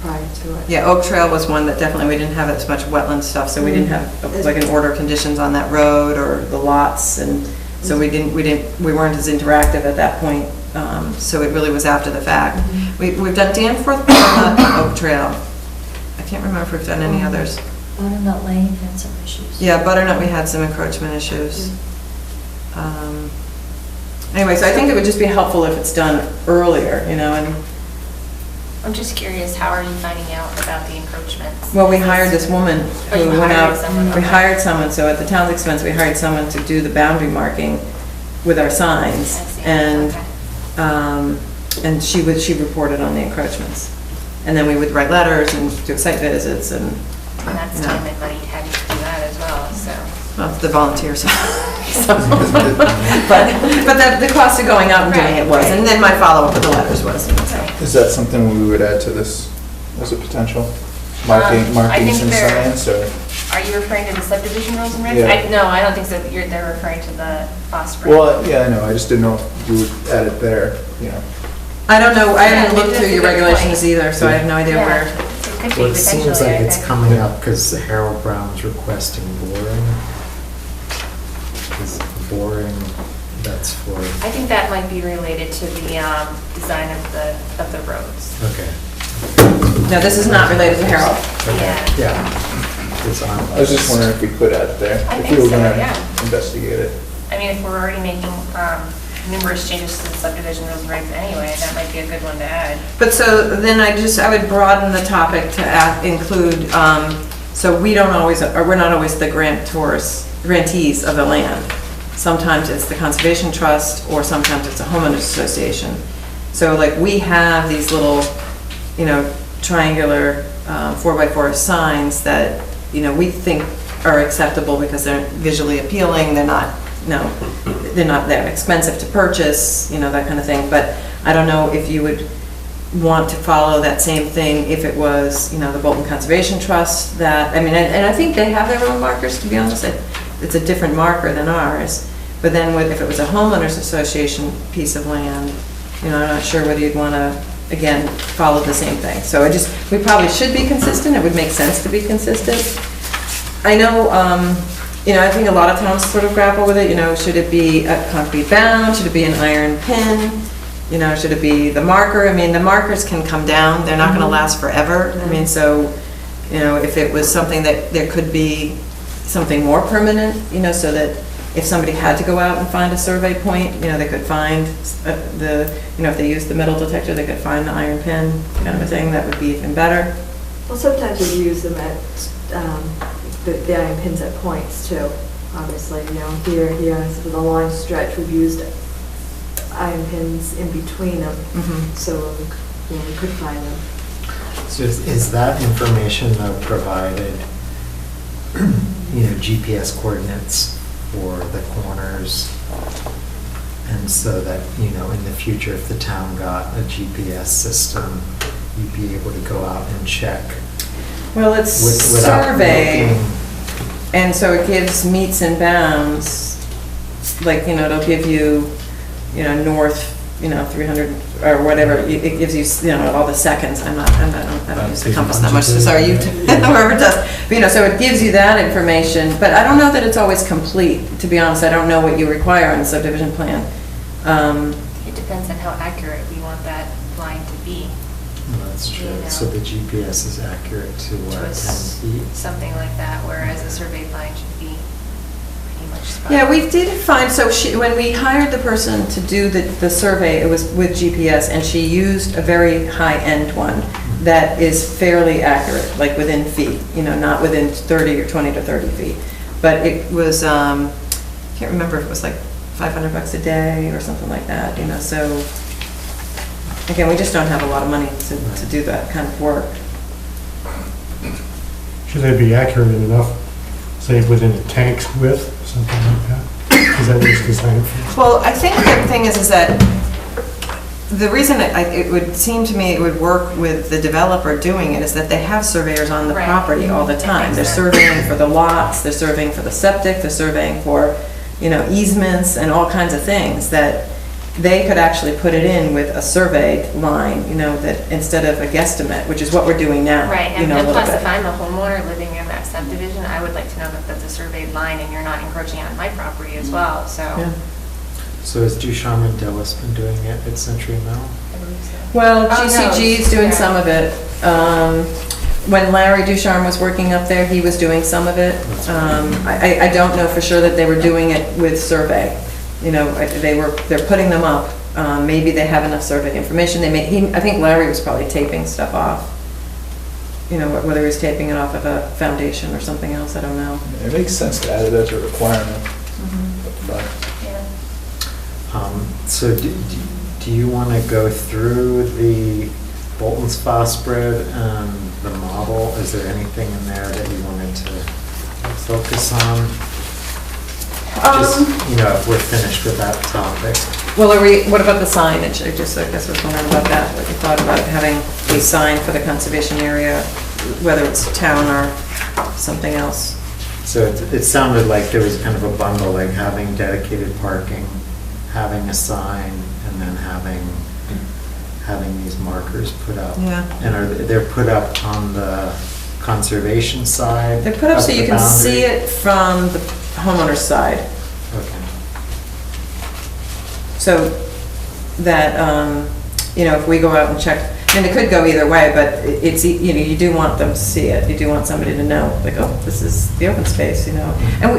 S3: prior to it.
S2: Yeah, Oak Trail was one that definitely, we didn't have as much wetland stuff, so we didn't have like an order of conditions on that road or the lots, and so we weren't as interactive at that point. So it really was after the fact. We've done Danforth, but not Oak Trail. I can't remember if we've done any others.
S10: Butternut Lane had some issues.
S2: Yeah, Butternut, we had some encroachment issues. Anyway, so I think it would just be helpful if it's done earlier, and
S16: I'm just curious, how are you finding out about the encroachments?
S2: well, we hired this woman
S16: Oh, you
S2: who went
S16: hired
S2: out.
S16: someone,
S2: We
S16: okay.
S2: hired someone, so at the town's expense, we hired someone to do the boundary marking with our signs.
S16: I see.
S2: And,
S16: Okay.
S2: and she reported on the encroachments. And then we would write letters and do site visits and,
S16: And that's time and money having to do that as well, so.
S2: well, the volunteers. But the cost of going out and doing it was, and then my follow-up with the letters was.
S14: Is that something we would add to this as a potential?
S16: I
S14: Markings
S16: think
S14: and
S16: they're-
S14: signs, or?
S16: Are you referring to the subdivision rules and regs?
S14: Yeah.
S16: No, I don't think so. They're referring to the phosphorus.
S14: Well, yeah, I know, I just didn't know if you would add it there,
S2: I don't know, I
S16: Yeah,
S2: didn't look
S16: maybe
S2: through
S16: that's
S2: your
S16: a good
S2: regulations
S16: point.
S2: either, so I have no idea
S16: Yeah.
S2: where.
S16: It could be
S15: Well, it seems
S16: potentially,
S15: like
S16: I
S15: it's
S16: think.
S15: coming up because Harold Brown's requesting boring. Is boring, that's for,
S16: I think that might be related to the design of the roads.
S15: okay.
S2: No, this is not related to Harold.
S15: Okay,
S16: Yeah.
S15: yeah. It's on.
S14: I was just wondering if we could add it there,
S16: I
S14: if
S16: think
S14: we were
S16: so,
S14: gonna
S16: yeah.
S14: investigate it.
S16: I mean, if we're already making numerous changes to the subdivision rules and regs anyway, that might be a good one to add.
S2: But so then I would broaden the topic to include, so we don't always, or we're not always the grantees of the land. Sometimes it's the Conservation Trust, or sometimes it's a homeowners association. So like we have these little, triangular 4x4 signs that, we think are acceptable because they're visually appealing, they're not that expensive to purchase, that kind of thing. But I don't know if you would want to follow that same thing if it was, the Bolton Conservation Trust that, and I think they have their own markers, to be honest. It's a different marker than ours. But then if it was a homeowners association piece of land, I'm not sure whether you'd want to, again, follow the same thing. So we probably should be consistent. It would make sense to be consistent. I know, I think a lot of towns sort of grapple with it, should it be a concrete bound, should it be an iron pin, should it be the marker? The markers can come down, they're not gonna last forever. So, if it was something that there could be something more permanent, so that if somebody had to go out and find a survey point, they could find if they used the metal detector, they could find the iron pin, kind of a thing, that would be even better.
S3: Well, sometimes we use them at, the iron pins at points too, obviously, here, for the long stretch, we've used iron pins in between them, so, we could find them.
S15: So is that information though provided, GPS coordinates for the corners? And so that, in the future, if the town got a GPS system, you'd be able to go out and check.
S2: Well, it's
S15: without
S2: survey,
S15: looking.
S2: and so it gives meets and bounds, like, it'll give you, north, 300, or whatever, it gives you, all the seconds. I don't use the compass that much, so sorry, whoever does. But, so it gives you that information, but I don't know that it's always complete, to be honest. I don't know what you require on the subdivision plan.
S16: It depends on how accurate we want that line to be.
S15: Well, that's true.
S16: You know.
S15: So the GPS is accurate to what,
S16: To
S15: 10
S16: a s-
S15: feet?
S16: Something like that, whereas a surveyed line should be pretty much spot
S2: Yeah,
S16: on.
S2: we did find, so when we hired the person to do the survey, it was with GPS, and she used a very high-end one that is fairly accurate, like within feet, not within 30 or 20 to 30 feet. But it was, can't remember if it was like $500 a day or something like that, so, again, we just don't have a lot of money to do that kind of work.
S7: Should they be accurate enough, say within a tank's width, something like that? Is that what it's designed for?
S2: Well, I think the thing is that the reason it would seem to me it would work with the developer doing it is that they have surveyors on the
S16: Right.
S2: property all the time. They're surveying for the lots, they're surveying for the septic, they're surveying for, easements and all kinds of things that they could actually put it in with a surveyed line, that instead of a guesstimate, which is what we're doing now.
S16: Right,
S2: a
S16: and
S2: little
S16: plus,
S2: bit.
S16: if I'm a homeowner living in that subdivision, I would like to know that that's a surveyed line and you're not encroaching on my property as well, so.
S2: Yeah.
S15: So has Ducharme and Dillis been doing it at Century Mill?
S16: I believe so.
S2: Well,
S16: Oh, no,
S2: GCG is doing
S16: yeah.
S2: some of it. When Larry Ducharme was working up there, he was doing some of it. I don't know for sure that they were doing it with survey. They're putting them up. Maybe they have enough survey information. I think Larry was probably taping stuff off. Whether he was taping it off of a foundation or something else, I don't know.
S14: It makes sense to add it as a requirement. But
S16: Yeah.
S15: So do you want to go through the Bolton Spa spread and the model? Is there anything in there that you wanted to focus on? Just, if we're finished with that topic.
S2: Well, what about the signage? I guess was wondering about that. What you thought about having a sign for the conservation area, whether it's town or something else?
S15: So it sounded like there was kind of a bundle, like having dedicated parking, having a sign, and then having these markers put up.
S2: Yeah.
S15: And they're put up on the conservation side?
S2: They're put up
S15: of
S2: so
S15: the
S2: you can see
S15: boundary?
S2: it from the homeowner's side.
S15: Okay.
S2: So that, if we go out and check, and it could go either way, but it's, you do want them to see it. You do want somebody to know, like, oh, this is the open space, And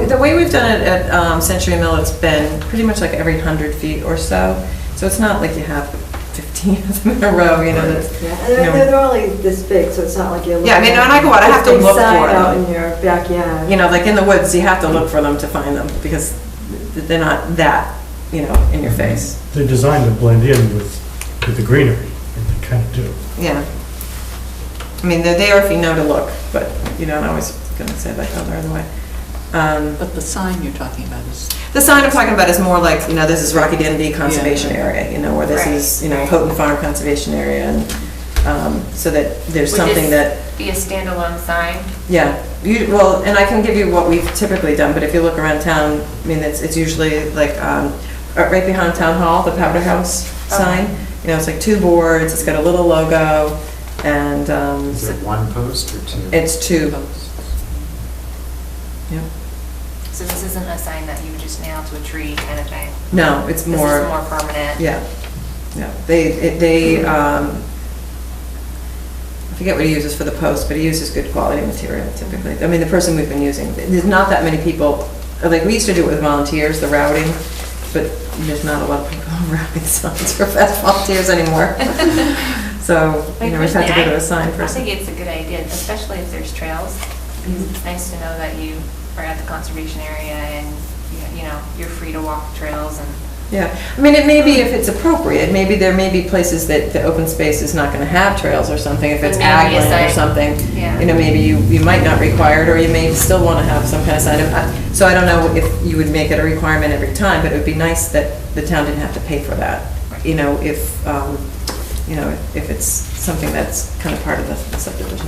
S2: the way we've done it at Century Mill, it's been pretty much like every 100 feet or so. So it's not like you have 15 of them in a row, that's,
S3: Yeah, and they're only this big, so it's not like you're looking.
S2: Yeah, I mean, when I go out, I have to
S3: big
S2: look for
S3: sign
S2: them.
S3: out in your backyard.
S2: like in the woods, you have to look for them to find them because they're not that, in your face.
S7: They're designed to blend in with the greenery, and they kind of do.
S2: Yeah. I mean, they're there if you know to look, but you don't always gonna say like, oh, they're in the way.
S1: But the sign you're talking about is,
S2: The sign I'm talking about is more like, this is Rocky Denby Conservation Area, or this is, Houghton Farm Conservation Area, and so that there's something that,
S16: Would this be a standalone sign?
S2: yeah. Well, and I can give you what we've typically done, but if you look around town, I mean, it's usually like, right behind Town Hall, the Powder House sign. It's like 2 boards, it's got a little logo, and
S15: Is it one post or 2?
S2: it's 2. Yep.
S16: So this isn't a sign that you would just nail to a tree kind of thing?
S2: No, it's more.
S16: This is more permanent?
S2: Yeah, yeah. I forget what he uses for the post, but he uses good quality material typically. I mean, the person we've been using, there's not that many people, like we used to do it with volunteers, the routing, but there's not a lot of people routing signs for fast volunteers anymore. So, we've had to go to a sign
S16: I
S2: person.
S16: think it's a good idea, especially if there's trails. Because it's nice to know that you are at the conservation area and, you're free to walk the trails and.
S2: Yeah, I mean, it may be if it's appropriate, maybe there may be places that the open space is not gonna have trails or something, if it's
S16: Maybe
S2: ag
S16: a
S2: land or
S16: sign.
S2: something.
S16: Yeah.
S2: Maybe you might not require it, or you may still wanna have some kind of sign. So I don't know if you would make it a requirement every time, but it would be nice that the town didn't have to pay for that. If it's something that's kind of part of the subdivision.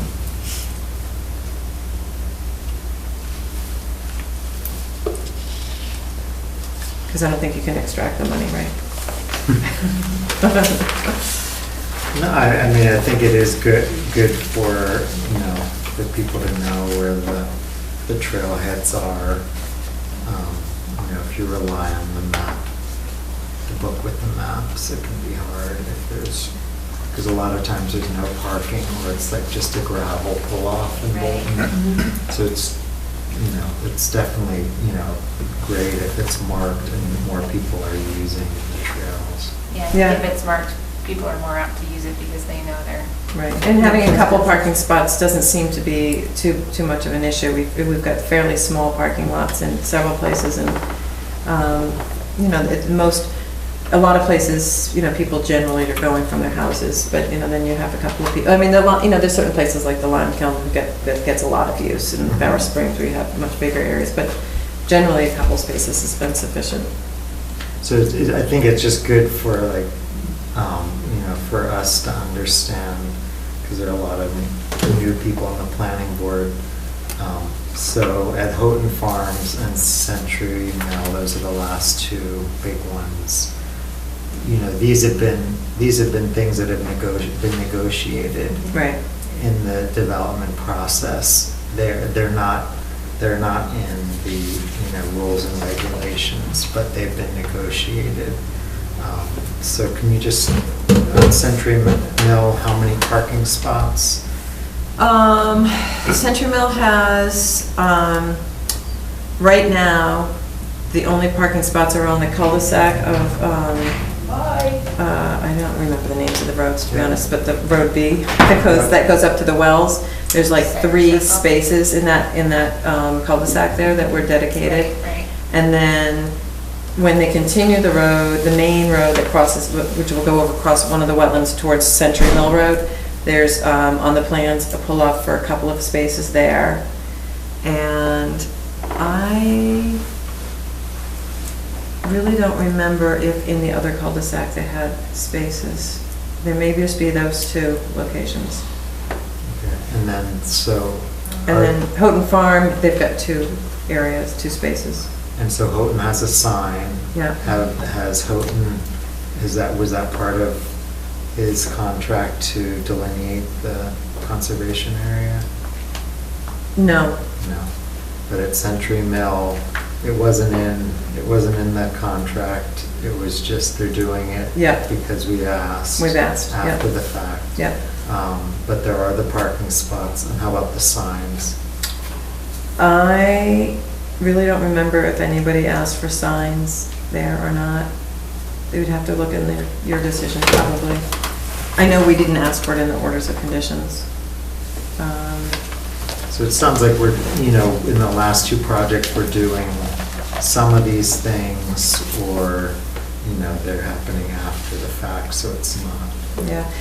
S2: Because I don't think you can extract the money, right?
S15: No, I mean, I think it is good for, for people to know where the trailheads are. If you rely on the map the book with the maps, it can be hard if there's, because a lot of times there's no parking, or it's like just a gravel pull-off in Bolton. So it's, you know, it's definitely, you know, great if it's marked and more people are using the trails.
S2: Yeah.
S16: If it's marked, people are more apt to use it because they know they're.
S2: Right, and having a couple parking spots doesn't seem to be too much of an issue. We've got fairly small parking lots in several places, and, you know, a lot of places, you know, people generally are going from their houses, but, you know, then you have a couple of people, I mean, you know, there's certain places like the Lime Kiln that gets a lot of use, and Bower Springs, where you have much bigger areas, but generally a couple spaces has been sufficient.
S15: So I think it's just good for like, you know, for us to understand, because there are a lot of new people on the planning board. So at Houghton Farms and Century Mill, those are the last two big ones. You know, these have been things that have been negotiated
S2: Right.
S15: in the development process. They're not in the, you know, rules and regulations, but they've been negotiated. So can you just, Century Mill, how many parking spots?
S2: Century Mill has, right now, the only parking spots are on the cul-de-sac of, I don't remember the names of the roads, to be honest, but the Road B that goes up to the wells. There's like 3 spaces in that cul-de-sac there that were dedicated.
S16: Right.
S2: And then when they continue the road, the main road that crosses, which will go over across one of the wetlands towards Century Mill Road, there's on the plans a pull-off for a couple of spaces there. And I really don't remember if in the other cul-de-sac they had spaces. There may just be those 2 locations.
S15: Okay. And then, so.
S2: And then Houghton Farm, they've got 2 areas, 2 spaces.
S15: And so Houghton has a sign.
S2: Yeah.
S15: Has Houghton, was that part of his contract to delineate the conservation area?
S2: No.
S15: No. But at Century Mill, it wasn't in that contract. It was just they're doing it because we asked.
S2: We've asked,
S15: after the fact.
S2: Yeah.
S15: But there are the parking spots. And how about the signs?
S2: I really don't remember if anybody asked for signs there or not. They would have to look in your decision probably. I know we didn't ask for it in the orders of conditions.
S15: So it sounds like we're, you know, in the last 2 projects, we're doing some of these things, or, you know, they're happening after the fact, so it's not.
S2: Yeah.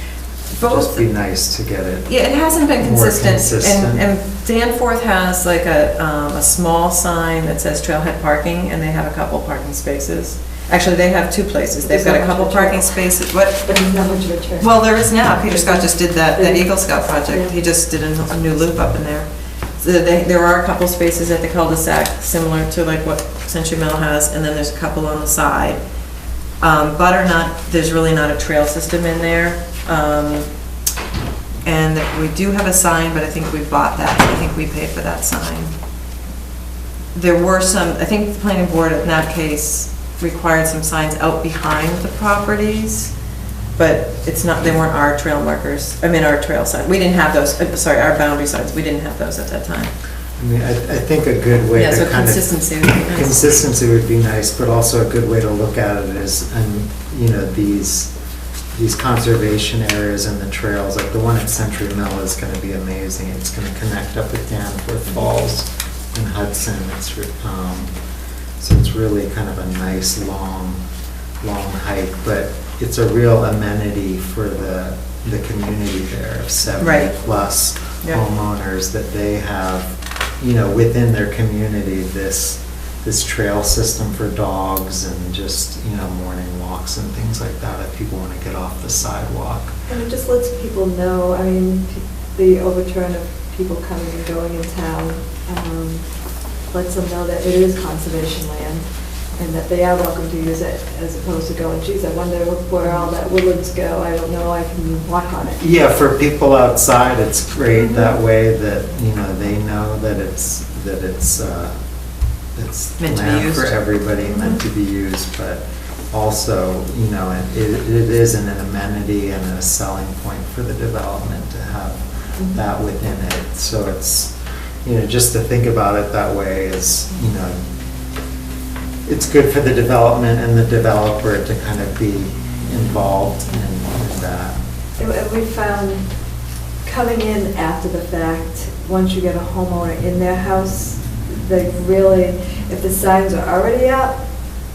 S15: Just be nice to get it.
S2: Yeah, it hasn't been
S15: more
S2: consistent. And Danforth has like a small sign that says trailhead parking, and they have a couple parking spaces. Actually, they have 2 places. They've got a couple parking spaces. What?
S3: But there's not much of a trail.
S2: Well, there is now. Peter Scott just did that Eagle Scout project. He just did a new loop up in there. So there are a couple spaces at the cul-de-sac, similar to like what Century Mill has, and then there's a couple on the side. Butternut, there's really not a trail system in there. And we do have a sign, but I think we bought that. I think we paid for that sign. There were some, I think the planning board in that case required some signs out behind the properties, but it's not, they weren't our trail markers, I mean our trail signs. We didn't have those, sorry, our boundary signs, we didn't have those at that time.
S15: I mean, I think a good way
S2: Yeah,
S15: to
S2: so
S15: kind of.
S2: consistency would be nice.
S15: Consistency would be nice, but also a good way to look at it is, and, you know, these conservation areas and the trails, like the one at Century Mill is gonna be amazing. It's gonna connect up with Danforth Falls and Hudson. So it's really kind of a nice, long hike, but it's a real amenity for the community there of 70-plus homeowners, that they have, you know, within their community, this trail system for dogs and just, you know, morning walks and things like that, if people want to get off the sidewalk.
S3: And it just lets people know, I mean, the overturn of people coming and going in town lets them know that it is conservation land and that they are welcome to use it, as opposed to going, geez, I wonder where all that woodlands go, I don't know, I can walk on it.
S15: Yeah, for people outside, it's great that way, that, you know, they know that it's
S2: meant to be
S15: land
S2: used
S15: for everybody, meant to be used, but also, you know, it is an amenity and a selling point for the development to have that within it. So it's, you know, just to think about it that way is, you know, it's good for the development and the developer to kind of be involved in that.
S3: And we found, coming in after the fact, once you get a homeowner in their house, they really, if the signs are already up,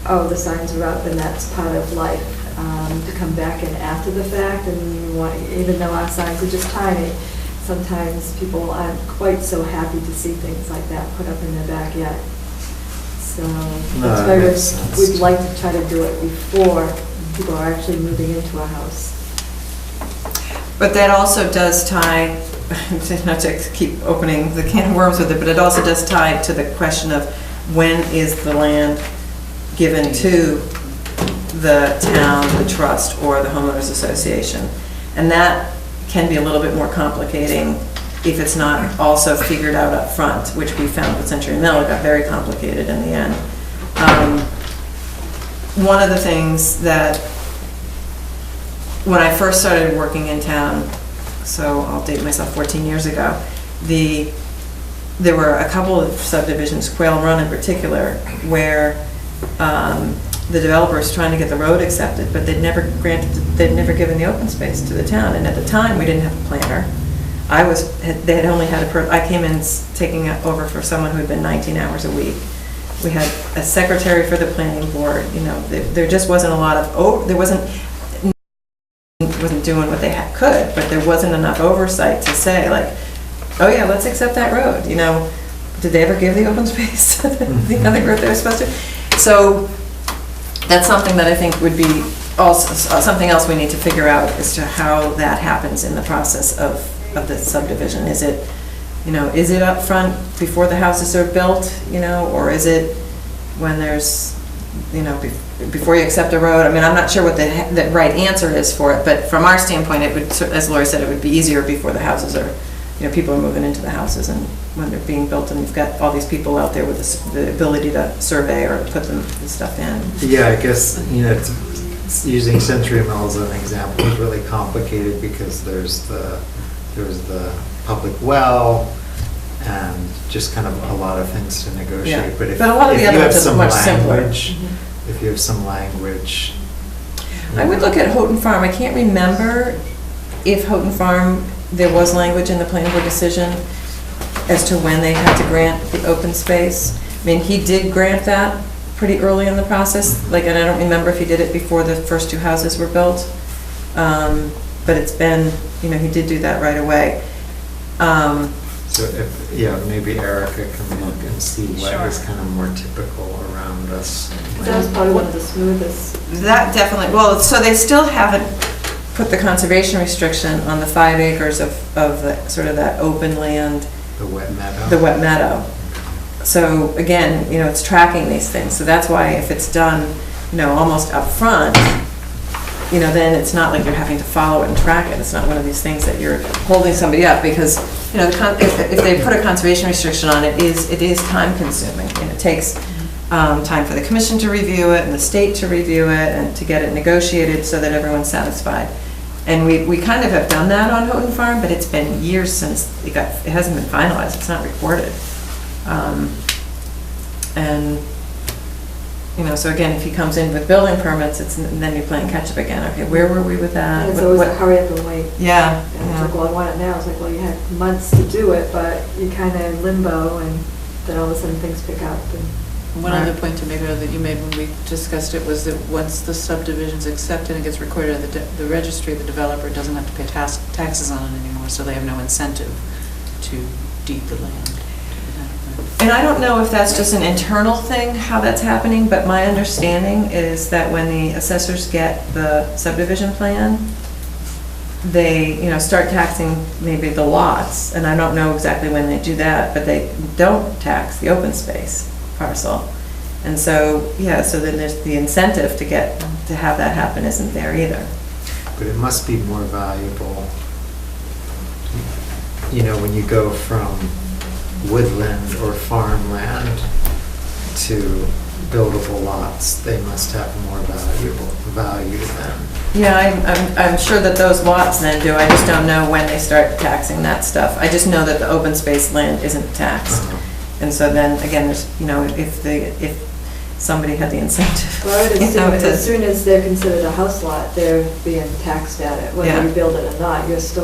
S3: oh, the signs are up, and that's part of life. To come back in after the fact, and you want, even though our signs are just tiny, sometimes people aren't quite so happy to see things like that put up in their backyard. So that's
S15: that
S3: why
S15: makes sense.
S3: we'd like to try to do it before people are actually moving into a house.
S2: But that also does tie, not to keep opening the can of worms with it, but it also does tie to the question of when is the land given to the town, the trust, or the homeowners association. And that can be a little bit more complicating if it's not also figured out up front, which we found with Century Mill. It got very complicated in the end. One of the things that, when I first started working in town, so I'll date myself 14 years ago, there were a couple of subdivisions, Quail Run in particular, where the developer was trying to get the road accepted, but they'd never given the open space to the town. And at the time, we didn't have a planner. They had only had I came in taking over for someone who had been 19 hours a week. We had a secretary for the planning board. You know, there just wasn't a lot of, wasn't doing what they could, but there wasn't enough oversight to say, like, oh yeah, let's accept that road. You know, did they ever give the open space to the other group they were supposed to? So that's something that I think would be also something else we need to figure out as to how that happens in the process of the subdivision. Is it, you know, is it up front before the houses are built, you know, or is it when there's, you know, before you accept a road? I mean, I'm not sure what the right answer is for it, but from our standpoint, it would, as Lori said, it would be easier before the houses are, you know, people are moving into the houses and when they're being built, and you've got all these people out there with the ability to survey or put the stuff in.
S15: Yeah, I guess, you know, using Century Mill as an example is really complicated because there's the public well and just kind of a lot of things to negotiate.
S2: Yeah.
S15: But if
S2: But a lot of the
S15: you
S2: other
S15: have
S2: ones are
S15: some
S2: much simpler.
S15: language, if you have some language.
S2: I would look at Houghton Farm. I can't remember if Houghton Farm, there was language in the planning board decision as to when they had to grant the open space. I mean, he did grant that pretty early in the process, like, and I don't remember if he did it before the first two houses were built. But it's been, you know, he did do that right away.
S15: So if, yeah, maybe Erica can look and see what is kind of more typical around us.
S3: That was probably one of the smoothest.
S2: That definitely, well, so they still haven't put the conservation restriction on the 5 acres of the, sort of that open land.
S15: The wet meadow.
S2: The wet meadow. So again, you know, it's tracking these things. So that's why if it's done, you know, almost up front, you know, then it's not like you're having to follow it and track it. It's not one of these things that you're holding somebody up because, you know, if they put a conservation restriction on it, it is time consuming. And it takes time for the commission to review it and the state to review it and to get it negotiated so that everyone's satisfied. And we kind of have done that on Houghton Farm, but it's been years since it hasn't been finalized. It's not recorded. And, you know, so again, if he comes in with building permits, then you're playing catch up again. Okay, where were we with that?
S3: And it's always a hurry up and wait.
S2: Yeah.
S3: And it's like, well, I want it now. It's like, well, you had months to do it, but you kind of in limbo, and then all of a sudden things pick up. And
S1: One other point to make note that you made when we discussed it was that once the subdivision's accepted and gets recorded at the registry, the developer doesn't have to pay taxes on it anymore, so they have no incentive to deed the land.
S2: And I don't know if that's just an internal thing, how that's happening, but my understanding is that when the assessors get the subdivision plan, they, you know, start taxing maybe the lots, and I don't know exactly when they do that, but they don't tax the open space parcel. And so, yeah, so then there's the incentive to have that happen isn't there either.
S15: But it must be more valuable, you know, when you go from woodland or farmland to buildable lots, they must have more value than.
S2: Yeah, I'm sure that those lots then do, I just don't know when they start taxing that stuff. I just know that the open space land isn't taxed. And so then, again, there's, if somebody had the incentive.
S3: Well, I would
S2: you know,
S3: assume
S2: to-
S3: as soon as they're considered a house lot, they're being taxed at it. Whether
S2: Yeah.
S3: you build it or not, it's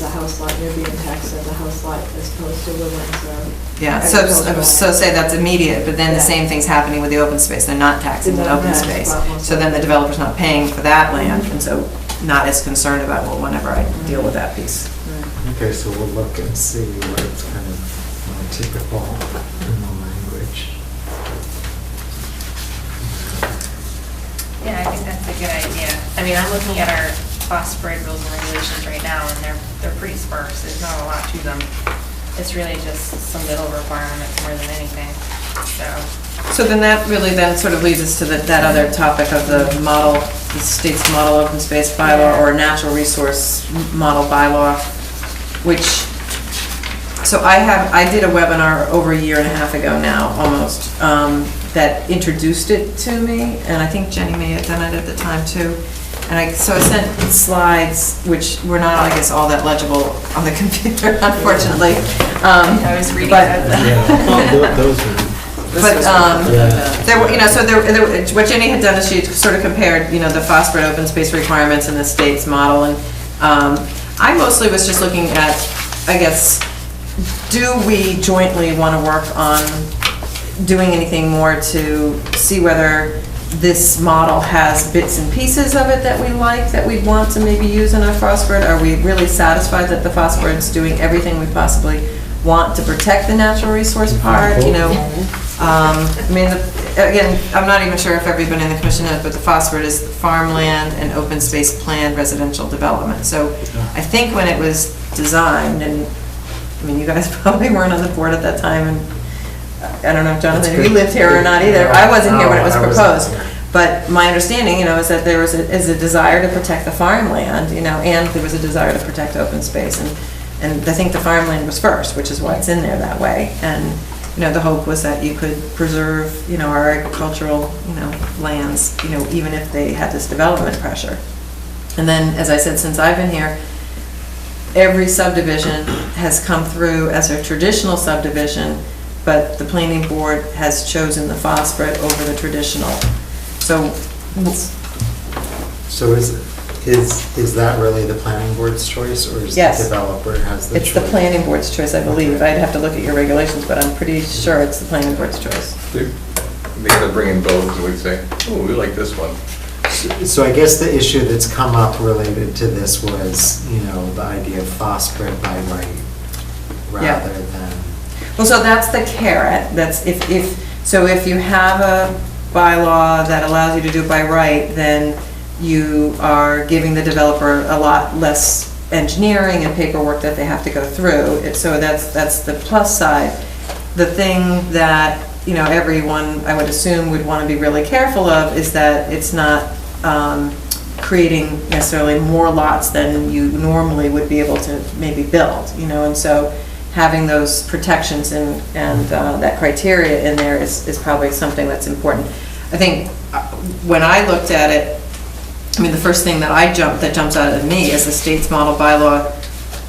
S3: a house lot, and you're being taxed as a house lot as opposed to woodlands or.
S2: Yeah, so say that's immediate, but then the same thing's happening with the open space, they're not taxing the open space. So then the developer's not paying for that land, and so not as concerned about, well, whenever I deal with that piece.
S15: Okay, so we'll look and see where it's kind of more typical in the language.
S16: Yeah, I think that's a good idea. I mean, I'm looking at our phosphorus rules and regulations right now, and they're pretty sparse. There's not a lot to them. It's really just some middle requirements more than anything, so.
S2: So then that really then sort of leads us to that other topic of the model, the state's model open space bylaw or natural resource model bylaw, which, so I did a webinar over a year and a half ago now, almost, that introduced it to me, and I think Jenny may have done it at the time too. And so I sent slides, which were not, I guess, all that legible on the computer, unfortunately.
S16: I was reading
S2: But-
S8: Those are.
S2: But, there were, what Jenny had done is she sort of compared, the phosphorus open space requirements in the state's model, and I mostly was just looking at, I guess, do we jointly want to work on doing anything more to see whether this model has bits and pieces of it that we like, that we'd want to maybe use in our phosphorus? Are we really satisfied that the phosphorus is doing everything we possibly want to protect the natural resource part, again, I'm not even sure if everybody in the commission knows, but the phosphorus is farmland and open space planned residential development. So I think when it was designed, and you guys probably weren't on the board at that time, and I don't know, Jonathan, if you lived here or not either. I wasn't here when it was proposed. But my understanding, is that there is a desire to protect the farmland, and there was a desire to protect open space. And I think the farmland was first, which is why it's in there that way. And, the hope was that you could preserve, our agricultural, lands, even if they had this development pressure. And then, as I said, since I've been here, every subdivision has come through as a traditional subdivision, but the planning board has chosen the phosphorus over the traditional. So
S15: is that really the planning board's choice, or is the
S2: Yes.
S15: developer has the choice?
S2: it's the planning board's choice, I believe. I'd have to look at your regulations, but I'm pretty sure it's the planning board's choice.
S14: They could bring in both and we'd say, oh, we like this one.
S15: So I guess the issue that's come up related to this was, the idea of phosphorus by right
S2: Yeah.
S15: rather than.
S2: Well, so that's the carrot, that's if you have a bylaw that allows you to do it by right, then you are giving the developer a lot less engineering and paperwork that they have to go through. So that's the plus side. The thing that, everyone, I would assume, would want to be really careful of is that it's not creating necessarily more lots than you normally would be able to maybe build, and so having those protections and that criteria in there is probably something that's important. I think when I looked at it, the first thing that jumps out at me is the state's model bylaw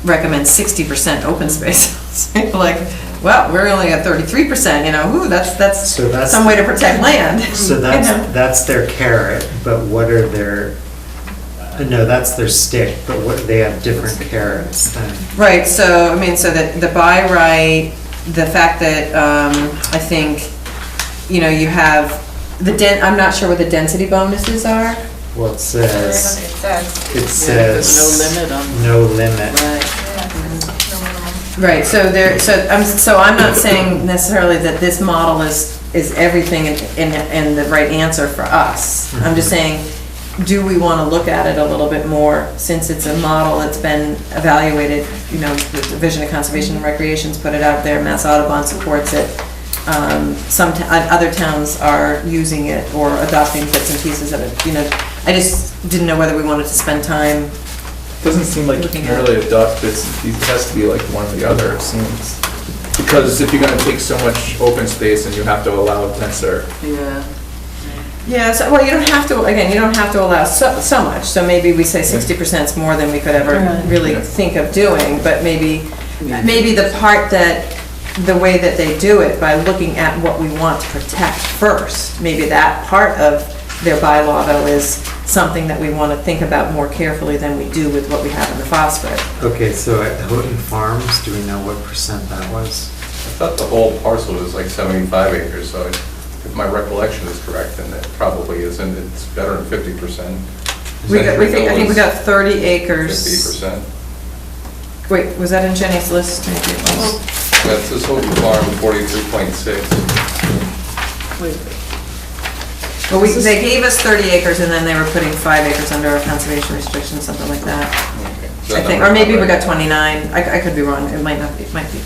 S2: recommends 60% open space. So you're like, well, we're only at 33%, that's some way to protect land.
S15: So that's their carrot, but what are their, no, that's their stick, but what, they have different carrots then.
S2: Right, so, so that the by right, the fact that, I think, you have I'm not sure what the density bonuses are.
S15: Well, it says,
S1: There's no limit on.
S15: no limit.
S2: Right, so I'm not saying necessarily that this model is everything and the right answer for us. I'm just saying, do we want to look at it a little bit more, since it's a model that's been evaluated, the Division of Conservation and Recreation's put it out there, Mass Audubon supports it. Other towns are using it or adopting bits and pieces of it, I just didn't know whether we wanted to spend time.
S14: Doesn't seem like you can really adopt bits and pieces. It has to be like one or the other, it seems. Because if you're gonna take so much open space and you have to allow denser.
S1: Yeah.
S2: Yeah, so, well, you don't have to, again, you don't have to allow so much, so maybe we say 60% is more than we could ever
S1: Right.
S2: really think of doing, but maybe the part that, the way that they do it, by looking at what we want to protect first, maybe that part of their bylaw, though, is something that we want to think about more carefully than we do with what we have in the phosphate.
S15: Okay, so at Houghton Farms, do we know what percent that was?
S17: I thought the whole parcel was like 75 acres, so if my recollection is correct, then it probably isn't. It's better than 50%.
S2: I think we got 30 acres.
S17: 50%.
S2: Wait, was that in Jenny's list?
S17: That's this whole farm, 43.6.
S2: Well, they gave us 30 acres and then they were putting 5 acres under a conservation restriction, something like that.
S17: Okay.
S2: I think, or maybe we got 29. I could be wrong. It might not be quite 30.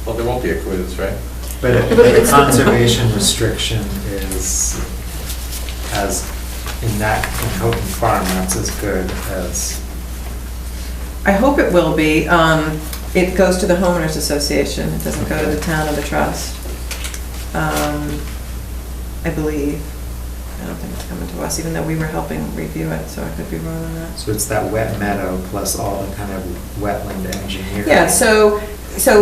S17: Well, there won't be a quiz, right?
S15: But the conservation restriction is, as in Houghton Farm, that's as good as.
S2: I hope it will be. It goes to the homeowners association. It doesn't go to the town or the trust. I believe. I don't think it's coming to us, even though we were helping review it, so I could be wrong on that.
S15: So it's that wet meadow plus all the kind of wetland engineering.
S2: Yeah, so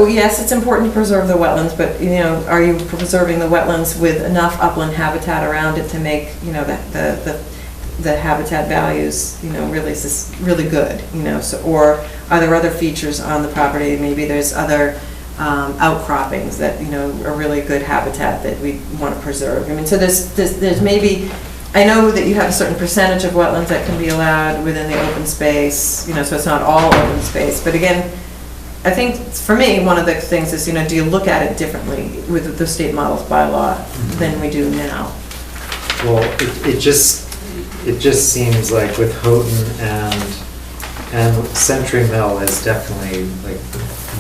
S2: yes, it's important to preserve the wetlands, but, you know, are you preserving the wetlands with enough upland habitat around it to make, you know, the habitat values, you know, really good, you know, so, or are there other features on the property? Maybe there's other outcroppings that, you know, are really good habitat that we want to preserve. I mean, so there's maybe, I know that you have a certain percentage of wetlands that can be allowed within the open space, you know, so it's not all open space, but again, I think for me, one of the things is, you know, do you look at it differently with the state models bylaw than we do now?
S15: Well, it just seems like with Houghton and Century Mill is definitely like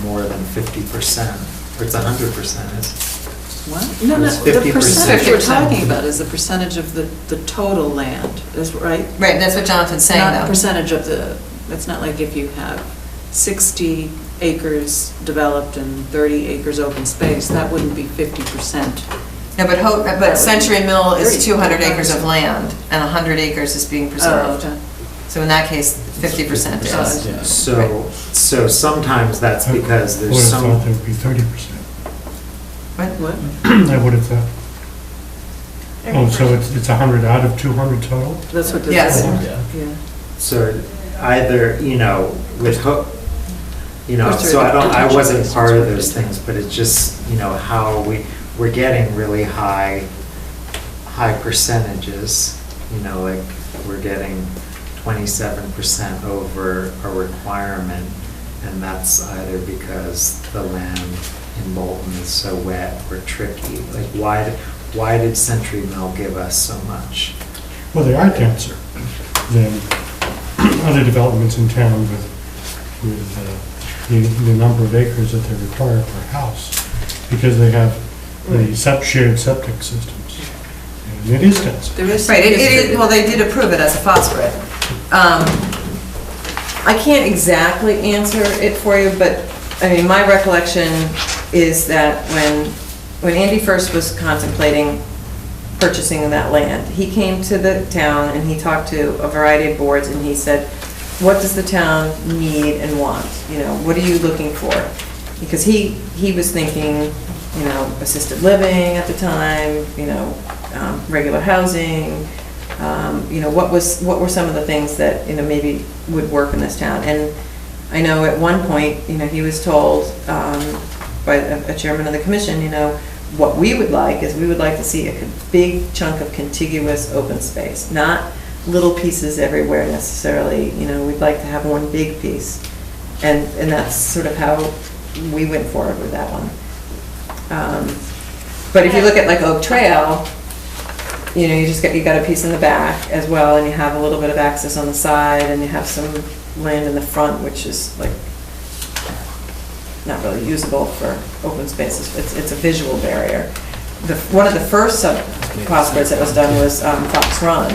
S15: more than 50%, or it's 100%, is
S1: What? No,
S15: It's
S1: the
S15: 50%.
S1: percentage we're talking about is the percentage of the total land, is right?
S2: Right, that's what Jonathan's saying,
S1: Not the
S2: though.
S1: percentage of the, it's not like if you have 60 acres developed and 30 acres open space, that wouldn't be 50%.
S2: No, but Century Mill is
S1: 30.
S2: 200 acres of land, and 100 is being preserved.
S1: Oh, okay.
S2: So in that case, 50% is.
S15: it? So sometimes that's because
S7: I
S15: there's
S7: would have
S15: some.
S7: thought there would be 30%.
S1: What?
S7: I would have thought. Oh, so it's 100 out of 200 total?
S1: That's what this
S2: Yes.
S1: is.
S7: Yeah.
S1: Yeah.
S15: So either, you know, with Hook, you know,
S1: Of course,
S15: so
S1: there are
S15: I
S1: potential
S15: wasn't
S1: cases
S15: part of
S1: where
S15: those
S1: it-
S15: things, but it's just, you know, how we're getting really high percentages, you know, like we're getting 27% over a requirement, and that's either because the land in Bolton is so wet or tricky. Like, why did Century Mill give us so much?
S7: Well, they are denser than other developments in town with the number of acres that they require per house, because they have the shared septic systems. And it is dense.
S1: There is.
S2: Right, it is, well, they did approve it as a phosphorus. I can't exactly answer it for you, but, I mean, my recollection is that when Andy first was contemplating purchasing that land, he came to the town and he talked to a variety of boards and he said, what does the town need and want? You know, what are you looking for? Because he was thinking, you know, assisted living at the time, you know, regular housing, you know, what were some of the things that, you know, maybe would work in this town? And I know at one point, you know, he was told by a chairman of the commission, you know, what we would like is we would like to see a big chunk of contiguous open space, not little pieces everywhere necessarily, you know, we'd like to have one big piece. And that's sort of how we went forward with that one. But if you look at like Oak Trail, you know, you got a piece in the back as well, and you have a little bit of access on the side, and you have some land in the front, which is like not really usable for open spaces. It's a visual barrier. One of the first phosphorus that was done was Fox Run,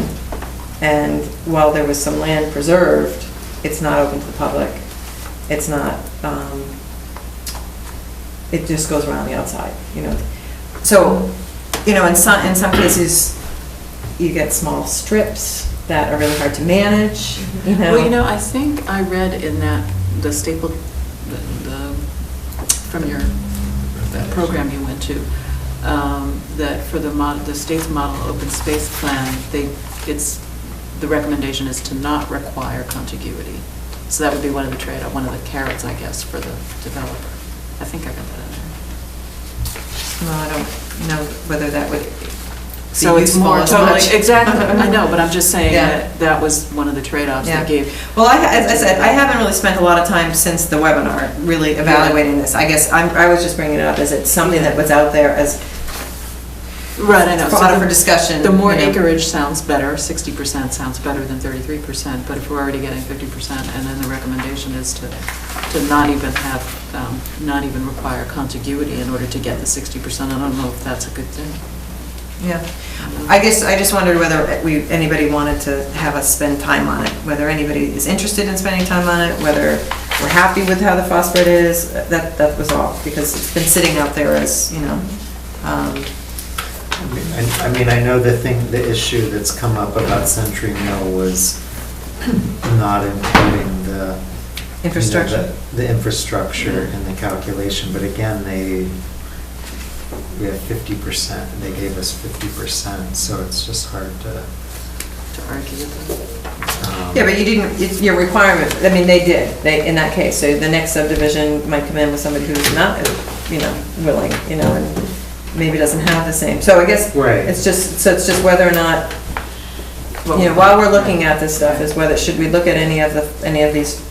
S2: and while there was some land preserved, it's not open to the public. It's not it just goes around the outside, you know. So, you know, in some cases, you get small strips that are really hard to manage, you know.
S1: Well, you know, I think I read in that, the staple, from your program you went to, that for the state's model open space plan, the recommendation is to not require contiguity. So that would be one of the one of the carrots, I guess, for the developer. I think I got that in there.
S2: No, I don't know whether that would be
S1: So it's
S2: useful
S1: more
S2: as
S1: totally,
S2: much.
S1: exactly, I know, but I'm just saying
S2: Yeah.
S1: that that was one of the trade-offs
S2: Yeah.
S1: they gave.
S2: Well, as I said, I haven't really spent a lot of time since the webinar really evaluating this. I guess I was just bringing it up as it's something that was out there as
S1: Right, I know.
S2: fodder for discussion.
S1: The more
S2: you know.
S1: acreage sounds better, 60% sounds better than 33%, but if we're already getting 50%, and then the recommendation is to not even have, not even require contiguity in order to get the 60%, I don't know if that's a good thing.
S2: Yeah. I guess I just wondered whether anybody wanted to have us spend time on it, whether anybody is interested in spending time on it, whether we're happy with how the phosphate is, that was all, because it's been sitting out there as, you know,
S15: I mean, I know the issue that's come up about Century Mill was not including the
S2: infrastructure.
S15: you know, the infrastructure in the calculation, but again, we have 50%, and they gave us 50%, so it's just hard to
S1: argue with them.
S2: Yeah, but you didn't, it's your requirement, I mean, they did, in that case, so the next subdivision might come in with somebody who's not, you know, willing, you know, and maybe doesn't have the same, so I guess
S15: Right.
S2: it's just whether or not, you know, while we're looking at this stuff, is whether, should we look at any of these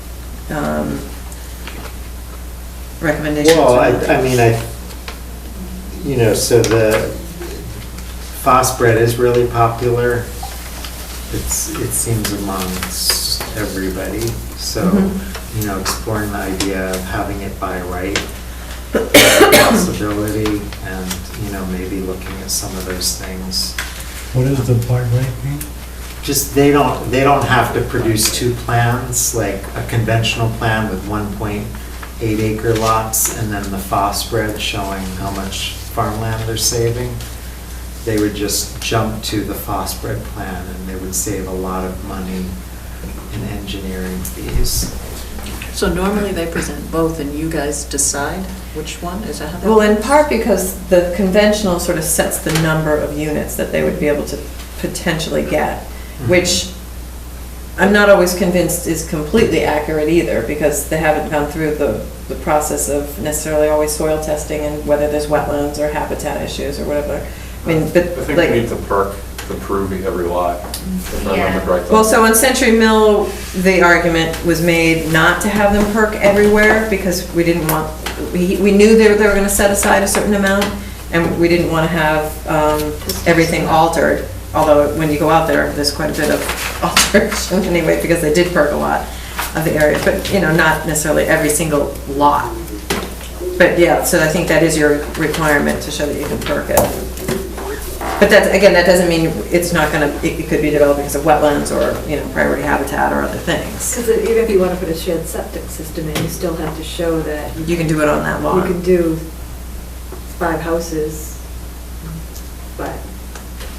S2: recommendations?
S15: Well,
S2: or not?
S15: I mean, you know, so the phosphate is really popular. It seems amongst everybody. So, you know, exploring the idea of having it by right, possibility, and, you know, maybe looking at some of those things.
S7: What does the by right mean?
S15: Just, they don't have to produce two plans, like a conventional plan with 1.8 acre lots, and then the phosphate showing how much farmland they're saving. They would just jump to the phosphate plan, and they would save a lot of money in engineering fees.
S1: So normally they present both, and you guys decide which one? Is that how that
S2: Well, in
S1: works?
S2: part because the conventional sort of sets the number of units that they would be able to potentially get, which I'm not always convinced is completely accurate either, because they haven't gone through the process of necessarily always soil testing and whether there's wetlands or habitat issues or whatever. I mean, but
S17: I think
S2: like.
S17: we need to perk to prove every lot, if I remember correctly.
S2: Well, so on Century Mill, the argument was made not to have them perk everywhere because we didn't want, we knew they were going to set aside a certain amount, and we didn't want to have everything altered. Although when you go out there, there's quite a bit of alteration anyway, because they did perk a lot of the area, but, you know, not necessarily every single lot. But yeah, so I think that is your requirement to show that you can perk it. But that's, again, that doesn't mean it's not gonna, it could be developed because of wetlands or, you know, priority habitat or other things.
S3: Because even if you want to put a shared septic system in, you still have to show that.
S2: You can do it on that lot.
S3: You can do 5 houses, but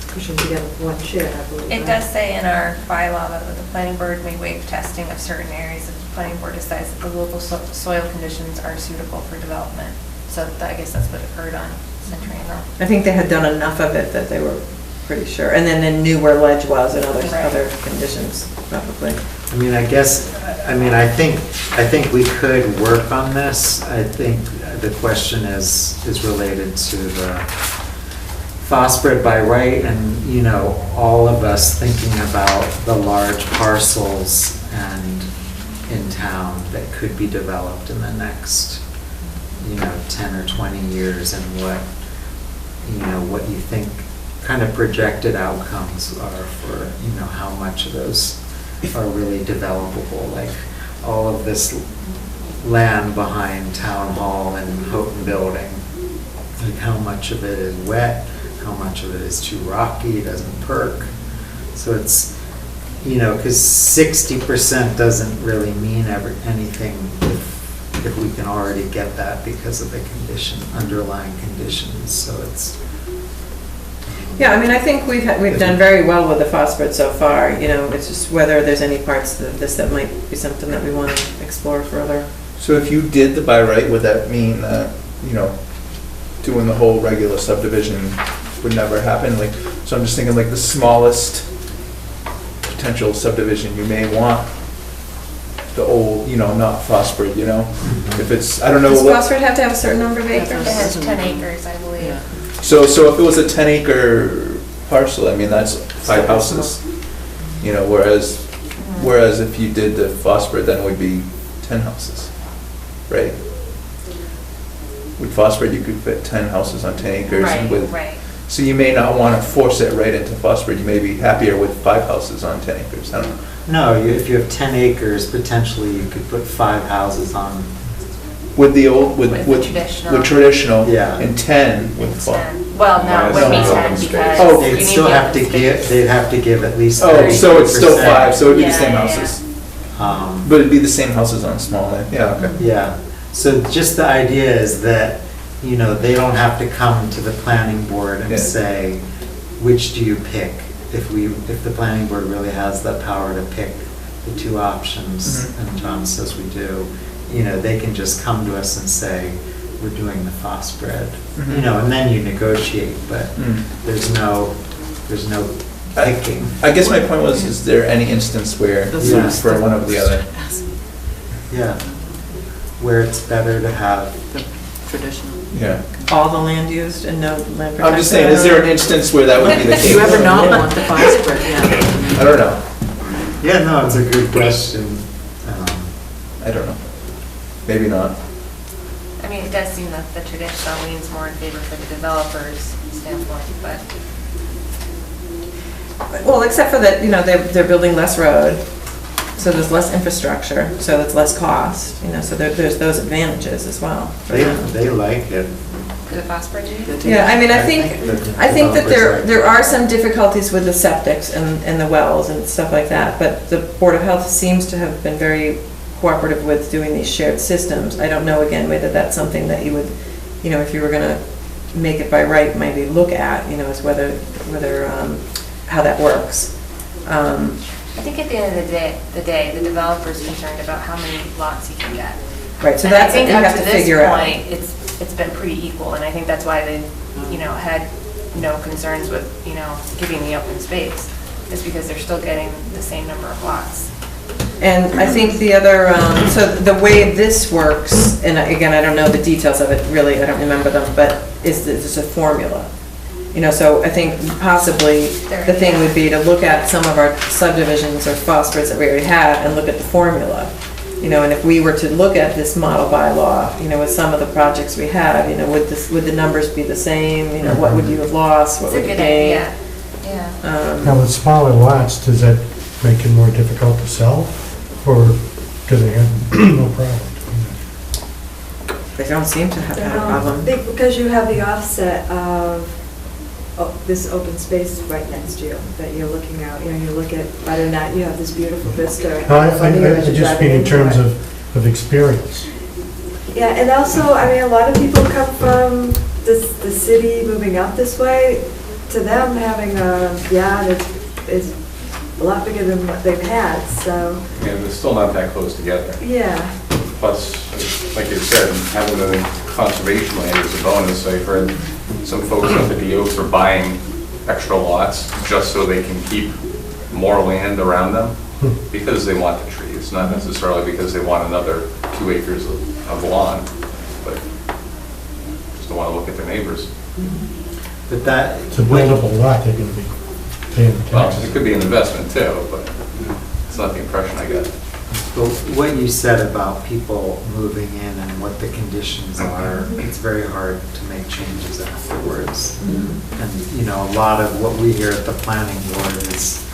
S3: pushing together one shed, I believe.
S16: It
S3: right?
S16: does say in our bylaw that the planning board may waive testing of certain areas if the planning board decides that the local soil conditions are suitable for development. So I guess that's what occurred on Century Mill.
S2: I think they had done enough of it that they were pretty sure, and then they knew where ledge was and other conditions, probably.
S15: I mean, I guess, I think we could work on this. I think the question is related to the phosphate by right, and, you know, all of us thinking about the large parcels and in town that could be developed in the next, you know, 10 or 20 years, and what you think kind of projected outcomes are for, you know, how much of those are really developable, like all of this land behind Town Hall and Houghton Building, like how much of it is wet, how much of it is too rocky, doesn't perk. So it's, you know, because 60% doesn't really mean anything if if we can already get that because of the underlying conditions, so it's.
S2: Yeah, I mean, I think we've done very well with the phosphid so far, you know, it's just whether there's any parts of this that might be something that we want to explore further.
S14: So if you did the by right, would that mean that, you know, doing the whole regular subdivision would never happen? Like, so I'm just thinking like the smallest potential subdivision you may want, the old, you know, not phosphid, you know? If it's, I don't know.
S2: Does
S14: what-
S2: phosphid have to have a certain number of
S16: It
S2: acres?
S16: has 10 acres, I believe.
S14: So if it was a 10-acre parcel, I mean, that's 5 houses, you know, whereas if you did the phosphid, then it would be 10 houses, right? With phosphid, you could fit 10 houses on 10 acres. and
S16: Right,
S14: with-
S16: right.
S14: So you may not want to force it right into phosphid, you may be happier with 5 houses on 10 acres, I don't know.
S15: No, if you have 10 acres, potentially you could put 5 houses on.
S14: With the old, with
S16: traditional.
S14: with traditional,
S15: Yeah.
S14: and 10 with
S16: It's
S14: phosphid.
S16: 10. Well, no, it wouldn't be
S14: No.
S16: 10 because
S14: Oh.
S16: you
S15: They'd
S16: need
S15: still
S16: the
S15: have to
S16: open
S15: give,
S16: space.
S15: they'd have to give at least
S14: Oh, so it's still
S15: 30%.
S14: 5, so it'd be the
S16: Yeah,
S14: same
S16: yeah,
S14: houses.
S15: Um,
S14: But it'd be the same houses on small land, yeah, okay.
S15: Yeah, so just the idea is that, you know, they don't have to come to the planning board
S14: Yeah.
S15: and say, which do you pick? If the planning board really has the power to pick the 2 options,
S14: Mhm.
S15: and Tom says we do, you know, they can just come to us and say, we're doing the phosphid,
S14: Mhm.
S15: you know, and then you negotiate, but
S14: Mm.
S15: there's no picking.
S14: I guess my point was, is there any instance where
S15: Yeah.
S14: for one over the other?
S15: Yeah, where it's better to have.
S1: Traditional.
S14: Yeah.
S2: All the land used and no land protected?
S14: I'm just saying, is there an instance where that would be the case?
S1: Do you ever not want the phosphid, yeah.
S14: I don't know.
S15: Yeah, no, it's a good question.
S14: I don't know. Maybe not.
S16: I mean, it does seem that the traditional leans more in favor for the developer's standpoint, but
S2: Well, except for that, you know, they're building less road, so there's less infrastructure, so it's less cost, you know, so there's those advantages as well. for them.
S15: They like it.
S16: for the phosphid,
S2: Yeah, I mean, I think that there are some difficulties with the septics and the wells and stuff like that, but the Board of Health seems to have been very cooperative with doing these shared systems. I don't know, again, whether that's something that you would, you know, if you were gonna make it by right, maybe look at, you know, is whether, how that works.
S16: I think at the end of the day, the developer's concerned about how many lots he can get.
S2: Right, so
S16: And I
S2: that's what
S16: think
S2: you
S16: up
S2: have to
S16: this
S2: figure out.
S16: point, It's been pretty equal, and I think that's why they, you know, had no concerns with, you know, giving the open space, is because they're still getting the same number of lots.
S2: And I think the other, so the way this works, and again, I don't know the details of it, really, I don't remember them, but is there's a formula. You know, so I think possibly the thing would be to look at some of our subdivisions or phosphates that we already have and look at the formula. You know, and if we were to look at this model bylaw, you know, with some of the projects we have, you know, would the numbers be the same? You know, what would you have lost, what
S16: It's a
S2: would you
S16: good
S2: gain?
S16: idea, yeah.
S7: Now, with smaller lots, does that make it more difficult to sell, or do they have no problem?
S2: They don't seem to have had a problem.
S3: Because you have the offset of this open space right next to you that you're looking out. You know, you look at whether or not you have this beautiful vista.
S7: No, I
S3: as you're
S7: just
S3: driving
S7: mean in
S3: into
S7: terms
S3: it.
S7: of experience.
S3: Yeah, and also, I mean, a lot of people come from the city moving out this way. To them, having a yard is a lot bigger than what they've had, so,
S17: And they're still not that close together.
S3: yeah.
S17: Plus, like you said, having the conservation land is a bonus. I've heard some folks up at the Oaks are buying extra lots just so they can keep more land around them because they want the trees, not necessarily because they want another 2 acres of lawn, but just don't want to look at their neighbors.
S15: But that.
S7: It's a buildable lot, they're gonna be paying the
S17: Well,
S7: taxes.
S17: it could be an investment too, but it's not the impression I get.
S15: But what you said about people moving in and what the conditions are, it's very hard to make changes afterwards. And, you know, a lot of what we hear at the planning board is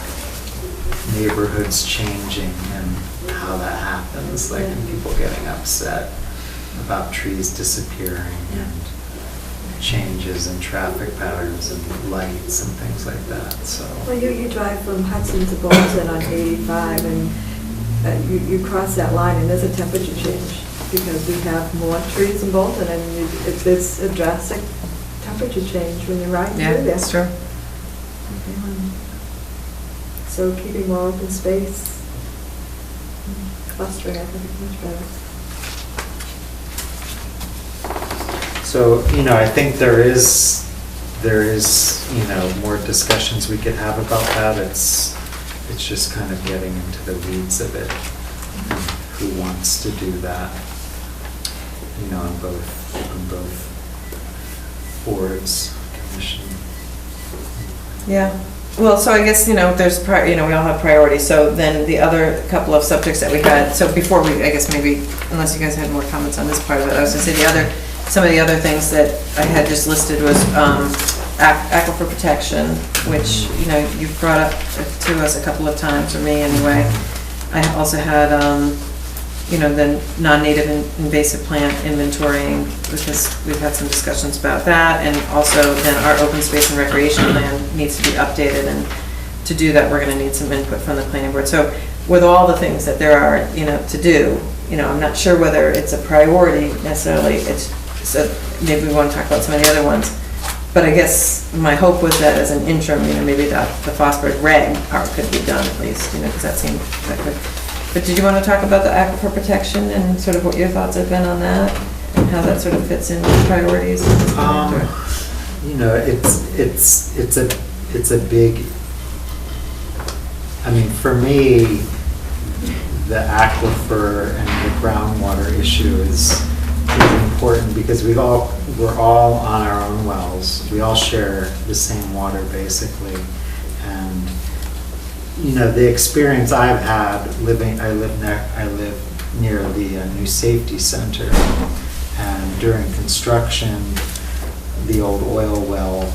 S15: neighborhoods changing and how that happens, like people getting upset about trees disappearing and changes in traffic patterns and lights and things like that, so.
S3: Well, you drive from Hudson to Bolton on 85, and you cross that line, and there's a temperature change. because we have more trees in Bolton, and it's a drastic temperature change when you're riding
S2: Yeah,
S3: through there.
S2: that's true.
S3: So keeping more open space, clustering, I think is much better.
S15: So, I think there is, more discussions we could have about that. It's just kind of getting into the weeds of it. Who wants to do that? On both boards, commission.
S2: Yeah, well, so I guess, there's, we all have priorities, so then the other couple of subjects that we had, so before we, I guess maybe, unless you guys had more comments on this part of it, I was gonna say some of the other things that I had just listed was aquifer protection, which, you've brought up to us a couple of times, or me anyway. I also had, the non-native invasive plant inventorying, because we've had some discussions about that, and also then our open space and recreation plan needs to be updated, and to do that, we're gonna need some input from the planning board. So with all the things that there are, to do, I'm not sure whether it's a priority necessarily, so maybe we wanna talk about some of the other ones. But I guess my hope was that as an interim, maybe the phosphorus reg part could be done at least, because that seemed that good. But did you want to talk about the aquifer protection and sort of what your thoughts have been on that and how that sort of fits in with priorities?
S15: It's a big, for me, the aquifer and the groundwater issue is important because we're all on our own wells. We all share the same water basically. And the experience I've had I live near the new safety center, and during construction, the old oil well,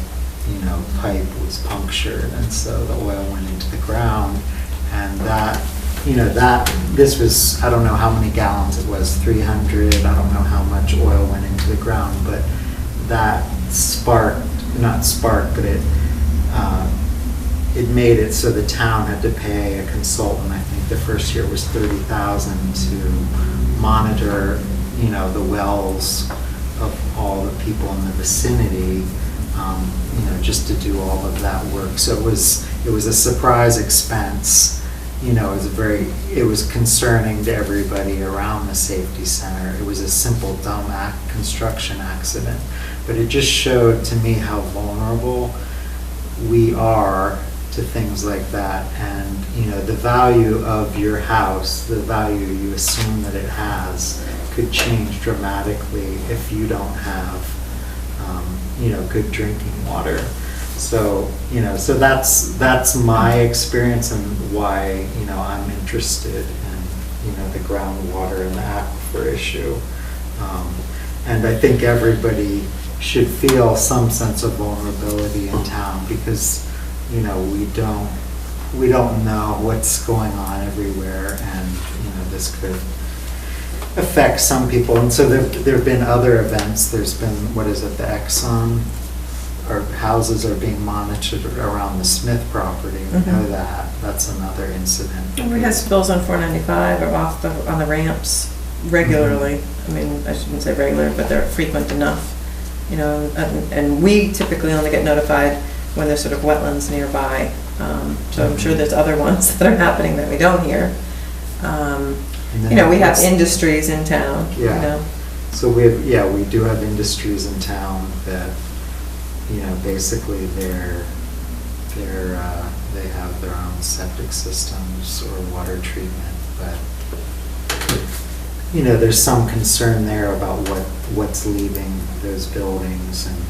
S15: pipe was punctured, and so the oil went into the ground, and this was, I don't know how many gallons it was, 300, I don't know how much oil went into the ground, but that it made it so the town had to pay a consultant. I think the first year was $30,000 to monitor, the wells of all the people in the vicinity, just to do all of that work. So it was a surprise expense. It was concerning to everybody around the safety center. It was a simple, dumb construction accident, but it just showed to me how vulnerable we are to things like that. And, the value of your house, the value you assume that it has, could change dramatically if you don't have, good drinking water. So, so that's my experience and why, I'm interested in, the groundwater and the aquifer issue. And I think everybody should feel some sense of vulnerability in town because, we don't know what's going on everywhere, and, this could affect some people. And so there have been other events. There's been, the Exxon, our houses are being monitored around the Smith property. We know that. That's another incident.
S2: And we have spills on 495 or on the ramps regularly. I shouldn't say regular, but they're frequent enough. And we typically only get notified when there's sort of wetlands nearby. So I'm sure there's other ones that are happening that we don't hear. We have industries in town.
S15: Yeah. So we do have industries in town that, basically they have their own septic systems or water treatment, but there's some concern there about what's leaving those buildings. And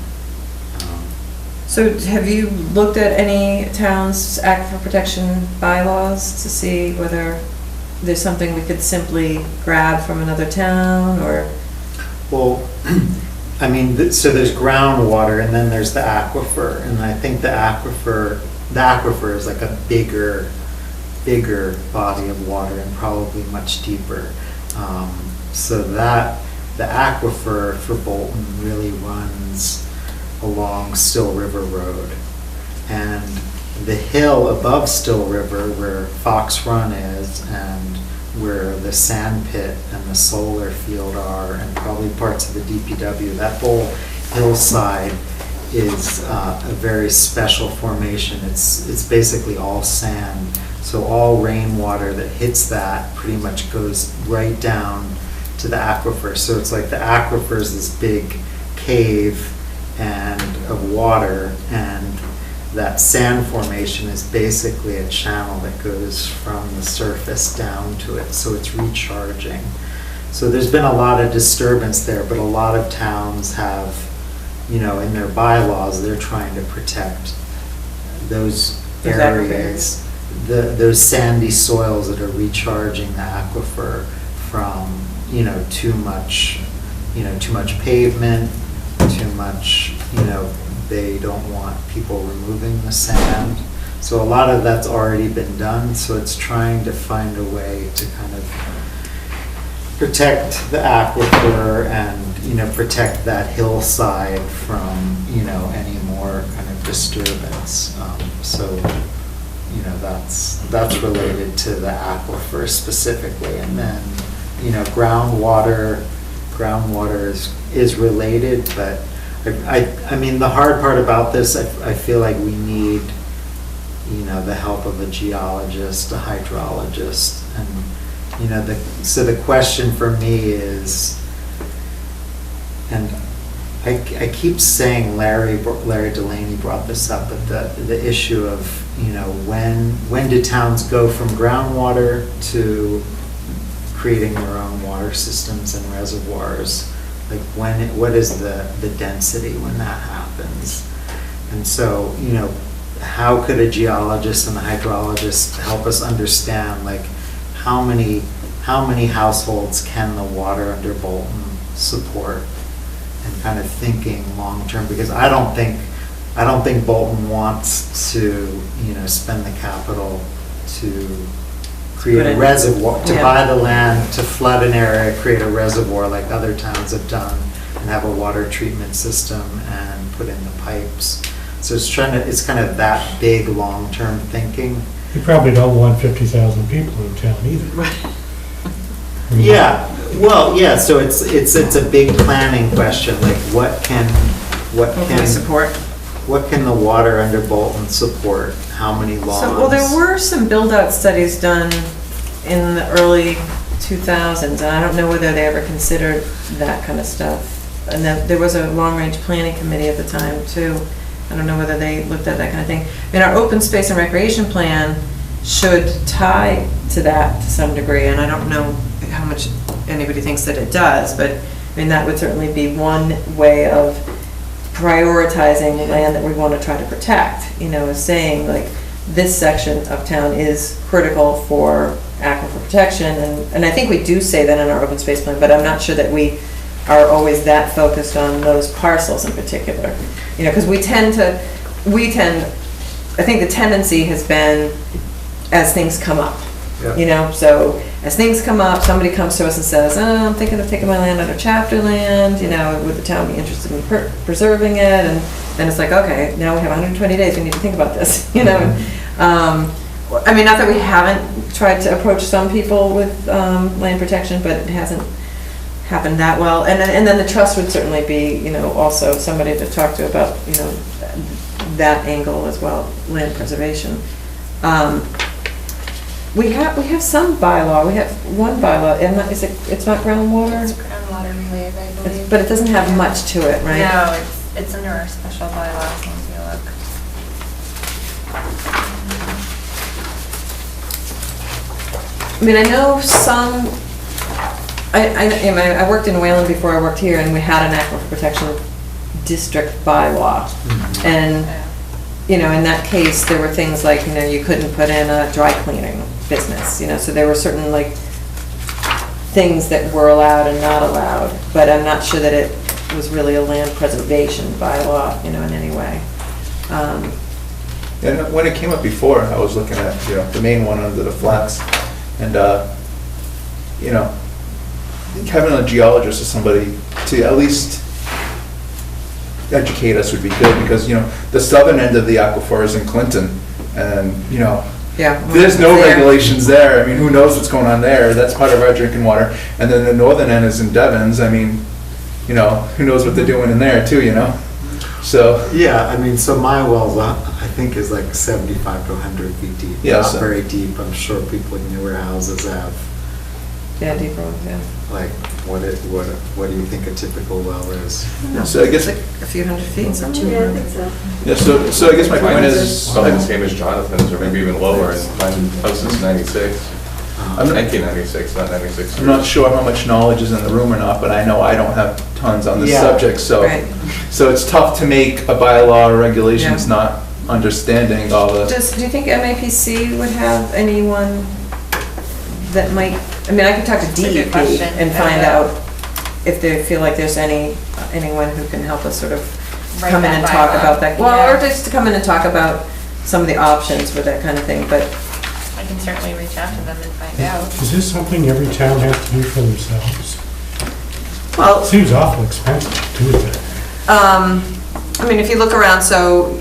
S2: so have you looked at any towns' aquifer protection bylaws to see whether there's something we could simply grab from another town, or?
S15: Well, so there's groundwater and then there's the aquifer, and I think the aquifer is like a bigger body of water and probably much deeper. So that the aquifer for Bolton really runs along Still River Road, and the hill above Still River where Fox Run is and where the the sand pit and the solar field are, and probably parts of the DPW, that whole hillside is a very special formation. It's basically all sand. So all rainwater that hits that pretty much goes right down to the aquifer. So it's like the aquifer is this big cave of water, and that sand formation is basically a channel that goes from the surface down to it. So it's recharging. So there's been a lot of disturbance there, but a lot of towns have, in their bylaws, they're trying to protect those areas, those sandy soils that are recharging the aquifer from, too much pavement, too much, they don't want people removing the sand. So a lot of that's already been done, so it's trying to find a way to kind of protect the aquifer and, protect that hillside from, any more kind of disturbance. So, that's related to the aquifer specifically. And then, groundwater is related, but I mean, the hard part about this, I feel like we need, the help of a geologist, a hydrologist, and, so the question for me is, and I keep saying Larry Delaney brought this up, but the issue of, when do towns go from groundwater to creating their own water systems and reservoirs? Like what is the density when that happens? And so, how could a geologist and a hydrologist help us understand, like, how many households can the water under Bolton support, and kind of thinking long-term, because I don't think Bolton wants to, spend the capital to create a reservoir, to buy the land, to flood an area, create a reservoir like other towns have done, and have a water treatment system and put in the pipes. So it's kind of that big long-term thinking.
S7: You probably don't want 50,000 people in town either.
S1: Right.
S15: Yeah, well, yeah, so it's a big planning question, like what can
S2: support?
S15: What can the water under Bolton support? How many lawns?
S2: Well, there were some build-out studies done in the early 2000s, and I don't know whether they ever considered that kind of stuff. And then there was a long-range planning committee at the time, too. I don't know whether they looked at that kind of thing. I mean, our open space and recreation plan should tie to that to some degree, and I don't know how much anybody thinks that it does, but I mean, that would certainly be one way of prioritizing land that we want to try to protect, is saying, like, this section of town is critical for aquifer protection, and I think we do say that in our open space plan, but I'm not sure that we are always that focused on those parcels in particular. Because I think the tendency has been as things come up.
S14: Yeah.
S2: So as things come up, somebody comes to us and says, oh, I'm thinking of taking my land under chapter land, would the town be interested in preserving it? And then it's like, okay, now we have 120 days, we need to think about this, I mean, not that we haven't tried to approach some people with land protection, but it hasn't happened that well. And then the trust would certainly be, also somebody to talk to about, that angle as well, land preservation. We have some bylaw. We have one bylaw, and it's not groundwater?
S16: It's groundwater related, I believe.
S2: But it doesn't have much to it, right?
S16: No, it's under our special bylaws, once you look.
S2: I mean, I know some, I worked in Wayland before I worked here, and we had an aquifer protection district bylaw.
S15: Mm-hmm.
S2: And, in that case, there were things like, you couldn't put in a dry cleaning business, so there were certain, like, things that were allowed and not allowed, but I'm not sure that it was really a land preservation bylaw, in any way.
S14: And when it came up before, I was looking at, the main one under the flats, and, having a geologist or somebody to at least educate us would be good, because, the southern end of the aquifer is in Clinton, and,
S2: Yeah.
S14: There's no
S2: There.
S14: regulations there. I mean, who knows what's going on there? That's part of our drinking water. And then the northern end is in Devon's. I mean, you know, who knows what they're doing in there too, you know? So,
S15: Yeah, I mean, so my well, I think is like 75 to 100 feet deep.
S14: Yeah,
S15: Not
S14: so-
S15: very deep. I'm sure people in newer houses have,
S2: Yeah, deeper, yeah.
S15: like, what do you think a typical well is?
S14: so I guess,
S2: It's like a few hundred feet, something.
S3: Yeah, I think so.
S14: yeah, so I guess my point
S17: Mine
S14: is,
S17: is probably the same as Jonathan's, or maybe even lower, and my house is 96.
S14: I'm not-
S17: 1996, not 96.
S14: I'm not sure how much knowledge is in the room or not, but I know I don't have tons on this
S15: Yeah.
S14: subject, so.
S2: Right.
S14: So it's tough to make a bylaw or regulations
S2: Yeah.
S14: not understanding all the.
S2: Do you think MAPC would have anyone that might, I mean, I could talk to
S16: That's a good
S2: DEP
S16: question.
S2: and find out if they feel like there's anyone who can help us sort of
S16: Write
S2: come in
S16: that
S2: and talk
S16: bylaw.
S2: about that. Well, or
S16: Yeah.
S2: just to come in and talk about some of the options for that kind of thing, but,
S16: I can certainly reach out to them and find out.
S7: Is this something every town has to do for themselves?
S2: well,
S7: It seems awful expensive to do it that way.
S2: I mean, if you look around, so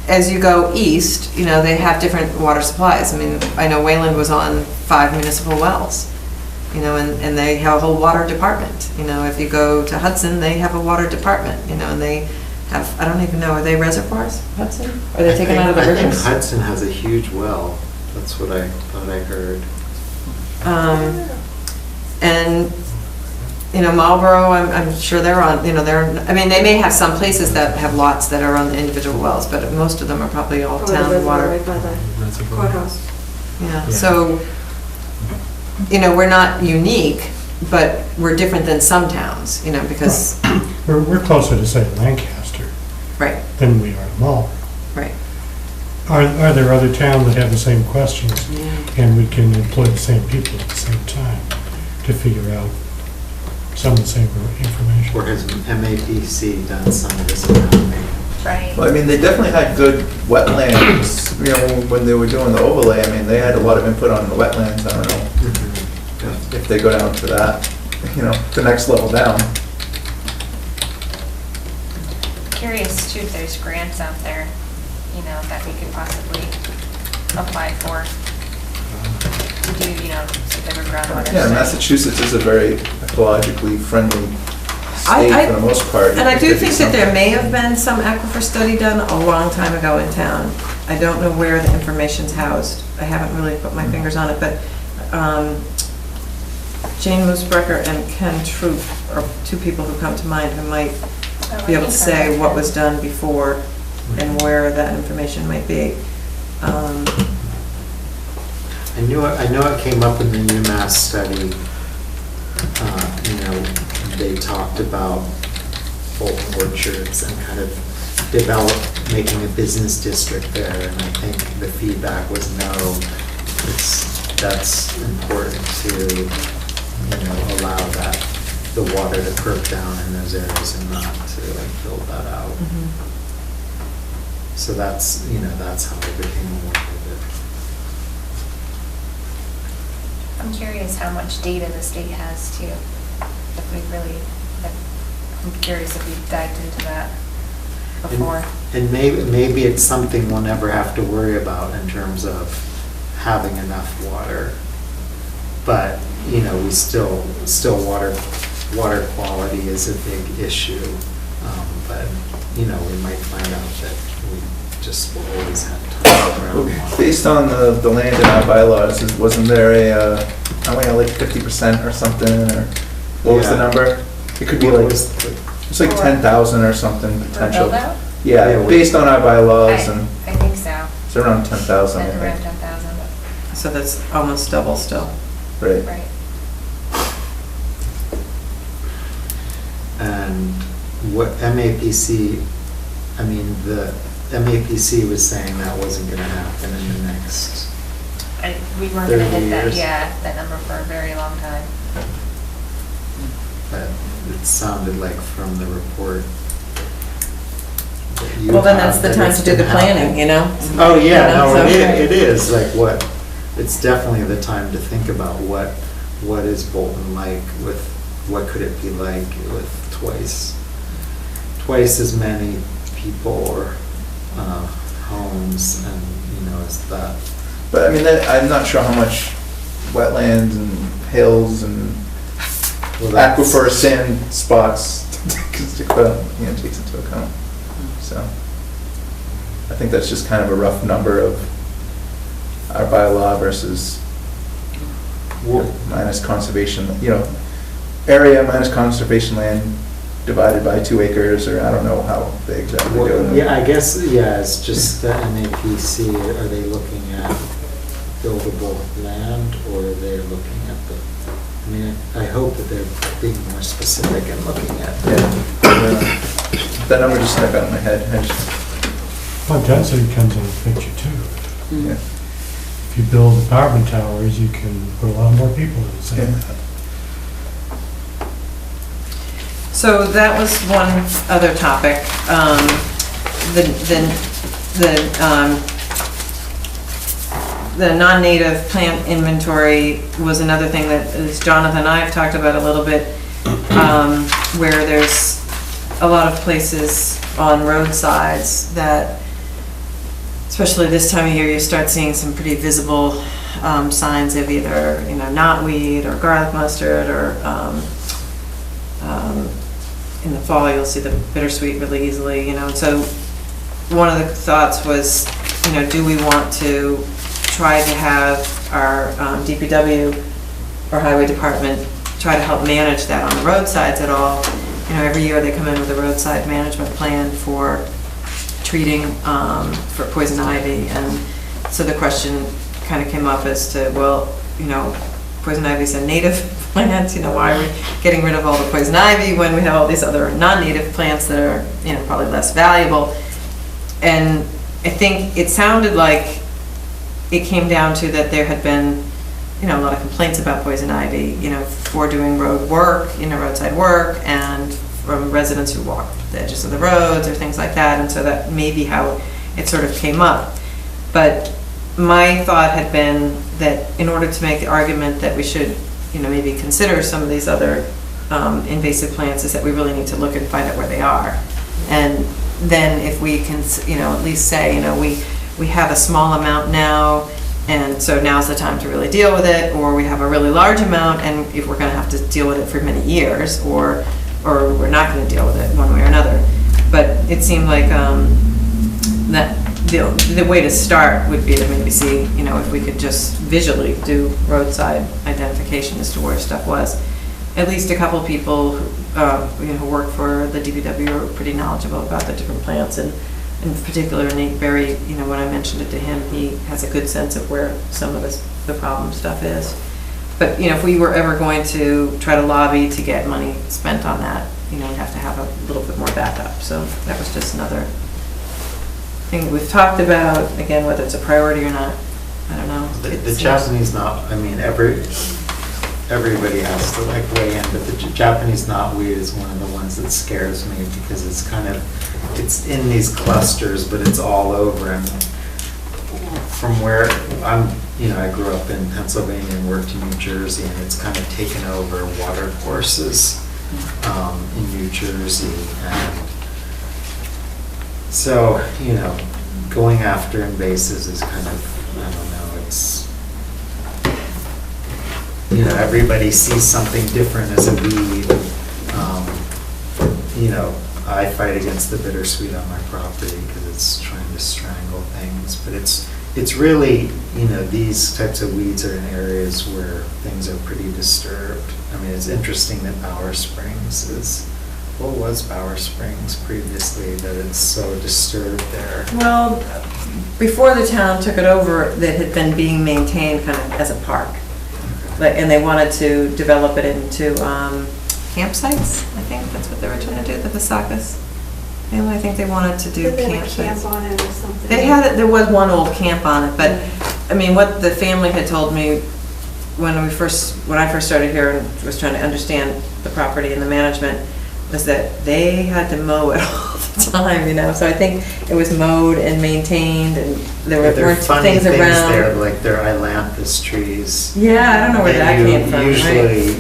S2: as you go east, you know, they have different water supplies. I mean, I know Wayland was on 5 municipal wells, you know, and they have a whole water department. You know, if you go to Hudson, they have a water department, you know, and they have, I don't even know, are they reservoirs, Hudson? Are they taken out of the
S15: I think
S2: rivers?
S15: Hudson has a huge well. That's what I thought I heard.
S2: And, you know, Marlboro, I'm sure they're on, you know, I mean, they may have some places that have lots that are on the individual wells, but most of them are probably all
S3: Probably the
S2: town
S3: reservoir
S2: water.
S3: right by the courthouse.
S2: Yeah,
S8: Yeah.
S2: so, you know, we're not unique, but we're different than some towns, you know, because,
S7: We're closer to, say, Lancaster
S2: right,
S7: than we are to Marlboro.
S2: right.
S7: Are there other towns that have the same questions? And we can employ the same people at the same time to figure out some of the same information?
S15: Or has MAPC done some of this around me?
S16: Right.
S14: Well, I mean, they definitely had good wetlands, you know, when they were doing the overlay. I mean, they had a lot of input on the wetlands. I don't know if they go down to that, you know, the next level down.
S16: Curious too if there's grants out there, you know, that we could possibly apply for. To do, you know, whatever groundwater.
S14: Yeah,
S16: study.
S14: Massachusetts is a very ecologically friendly
S2: I-
S14: state for the most part.
S2: And I do
S14: There could be
S2: think that there
S14: something.
S2: may have been some aquifer study done a long time ago in town. I don't know where the information's housed. I haven't really put my fingers on it, but Jane Moosebrecher and Ken Troop are two people who come to mind who might
S16: Oh,
S2: be
S16: I
S2: able to
S16: think
S2: say
S16: so.
S2: what was done before and where that information might be.
S15: I know it came up in the UMass study. You know, they talked about Bolton Orchards and kind of making a business district there, and I think the feedback was no, that's important to, you know, allow the water to perk down in those areas and not to like build that out. So that's, you know, that's how I became aware of it.
S16: I'm curious how much data the state has too. If we really, I'm curious if we've dived into that before.
S15: And maybe it's something we'll never have to worry about in terms of having enough water. But, you know, we still water quality is a big issue. But, you know, we might find out that we just will always have to.
S14: Based on the land in our bylaws, wasn't there a, I don't know, like 50% or something, or what was the
S15: Yeah.
S14: number? It could be
S15: What
S14: like,
S15: was
S14: it's like 10,000 or something potential.
S16: build out?
S14: Yeah,
S15: Yeah,
S14: based on our bylaws, and
S16: I think so.
S14: it's around 10,000, I
S16: That's around
S14: think.
S16: 10,000.
S2: So that's almost double still.
S14: Right.
S16: Right.
S15: And what MAPC, I mean, the MAPC was saying that wasn't gonna happen in the next,
S16: We weren't gonna
S15: 30
S16: hit that,
S15: years.
S16: yeah, that number for a very long time.
S15: but it sounded like from the report. that you
S2: Well, then
S15: have
S2: that's the
S15: that
S2: time
S15: it's
S2: to do the
S15: gonna happen.
S2: planning, you know?
S15: Oh, yeah,
S2: You know,
S15: no,
S2: so-
S15: it is, like what, it's definitely the time to think about what is Bolton like with, what could it be like with twice as many people or homes, and, you know, is that
S14: But I mean, I'm not sure how much wetlands and hills and aquifer sand spots takes into account. So I think that's just kind of a rough number of our bylaw versus minus conservation, area minus conservation land divided by 2 acres, or I don't know how they exactly do it.
S15: Yeah, I guess, it's just the MAPC, are they looking at buildable land, or are they looking at I hope that they're being more specific and looking at
S14: that number just stuck out in my head.
S7: Well, density comes in the picture too.
S14: Yeah.
S7: If you build apartment towers, you can put a lot more people in the same.
S2: So that was one other topic. The non-native plant inventory was another thing that, as Jonathan and I have talked about a little bit, where there's a lot of places on roadsides that, especially this time of year, you start seeing some pretty visible signs of either, knotweed or garlic mustard, or in the fall you'll see the bittersweet really easily, and so one of the thoughts was, do we want to try to have our DPW or highway department try to help manage that on the roadsides at all? Every year they come in with a roadside management plan for treating for poison ivy, and so the question kind of came up as to, well, poison ivy is a native plant, why are we getting rid of all the poison ivy when we have all these other non-native plants that are, probably less valuable? And I think it sounded like it came down to that there had been, a lot of complaints about poison ivy, for doing road work, roadside work, and from residents who walk the edges of the roads or things like that, and so that may be how it sort of came up. But my thought had been that in order to make the argument that we should, maybe consider some of these other invasive plants, is that we really need to look and find out where they are. And then if we can, at least say, we have a small amount now, and so now's the time to really deal with it, or we have a really large amount, and if we're going to have to deal with it for many years, or we're not going to deal with it one way or another. But it seemed like that the way to start would be to maybe see, if we could just visually do roadside identification as to where stuff was. At least a couple of people who work for the DPW are pretty knowledgeable about the different plants, and in particular Nate Berry, when I mentioned it to him, he has a good sense of where some of the problem stuff is. But, if we were ever going to try to lobby to get money spent on that, we'd have to have a little bit more backup. So that was just another thing that we've talked about. Again, whether it's a priority or not, I don't know.
S15: The Japanese everybody has to weigh in, but the Japanese knotweed is one of the ones that scares me, because it's in these clusters, but it's all over. And from where I grew up in Pennsylvania and worked in New Jersey, and it's kind of taken over water courses in New Jersey. And so, going after invasives is kind of, I don't know, it's, everybody sees something different as a weed. I fight against the bittersweet on my property because it's trying to strangle things, but it's really, these types of weeds are in areas where things are pretty disturbed. I mean, it's interesting that Bower Springs what was Bower Springs previously, that it's so disturbed there?
S2: Well, before the town took it over, it had been being maintained kind of as a park. And they wanted to develop it into campsites. I think that's what they were trying to do, the Visakas. I think they wanted to do campsites.
S10: Camp on it or something.
S2: They had it. There was one old camp on it, but I mean, what the family had told me when I first started here and was trying to understand the property and the management was that they had to mow it all the time, So I think it was mowed and maintained, and there weren't things around.
S15: There, like their ailanthus trees.
S2: Yeah, I don't know where that came from.
S15: Usually,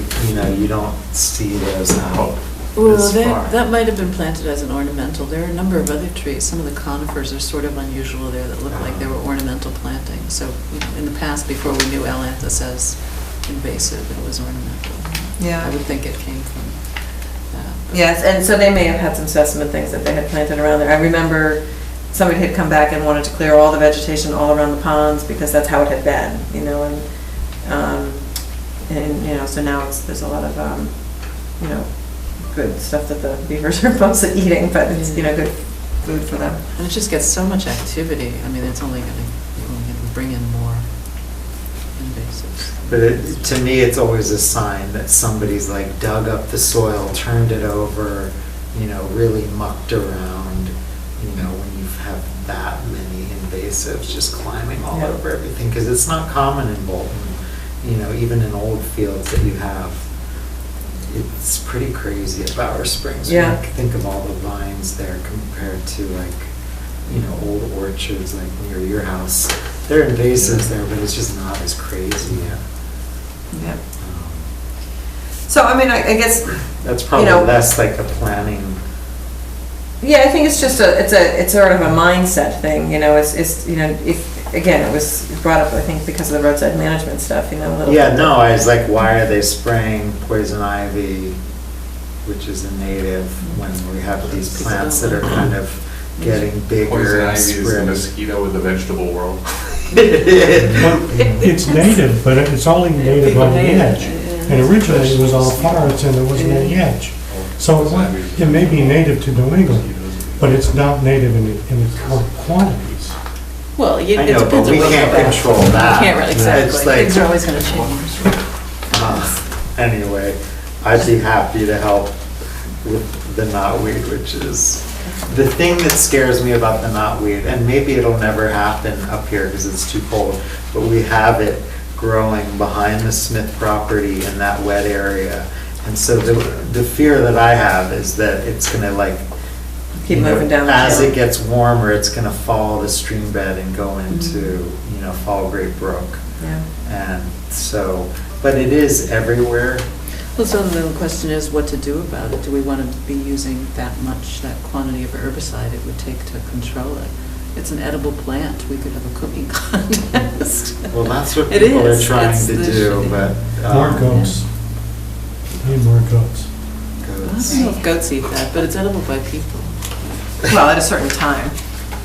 S15: you don't see those out.
S1: Well,
S15: this far.
S1: that might have been planted as an ornamental. There are a number of other trees. Some of the conifers are sort of unusual there that look like they were ornamental plantings. So, in the past, before we knew ailanthus as invasive, it was ornamental.
S2: Yeah.
S1: I would think it came from that.
S2: Yes, and so they may have had some specimen things that they had planted around there. I remember somebody had come back and wanted to clear all the vegetation all around the ponds because that's how it had been, and so now there's a lot of, good stuff that the beavers are mostly eating, but it's, good food for them.
S1: And it just gets so much activity. I mean, it's only going to bring in more invasives.
S15: But to me, it's always a sign that somebody's like dug up the soil, turned it over, really mucked around, when you have that many invasives just climbing all over everything. Because it's not common in Bolton, even in old fields that you have. It's pretty crazy at Bower Springs.
S2: Yeah.
S15: Think of all the vines there compared to old orchards like near your house. There are invasives there, but it's just not as crazy.
S2: Yep. So, I guess
S15: that's probably less like a planning.
S2: Yeah, I think it's just it's sort of a mindset thing. Again, it was brought up, I think, because of the roadside management stuff,
S15: I was like, why are they spraying poison ivy, which is a native, when we have these plants that are kind of getting bigger?
S17: Poison
S15: and
S17: ivy is the
S15: spreading?
S17: mosquito of the vegetable world.
S7: It's native, but it's only native on the edge. And originally it was all forests and there wasn't any edge. So it may be native to New England, but it's not native in the current quantities.
S1: Well, it
S15: I know,
S1: depends
S15: but
S1: on
S15: we
S1: what
S15: can't
S1: you're
S15: control
S1: about.
S15: that.
S1: You can't really,
S15: It's
S1: exactly.
S15: like-
S1: Things are always going to change.
S15: Anyway, I'd be happy to help with the knotweed, which is the thing that scares me about the knotweed, and maybe it'll never happen up here because it's too cold, but we have it growing behind the Smith property in that wet area. And so the fear that I have is that it's gonna
S2: Keep moving down the
S15: as
S2: hill.
S15: it gets warmer, it's gonna follow the stream bed and go into, Fall Great Brook.
S2: Yeah.
S15: And so, but it is everywhere.
S1: Well, so the little question is what to do about it. Do we want to be using that quantity of herbicide it would take to control it? It's an edible plant. We could have a cooking contest.
S15: Well, that's what
S1: It
S15: people are
S1: is.
S15: trying
S1: It's
S15: to
S1: the
S15: do,
S1: shitty-
S15: but.
S7: More goats. Need more goats.
S1: I don't know if goats eat that, but it's edible by people.
S2: Well, at a certain time.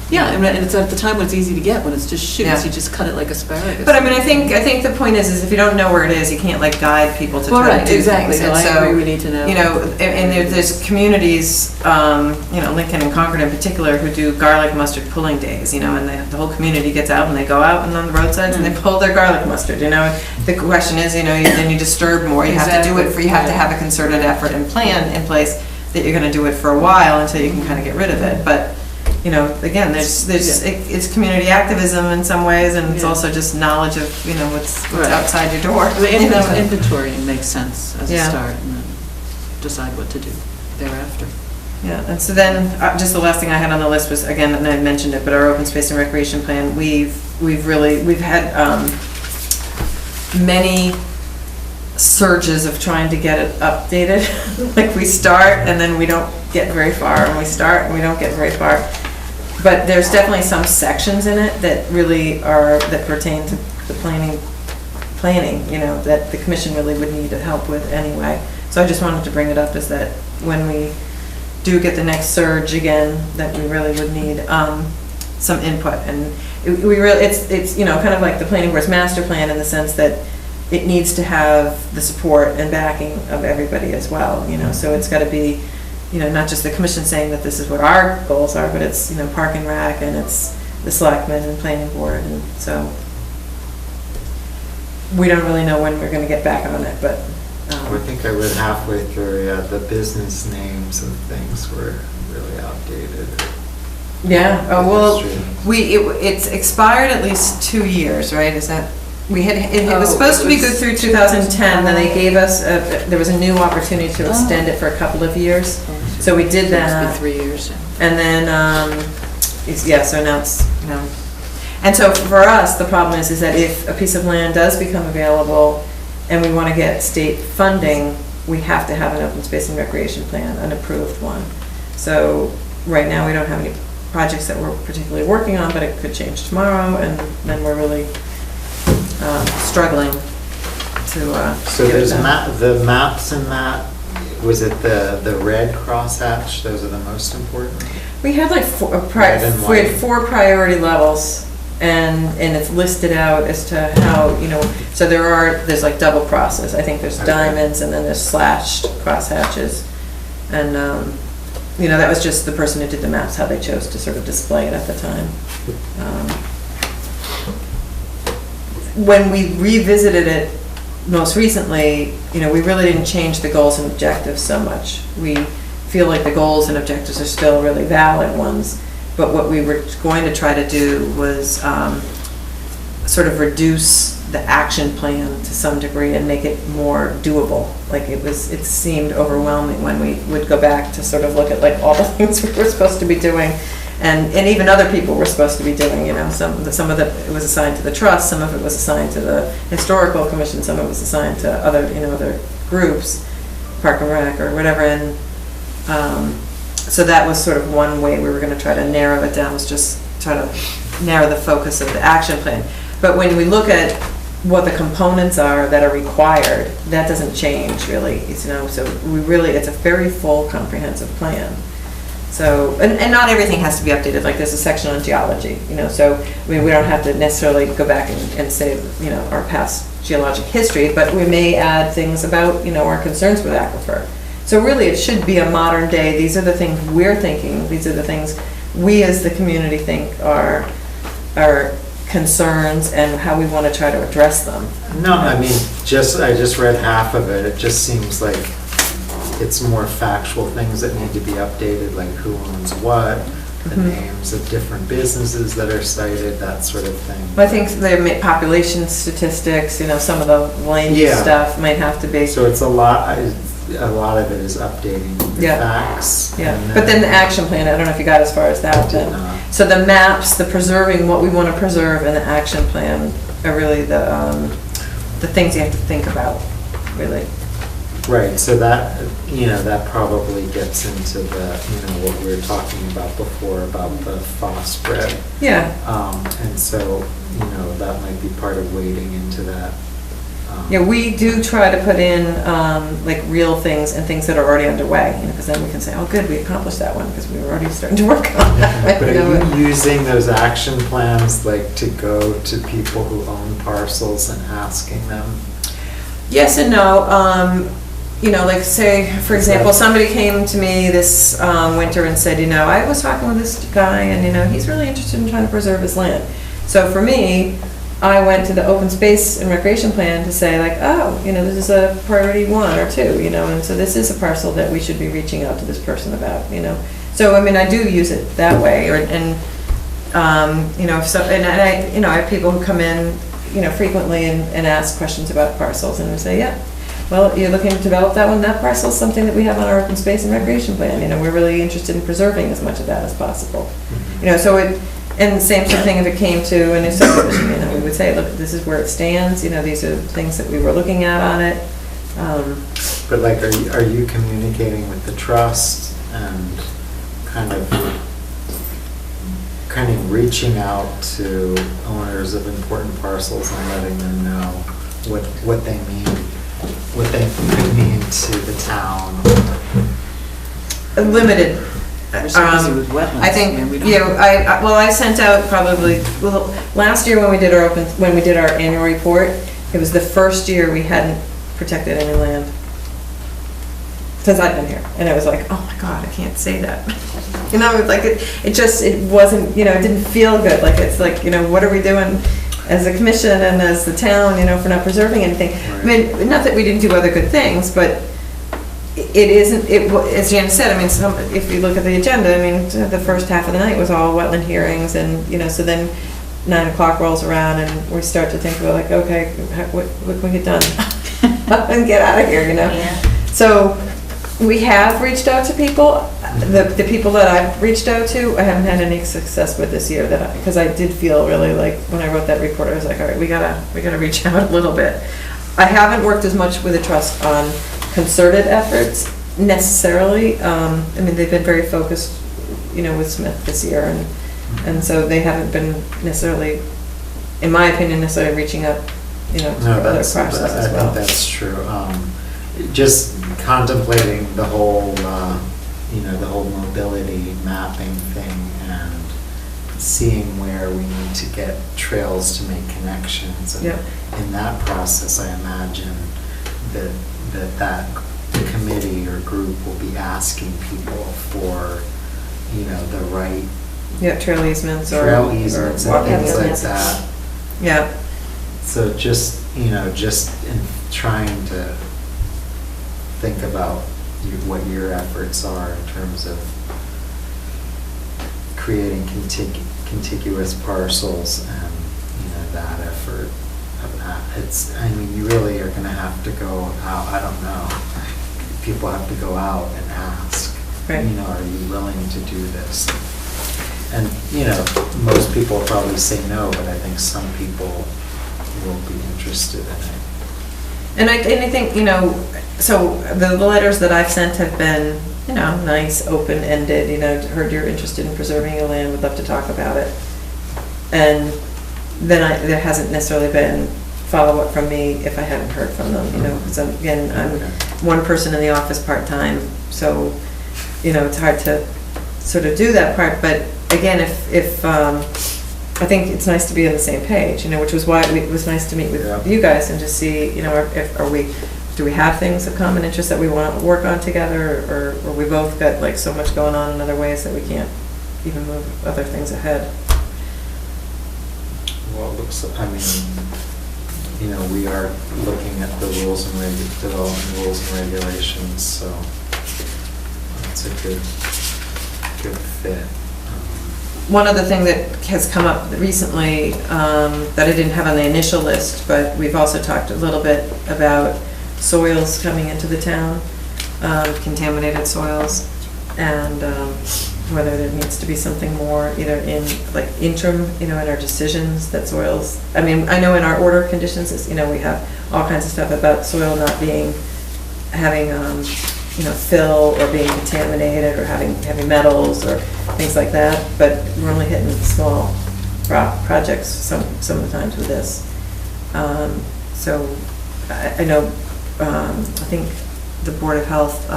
S1: Yeah, and it's at the time when it's easy to get, when it's just shoots,
S2: Yeah.
S1: you just cut it like asparagus.
S2: But I think the point is if you don't know where it is, you can't guide people to
S1: Well,
S2: try
S1: right,
S2: to do
S1: exactly.
S2: things.
S1: No,
S2: And
S1: I
S2: so,
S1: agree, we need to know.
S2: And there's communities, Lincoln and Concord in particular, who do garlic mustard pulling days, and the whole community gets out and they go out and on the roadsides and they pull their garlic mustard, The question is, then you disturb more. You have to do it you have to have a concerted effort and plan in place that you're gonna do it for a while until you can kind of get rid of it. But again, it's community activism in some ways, and it's also just knowledge of, what's
S1: Right.
S2: outside your door.
S1: The inventorying makes sense as a
S2: Yeah.
S1: start, and then decide what to do thereafter.
S2: Yeah, and so then, just the last thing I had on the list was, again, and I mentioned it, but our open space and recreation plan, we've had many surges of trying to get it updated. We start and then we don't get very far, and we start and we don't get very far. But there's definitely some sections in it that really that pertain to the planning, that the commission really would need help with anyway. So I just wanted to bring it up, is that when we do get the next surge again, that we really would need some input. And it's kind of like the planning board's master plan, in the sense that it needs to have the support and backing of everybody as well, so it's got to be, not just the commission saying that this is what our goals are, but it's, Park and Rec, and it's the selectmen and planning board, and so we don't really know when we're going to get back on it, but.
S15: I think I read halfway through, the business names and things were really outdated.
S2: Yeah, well, it's expired at least 2 years, right? Is that, it was supposed to be good through 2010, then they gave us, there was a new opportunity to extend it for a couple of years. So we did that.
S1: It's been 3 years.
S2: And then, so now it's, And so for us, the problem is that if a piece of land does become available and we want to get state funding we have to have an open space and recreation plan, an approved one. So right now, we don't have any projects that we're particularly working on, but it could change tomorrow, and then we're really struggling to
S15: So
S2: get it
S15: there's
S2: done.
S15: the maps in that, was it the red crosshatch, those are the most important?
S2: We had like
S15: Red and
S2: we had
S15: white.
S2: 4 priority levels, and it's listed out as to how, you know, so there's like double crosses. I think there's
S15: Okay.
S2: diamonds, and then there's slashed crosshatches. And, you know, that was just the person who did the maps, how they chose to sort of display it at the time. When we revisited it most recently, you know, we really didn't change the goals and objectives so much. We feel like the goals and objectives are still really valid ones, but what we were going to try to do was sort of reduce the action plan to some degree and make it more doable. Like it seemed overwhelming when we would go back to sort of look at like all the things we were supposed to be doing, and even other people were supposed to be doing, you know, some of it was assigned to the trust, some of it was assigned to the historical commission, some of it was assigned to other, you know, other groups, Park and Rec or whatever, and so that was sort of one way we were going to try to narrow it down, was just try to narrow the focus of the action plan. But when we look at what the components are that are required, that doesn't change really. It's, you know, so it's a very full, comprehensive plan. So, and not everything has to be updated. Like there's a section on geology, you know, so I mean, we don't have to necessarily go back and say, you know, our past geologic history, but we may add things about, you know, our concerns with aquifer. So really, it should be a modern day. These are the things we're thinking. These are the things we as the community think are concerns and how we want to try to address them.
S15: No, I mean, I just read half of it. It just seems like it's more factual things that need to be updated, like who owns what, the names of different businesses that are cited, that sort of thing.
S2: I think the population statistics, you know, some of the land use stuff might have to be.
S15: So it's a lot of it is updating the facts.
S2: Yeah, but then the action plan, I don't know if you got as far as that then. So the maps, the preserving what we want to preserve, and the action plan are really the things you have to think about, really.
S15: Right, so that, you know, that probably gets into the, you know, what we were talking about before, about the phosphid.
S2: Yeah. And
S15: so, you know, that might be part of wading into that.
S2: Yeah, we do try to put in like real things and things that are already underway, you know, because then we can say, oh, good, we accomplished that one because we were already starting to work on that.
S15: But are you using those action plans like to go to people who own parcels and asking them?
S2: Yes and no. You know, like say, for example, somebody came to me this winter and said, you know, I was talking with this guy and, you know, he's really interested in trying to preserve his land. So for me, I went to the open space and recreation plan to say like, oh, you know, this is a priority 1 or 2, you know, and so this is a parcel that we should be reaching out to this person about, you know. So, I mean, I do use it that way, you know, so, and I, you know, I have people who come in, you know, frequently and ask questions about parcels, and we say, yeah, well, you're looking to develop that one, that parcel is something that we have on our open space and recreation plan, you know, we're really interested in preserving as much of that as possible. You know, so and the same sort of thing if it came to a new subdivision, you know, we would say, look, this is where it stands, you know, these are things that we were looking at on it.
S15: But like, are you communicating with the trust and kind of reaching out to owners of important parcels and letting them know what they mean, what they could mean to the town?
S2: Limited.
S1: We're so busy with wetlands.
S2: I think,
S1: man, we don't-
S2: you know, I sent out probably, well, last year when we did our annual report, it was the first year we hadn't protected any land. Since I've been here, and I was like, oh my God, I can't say that. You know, it's like, it wasn't, you know, it didn't feel good, like, it's like, you know, what are we doing as a commission and as the town, you know, for not preserving anything? I mean, not that we didn't do other good things, but it isn't, as Jan said, I mean, if you look at the agenda, I mean, the first half of the night was all wetland hearings, and, you know, so then 9 o'clock rolls around and we start to think, well, like, okay, what can we get done? And get out of here, you know?
S16: Yeah.
S2: So we have reached out to people. The people that I've reached out to, I haven't had any success with this year, because I did feel really like, when I wrote that report, I was like, all right, we gotta reach out a little bit. I haven't worked as much with the trust on concerted efforts necessarily. I mean, they've been very focused, with Smith this year, and so they haven't been necessarily, in my opinion, necessarily reaching up, to other processes as well.
S15: I think that's true. Just contemplating the whole, the whole mobility mapping thing and seeing where we need to get trails to make connections. And
S2: Yep.
S15: in that process, I imagine that committee or group will be asking people for, the right
S2: Yeah, trail easements or.
S15: trail easements
S2: or
S15: and things like
S2: walk
S15: that.
S2: Yeah,
S15: So just in trying to think about what your efforts are in terms of creating contiguous parcels and, that effort of that. You really are gonna have to go out, I don't know, people have to go out and ask,
S2: Right.
S15: Are you willing to do this? And, most people probably say no, but I think some people will be interested in it.
S2: and I think, so the letters that I've sent have been, nice, open-ended, heard you're interested in preserving your land, would love to talk about it. And then there hasn't necessarily been follow-up from me if I haven't heard from them, because again, I'm one person in the office part-time, so, it's hard to sort of do that part, but again, if I think it's nice to be on the same page, which was why it was nice to meet with you guys and just see, do we have things of common interest that we want to work on together, or we both got like so much going on in other ways that we can't even move other things ahead.
S15: Well, it looks, we are looking at the rules and development rules and regulations, so it's a good fit.
S2: One other thing that has come up recently that I didn't have on the initial list, but we've also talked a little bit about soils coming into the town, contaminated soils, and whether there needs to be something more either in like interim, in our decisions that soils, I know in our order of conditions is, we have all kinds of stuff about soil not having fill or being contaminated or having heavy metals or things like that, but we're only hitting small projects some of the times with this. So I know, I think the Board of Health,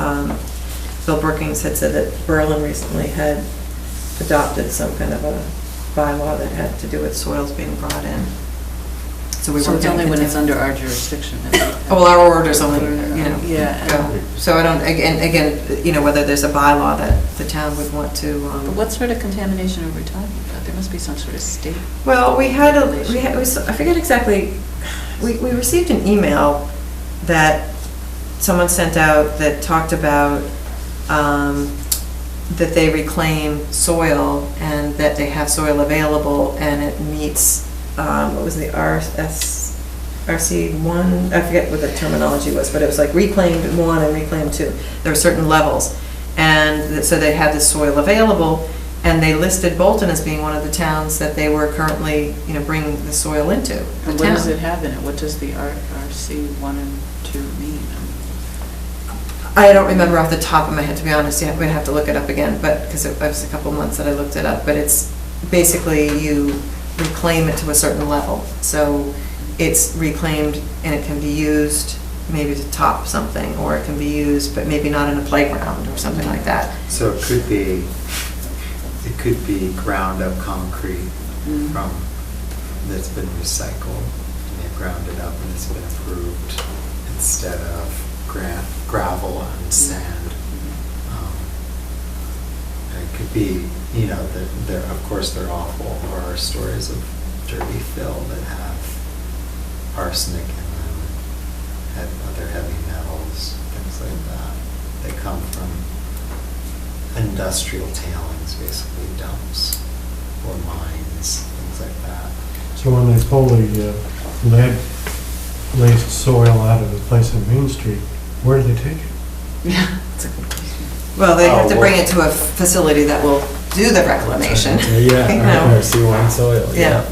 S2: Bill Brookings had said that Berlin recently had adopted some kind of a bylaw that had to do with soils being brought in. So
S1: So it's only when it's under our jurisdiction.
S2: Well, our order's only,
S1: Yeah.
S2: go. So I don't, again, whether there's a bylaw that the town would want to.
S1: But what sort of contamination are we talking about? There must be some sort of state.
S2: Well, I forget exactly, we received an email that someone sent out that talked about that they reclaim soil and that they have soil available and it meets, what was the RC1? I forget what the terminology was, but it was like reclaimed 1 and reclaimed 2. There were certain levels. And so they had this soil available, and they listed Bolton as being one of the towns that they were currently, bringing the soil into. the
S1: And what does
S2: town.
S1: it have in it? What does the RC 1 and 2 mean?
S2: I don't remember off the top of my head, to be honest. Yeah, we'd have to look it up again, but because it was a couple months that I looked it up. But it's basically you reclaim it to a certain level. So it's reclaimed and it can be used maybe to top something, or it can be used, but maybe not in a playground or something like that.
S15: So it could be ground up concrete from, that's been recycled, and they've ground it up and it's been approved instead of gravel and sand. And it could be, of course they're awful horror stories of dirty fill that have arsenic in them, and other heavy metals, things like that. They come from industrial tailings, basically dumps or mines, things like that.
S7: So when they pull the lead-laced soil out of the place on Main Street, where do they take it?
S1: Yeah, that's a good question.
S2: Well, they have to bring it to a facility that will do the reclamation.
S8: Yeah,
S2: You know.
S8: RC1 soil.
S2: Yeah.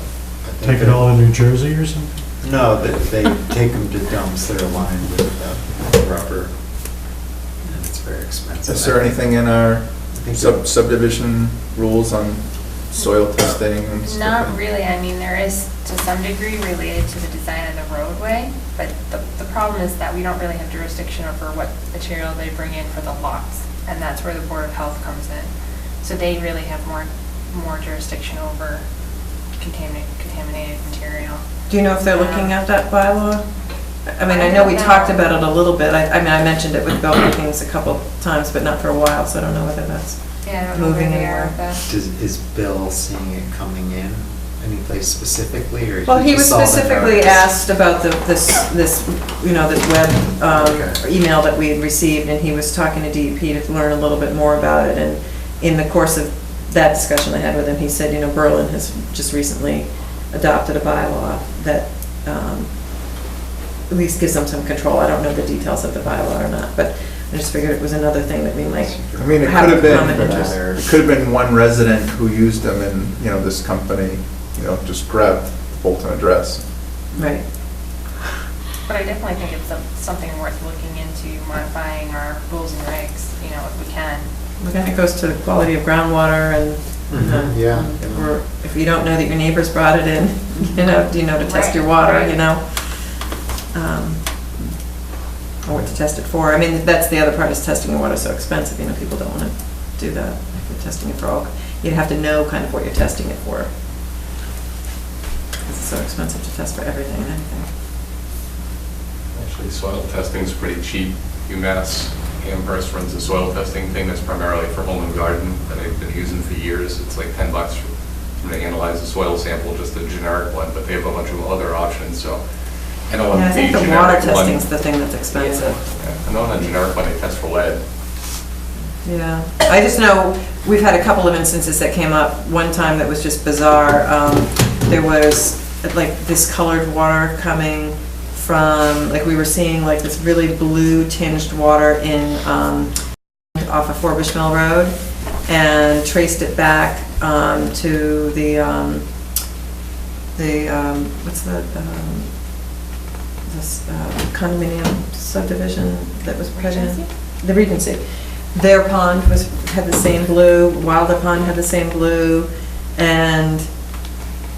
S7: Take it all in New Jersey or something?
S15: No, they take them to dumps that are lined with rubber it's very expensive.
S14: Is there anything in our
S15: think
S14: subdivision rules on soil testing and stuff?
S16: Not really, I mean, there is to some degree related to the design of the roadway, but the problem is that we don't really have jurisdiction over what material they bring in for the lots, and that's where the Board of Health comes in. So they really have more jurisdiction over contaminated material.
S2: Do you know if they're looking at that bylaw? I mean, I know we talked about it a little bit. I mean, I mentioned it with Bill Meetings a couple times, but not for a while, so I don't know whether that's
S16: Yeah, I don't know
S2: moving
S16: where they are
S2: anywhere.
S16: with that.
S15: Is Bill seeing it coming in any place specifically, or?
S2: Well, he was
S15: just saw the
S2: specifically
S15: notice?
S2: asked about this, you know, this web email that we had received, and he was talking to DEP to learn a little bit more about it. And in the course of that discussion I had with him, he said, you know, Berlin has just recently adopted a bylaw that at least gives them some control. I don't know the details of the bylaw or not, but I just figured it was another thing that we might
S14: I mean, it
S2: have
S14: could have
S2: common
S14: been,
S2: interest.
S14: it could have been one resident who used them and, you know, this company, you know, just grabbed the Bolton address.
S2: Right.
S16: But I definitely think it's something worth looking into, modifying our rules and regs, you know, if we can.
S2: Again, it goes to the quality of groundwater and,
S15: Yeah.
S2: if you don't know that your neighbors brought it in, you know, do you know to test your water, you know? Or what to test it for. I mean, that's the other part, is testing your water is so expensive, you know, people don't want to do that. If you're testing it for all, you'd have to know kind of what you're testing it for. It's so expensive to test for everything and anything.
S17: Actually, soil testing is pretty cheap. UMass Amherst runs a soil testing thing that's primarily for home and garden that they've been using for years. It's like $10 for them to analyze the soil sample, just a generic one, but they have a bunch of other options, so. I know on
S2: Yeah, I
S17: the
S2: think the
S17: generic
S2: water
S17: one-
S2: testing's the thing that's expensive.
S17: Yeah, I know on the generic one, they test for lead.
S2: Yeah, I just know, we've had a couple of instances that came up. One time that was just bizarre. There was like this colored water coming from, like we were seeing like this really blue tinged water in, off of Forbush Mill Road, and traced it back to the, what's the, this condominium subdivision that was put in?
S16: Regency?
S2: The Regency. Their pond had the same blue, Wilder Pond had the same blue, and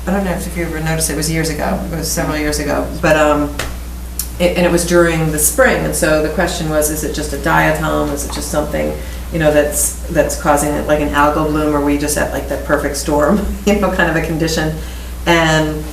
S2: I don't know if you ever noticed, it was years ago, it was several years ago, but, and it was during the spring, and so the question was, is it just a diatom, is it just something, you know, that's causing it like an algal bloom, or we just at like that perfect storm, you know, kind of a condition. And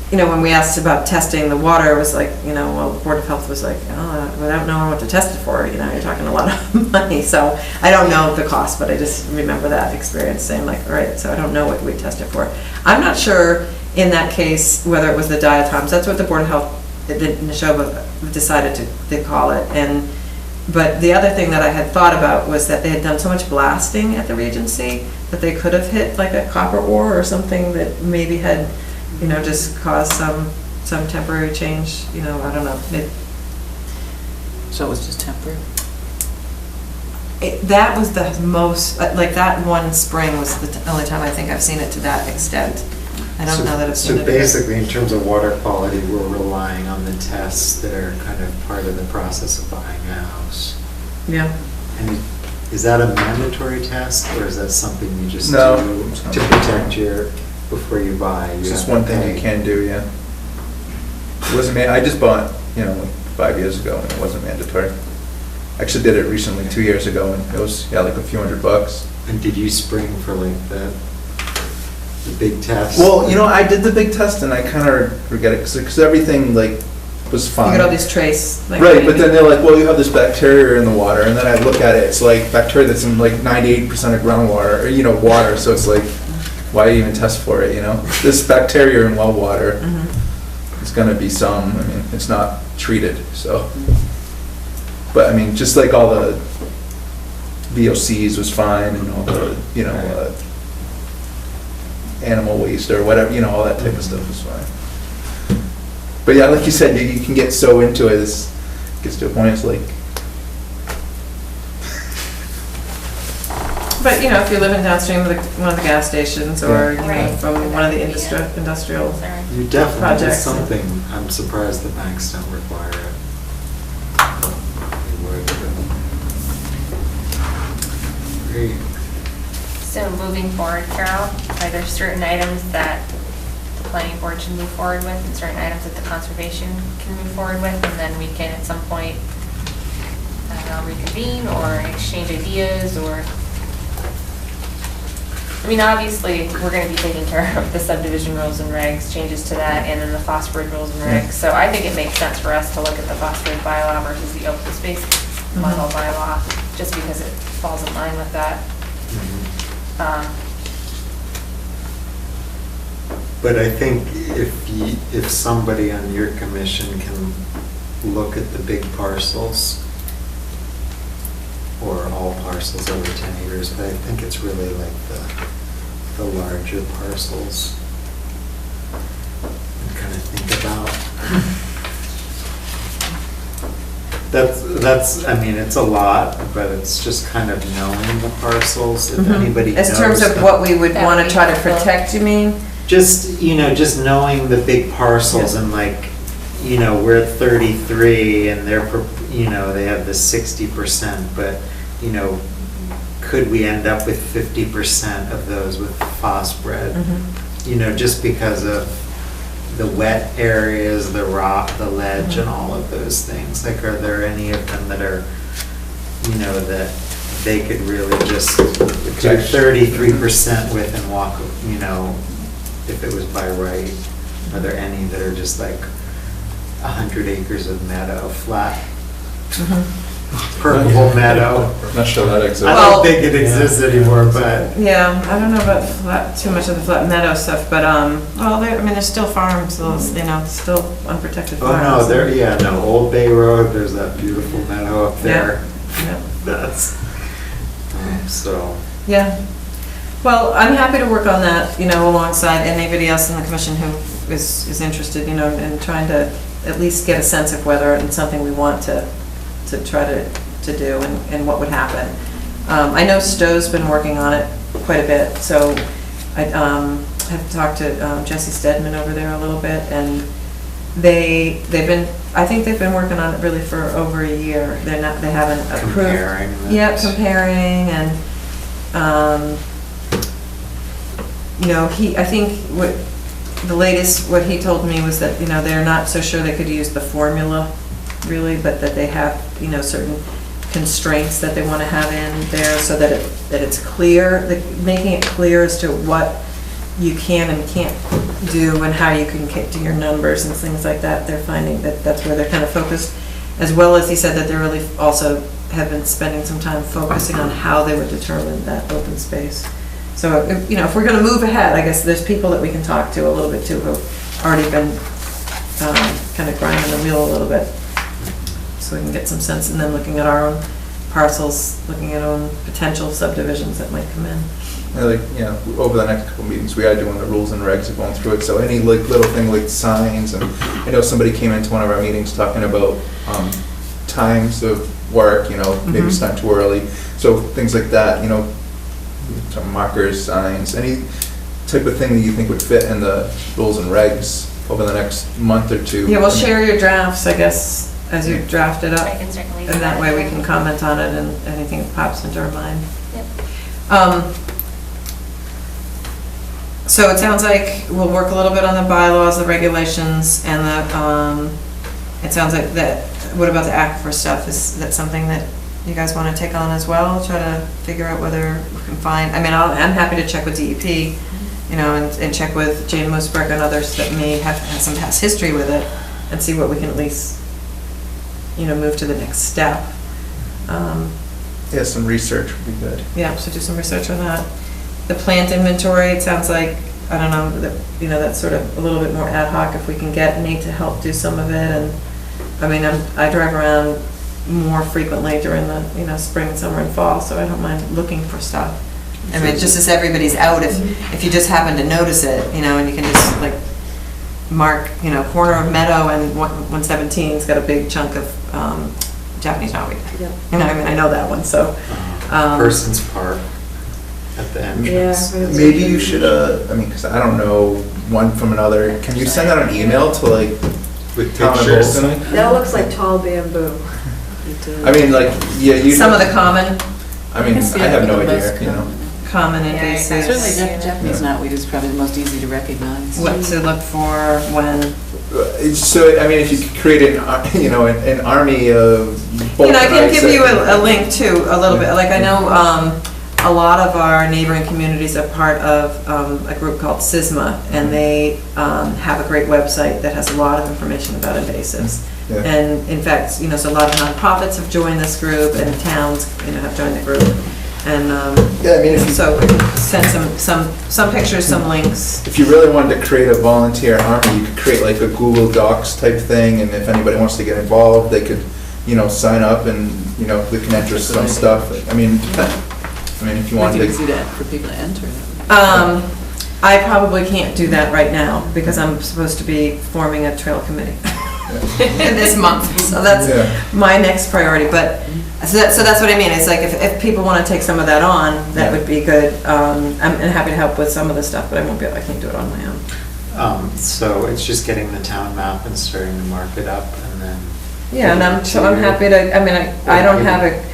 S2: you know, when we asked about testing the water, it was like, you know, well, the Board of Health was like, oh, without knowing what to test it for, you know, you're talking a lot of money. So I don't know the cost, but I just remember that experience saying like, all right, so I don't know what we test it for. I'm not sure in that case whether it was the diatoms. That's what the Board of Health, Neshoba decided to call it. But the other thing that I had thought about was that they had done so much blasting at the Regency that they could have hit like a copper ore or something that maybe had, you know, just cause some temporary change, you know, I don't know.
S1: So it was just temporary?
S2: That was the most, like that one spring was the only time I think I've seen it to that extent. I don't know that I've seen it.
S15: So basically, in terms of water quality, we're relying on the tests that are kind of part of the process of buying a house.
S2: Yeah.
S15: And is that a mandatory test, or is that something you just
S14: No.
S15: do to protect your, before you buy?
S14: It's just one thing you can do, yeah. It wasn't, I just bought, you know, like 5 years ago, and it wasn't mandatory. Actually did it recently, 2 years ago, and it was, yeah, like a few $100.
S15: And did you spring for like the big test?
S14: Well, you know, I did the big test, and I kind of regret it, because everything, like, was
S2: You
S14: fine.
S2: get all these trace. Like,
S14: Right, but then they're like, well, you have this bacteria in the water, and then I look at it, it's like bacteria that's in like 98% of groundwater, or, you know, water, so it's like, why even test for it, you know? This bacteria in well water, it's gonna be some, I mean, it's not treated, so. But I mean, just like all the VOCs was fine, and all the, you know, animal waste or whatever, you know, all that type of stuff was fine. But yeah, like you said, you can get so into it, it gets to a point, it's like,
S2: But, you know, if you're living downstream of one of the gas stations, or, you know,
S16: Right.
S2: from one of the industrial
S15: You definitely,
S2: projects.
S15: it's something, I'm surprised the banks don't require it. They would, but Great.
S16: So moving forward, Carol, are there certain items that the planning board should move forward with and certain items that the conservation can move forward with? And then we can at some point, I don't know, reconvene or exchange ideas or, I mean, obviously, we're going to be taking care of the subdivision rules and regs, changes to that, and then the phosphid rules and regs. So I think it makes sense for us to look at the phosphid bylaw versus the open space model bylaw, just because it falls in line with that.
S15: But I think if somebody on your commission can look at the big parcels, or all parcels over 10 acres, but I think it's really like the larger parcels and kind of think about. That's, I mean, it's a lot, but it's just kind of knowing the parcels, if anybody knows.
S2: As terms of
S15: them.
S2: what we would want to try to protect, you mean?
S15: Just, just knowing the big parcels and like, we're at 33 and they're, they have the 60%, but, could we end up with 50% of those with phosphid? Just because of the wet areas, the rock, the ledge, and all of those things. Like, are there any of them that are, that they could really just do 33% with and walk, if it was by right? Are there any that are just like 100 acres of meadow, flat, purple meadow?
S14: Not sure that exists.
S15: I don't think it exists anymore, but.
S2: Yeah, I don't know about too much of the flat meadow stuff, but, well, there's still farms, those, still unprotected farms.
S15: Oh, no, Old Bay Road, there's that beautiful meadow up there.
S2: Yeah.
S15: That's, so.
S2: Yeah. Well, I'm happy to work on that, alongside anybody else in the commission who is interested, in trying to at least get a sense of whether it's something we want to try to do and what would happen. I know Stowe's been working on it quite a bit, so I have talked to Jesse Stedman over there a little bit, and I think they've been working on it really for over a year. They haven't approved.
S15: Comparing.
S2: Comparing, and I think what the latest, what he told me was that, they're not so sure they could use the formula really, but that they have, certain constraints that they want to have in there so that it's clear, making it clear as to what you can and can't do and how you can get to your numbers and things like that. They're finding that that's where they're kind of focused, as well as he said that they really also have been spending some time focusing on how they would determine that open space. So, if we're going to move ahead, I guess there's people that we can talk to a little bit too who've already been kind of grinding the wheel a little bit, so we can get some sense, and then looking at our own parcels, looking at our own potential subdivisions that might come in.
S14: Over the next couple meetings, we are doing the rules and regs and going through it, so any little thing like signs, and I know somebody came into one of our meetings talking about times of work, maybe it's not too early, so things like that, some markers, signs, any type of thing that you think would fit in the rules and regs over the next month or two.
S2: Yeah, we'll share your drafts, I guess, as you draft it up.
S16: I can certainly do
S2: And that
S16: that.
S2: way we can comment on it and anything that pops into our mind.
S16: Yep.
S2: So it sounds like we'll work a little bit on the bylaws, the regulations, and it sounds like that, what about the aquifer stuff? Is that something that you guys want to take on as well? Try to figure out whether we can find, I'm happy to check with DEP, and check with Jane Moosberg and others that may have some past history with it, and see what we can at least, move to the next step.
S14: Some research would be good.
S2: Yeah, so do some research on that. The plant inventory, it sounds like, I don't know, that's sort of a little bit more ad hoc if we can get Nate to help do some of it. And I drive around more frequently during the, spring, summer, and fall, so I don't mind looking for stuff. Just as everybody's out, if you just happen to notice it, and you can just like mark, corner of Meadow and 117's got a big chunk of Japanese knotweed.
S3: Yep.
S2: I know that one, so.
S15: Person's Park at the entrance.
S3: Yeah.
S14: Maybe you should, because I don't know one from another, can you send out an email to
S15: With
S14: Town of
S15: pictures.
S14: Bolton?
S3: That looks like tall bamboo.
S14: You.
S2: Some of the common,
S14: I mean,
S1: guess the
S14: I have no
S1: other
S14: idea,
S1: most
S14: you know.
S2: Common and
S16: Yeah, I
S2: basic.
S16: agree.
S1: Certainly Japanese knotweed is probably the most easy to recognize.
S2: What to look for when,
S14: So, I mean, if you could create an army of.
S2: you know, I can give you a link too, a little bit, like I know, a lot of our neighboring communities are part of, a group called SISMA, and they, have a great website that has a lot of information about invasives.
S14: Yeah.
S2: And in fact, you know, so a lot of nonprofits have joined this group, and towns, you know, have joined the group. And,
S14: Yeah, I mean, if you,
S2: so send some pictures, some links.
S14: if you really wanted to create a volunteer army, you could create like a Google Docs type thing, and if anybody wants to get involved, they could, you know, sign up and, you know, we can enter some stuff. I mean, if you wanted
S1: Make it
S14: to.
S1: easy for people to enter.
S2: I probably can't do that right now, because I'm supposed to be forming a trail committee this month, so that's
S14: Yeah.
S2: my next priority, but, so that's what I mean, it's like, if people want to take some of that on, that would be good. I'm happy to help with some of the stuff, but I can't do it on my own.
S15: So it's just getting the town map and starting to mark it up, and then.
S2: Yeah, and I'm happy to, I mean, I don't have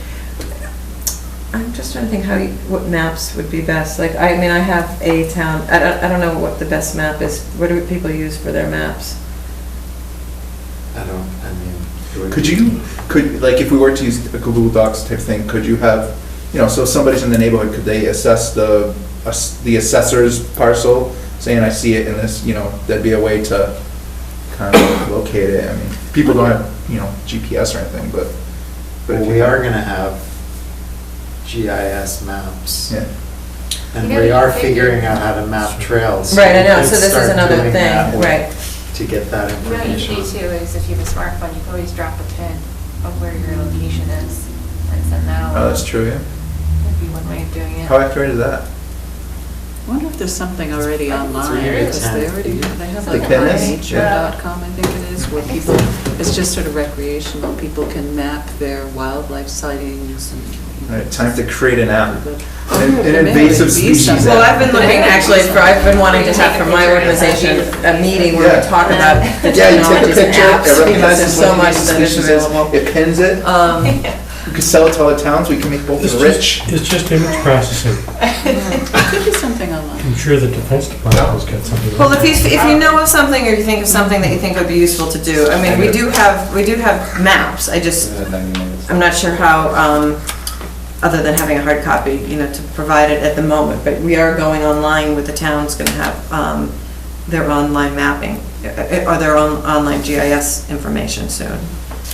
S2: I'm just trying to think what maps would be best, like, I mean, I have a town, I don't know what the best map is, what do people use for their maps?
S14: Like, if we were to use a Google Docs type thing, could you have, you know, so if somebody's in the neighborhood, could they assess the assessor's parcel, saying, I see it in this, you know, that'd be a way to kind of locate it. I mean, people don't have, you know, GPS or anything, but.
S15: Well, we are gonna have GIS maps.
S14: Yeah.
S15: And
S16: You
S15: we
S16: gotta
S15: are
S16: get
S15: figuring out how to map trails.
S2: Right, I
S15: we
S2: know,
S15: could
S2: so this is
S15: start
S2: another
S15: doing that
S2: thing,
S15: with-
S2: right.
S15: To get that
S16: You know what you
S15: information.
S16: can do too is if you have a smartphone, you can always drop a pin of where your location is and send that
S14: Oh,
S16: out.
S14: that's true, yeah.
S16: That'd be one way of doing it.
S14: How accurate is that?
S1: I wonder if there's something already online,
S15: very
S1: because they
S15: ten.
S1: already, they have
S14: The
S1: like
S14: tennis?
S1: nature.com, I think it is, where people, it's just sort of recreational, people can map their wildlife sightings and.
S14: All right, time to create an app.
S1: Oh,
S14: An
S1: there may
S14: invasive
S1: be
S14: species
S1: something.
S2: Well,
S14: app.
S2: I've been looking, actually, I've been wanting to have from my organization a meeting where we talk about the
S14: Yeah, you take a
S2: technologies and
S14: picture,
S2: apps,
S14: it
S2: because
S14: recognizes
S2: there's so
S14: what
S2: much
S14: the
S2: that is
S14: species is,
S2: available.
S14: it pins it, we could sell it to other towns, we can make both rich.
S7: It's just image processing.
S1: There could be something online.
S7: I'm sure the Defense Department has got something.
S2: Well, if you know of something, or you think of something that you think would be useful to do, I mean, we do have maps, I'm not sure how, other than having a hard copy, you know, to provide it at the moment, but we are going online with the town's gonna have, their online mapping, or their own online GIS information soon.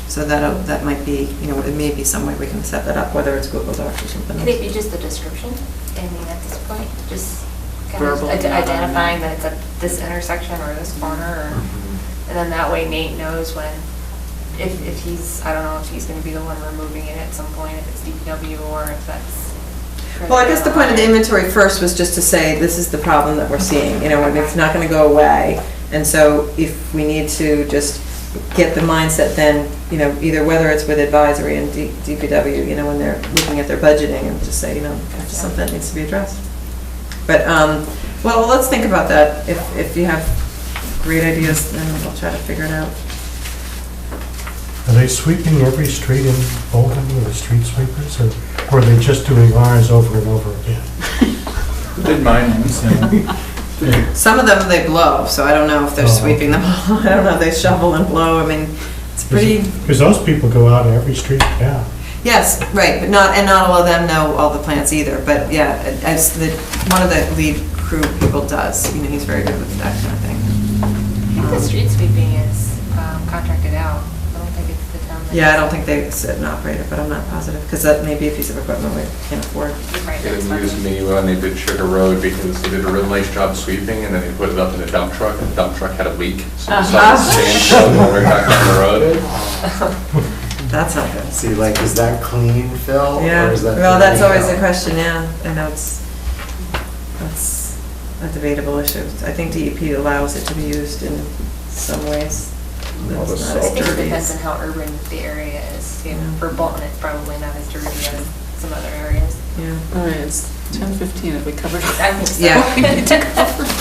S2: So that might be, you know, it may be some way we can set that up, whether it's Google Docs or something
S16: Could it
S2: else.
S16: be just the description? I mean, at this point, just kind of
S1: Verbal.
S16: identifying that it's at this intersection or this corner, or, and then that way Nate knows when, if he's, I don't know if he's gonna be the one removing it at some point, if it's DPW or if that's.
S2: Well, I guess the point of the inventory first was just to say, this is the problem that we're seeing, you know, and it's not gonna go away. And so if we need to just get the mindset then, you know, either whether it's with advisory and DPW, you know, when they're looking at their budgeting, and just say, you know, this is something that needs to be addressed. But, well, let's think about that. If you have great ideas, then we'll try to figure it out.
S7: Are they sweeping every street in Bolton with the street sweepers, or are they just doing ours over and over again?
S14: Did mine once, yeah.
S2: Some of them they blow, so I don't know if they're sweeping them all. I don't know, they shovel and blow, I mean, it's pretty,
S7: Because those people go out in every street in town.
S2: yes, right, but not all of them know all the plants either, but yeah, as one of the lead crew people does, you know, he's very good with that kind of thing.
S16: I think the street sweeping is contracted out. I don't think it's the town. that
S2: Yeah, I
S16: does
S2: don't
S16: it.
S2: think they sit and operate it, but I'm not positive, because that may be a piece of equipment we can't afford.
S16: Right,
S17: It
S16: that's
S17: amused
S16: fine.
S17: me when they did Sugar Road because they did a real nice job sweeping and then they put it up in a dump truck and the dump truck had a leak. So the sand showed when we were back on the road.
S2: That's not good.
S15: See, like, is that clean, Phil?
S2: Yeah,
S15: Or is that
S2: well, that's
S15: dirty
S2: always the
S15: Phil?
S2: question, yeah, I know that's a debatable issue. I think DEP allows it to be used in some ways.
S14: All the
S2: It's not
S16: I
S2: as
S16: think it
S2: dirty
S16: depends
S2: as-
S16: on how urban the area is. Yeah,
S2: Yeah.
S16: For Bolton, it's probably not as dirty as some other areas.
S2: Yeah.
S1: All right, it's 10:15, have we covered?
S16: I think so.
S2: Yeah.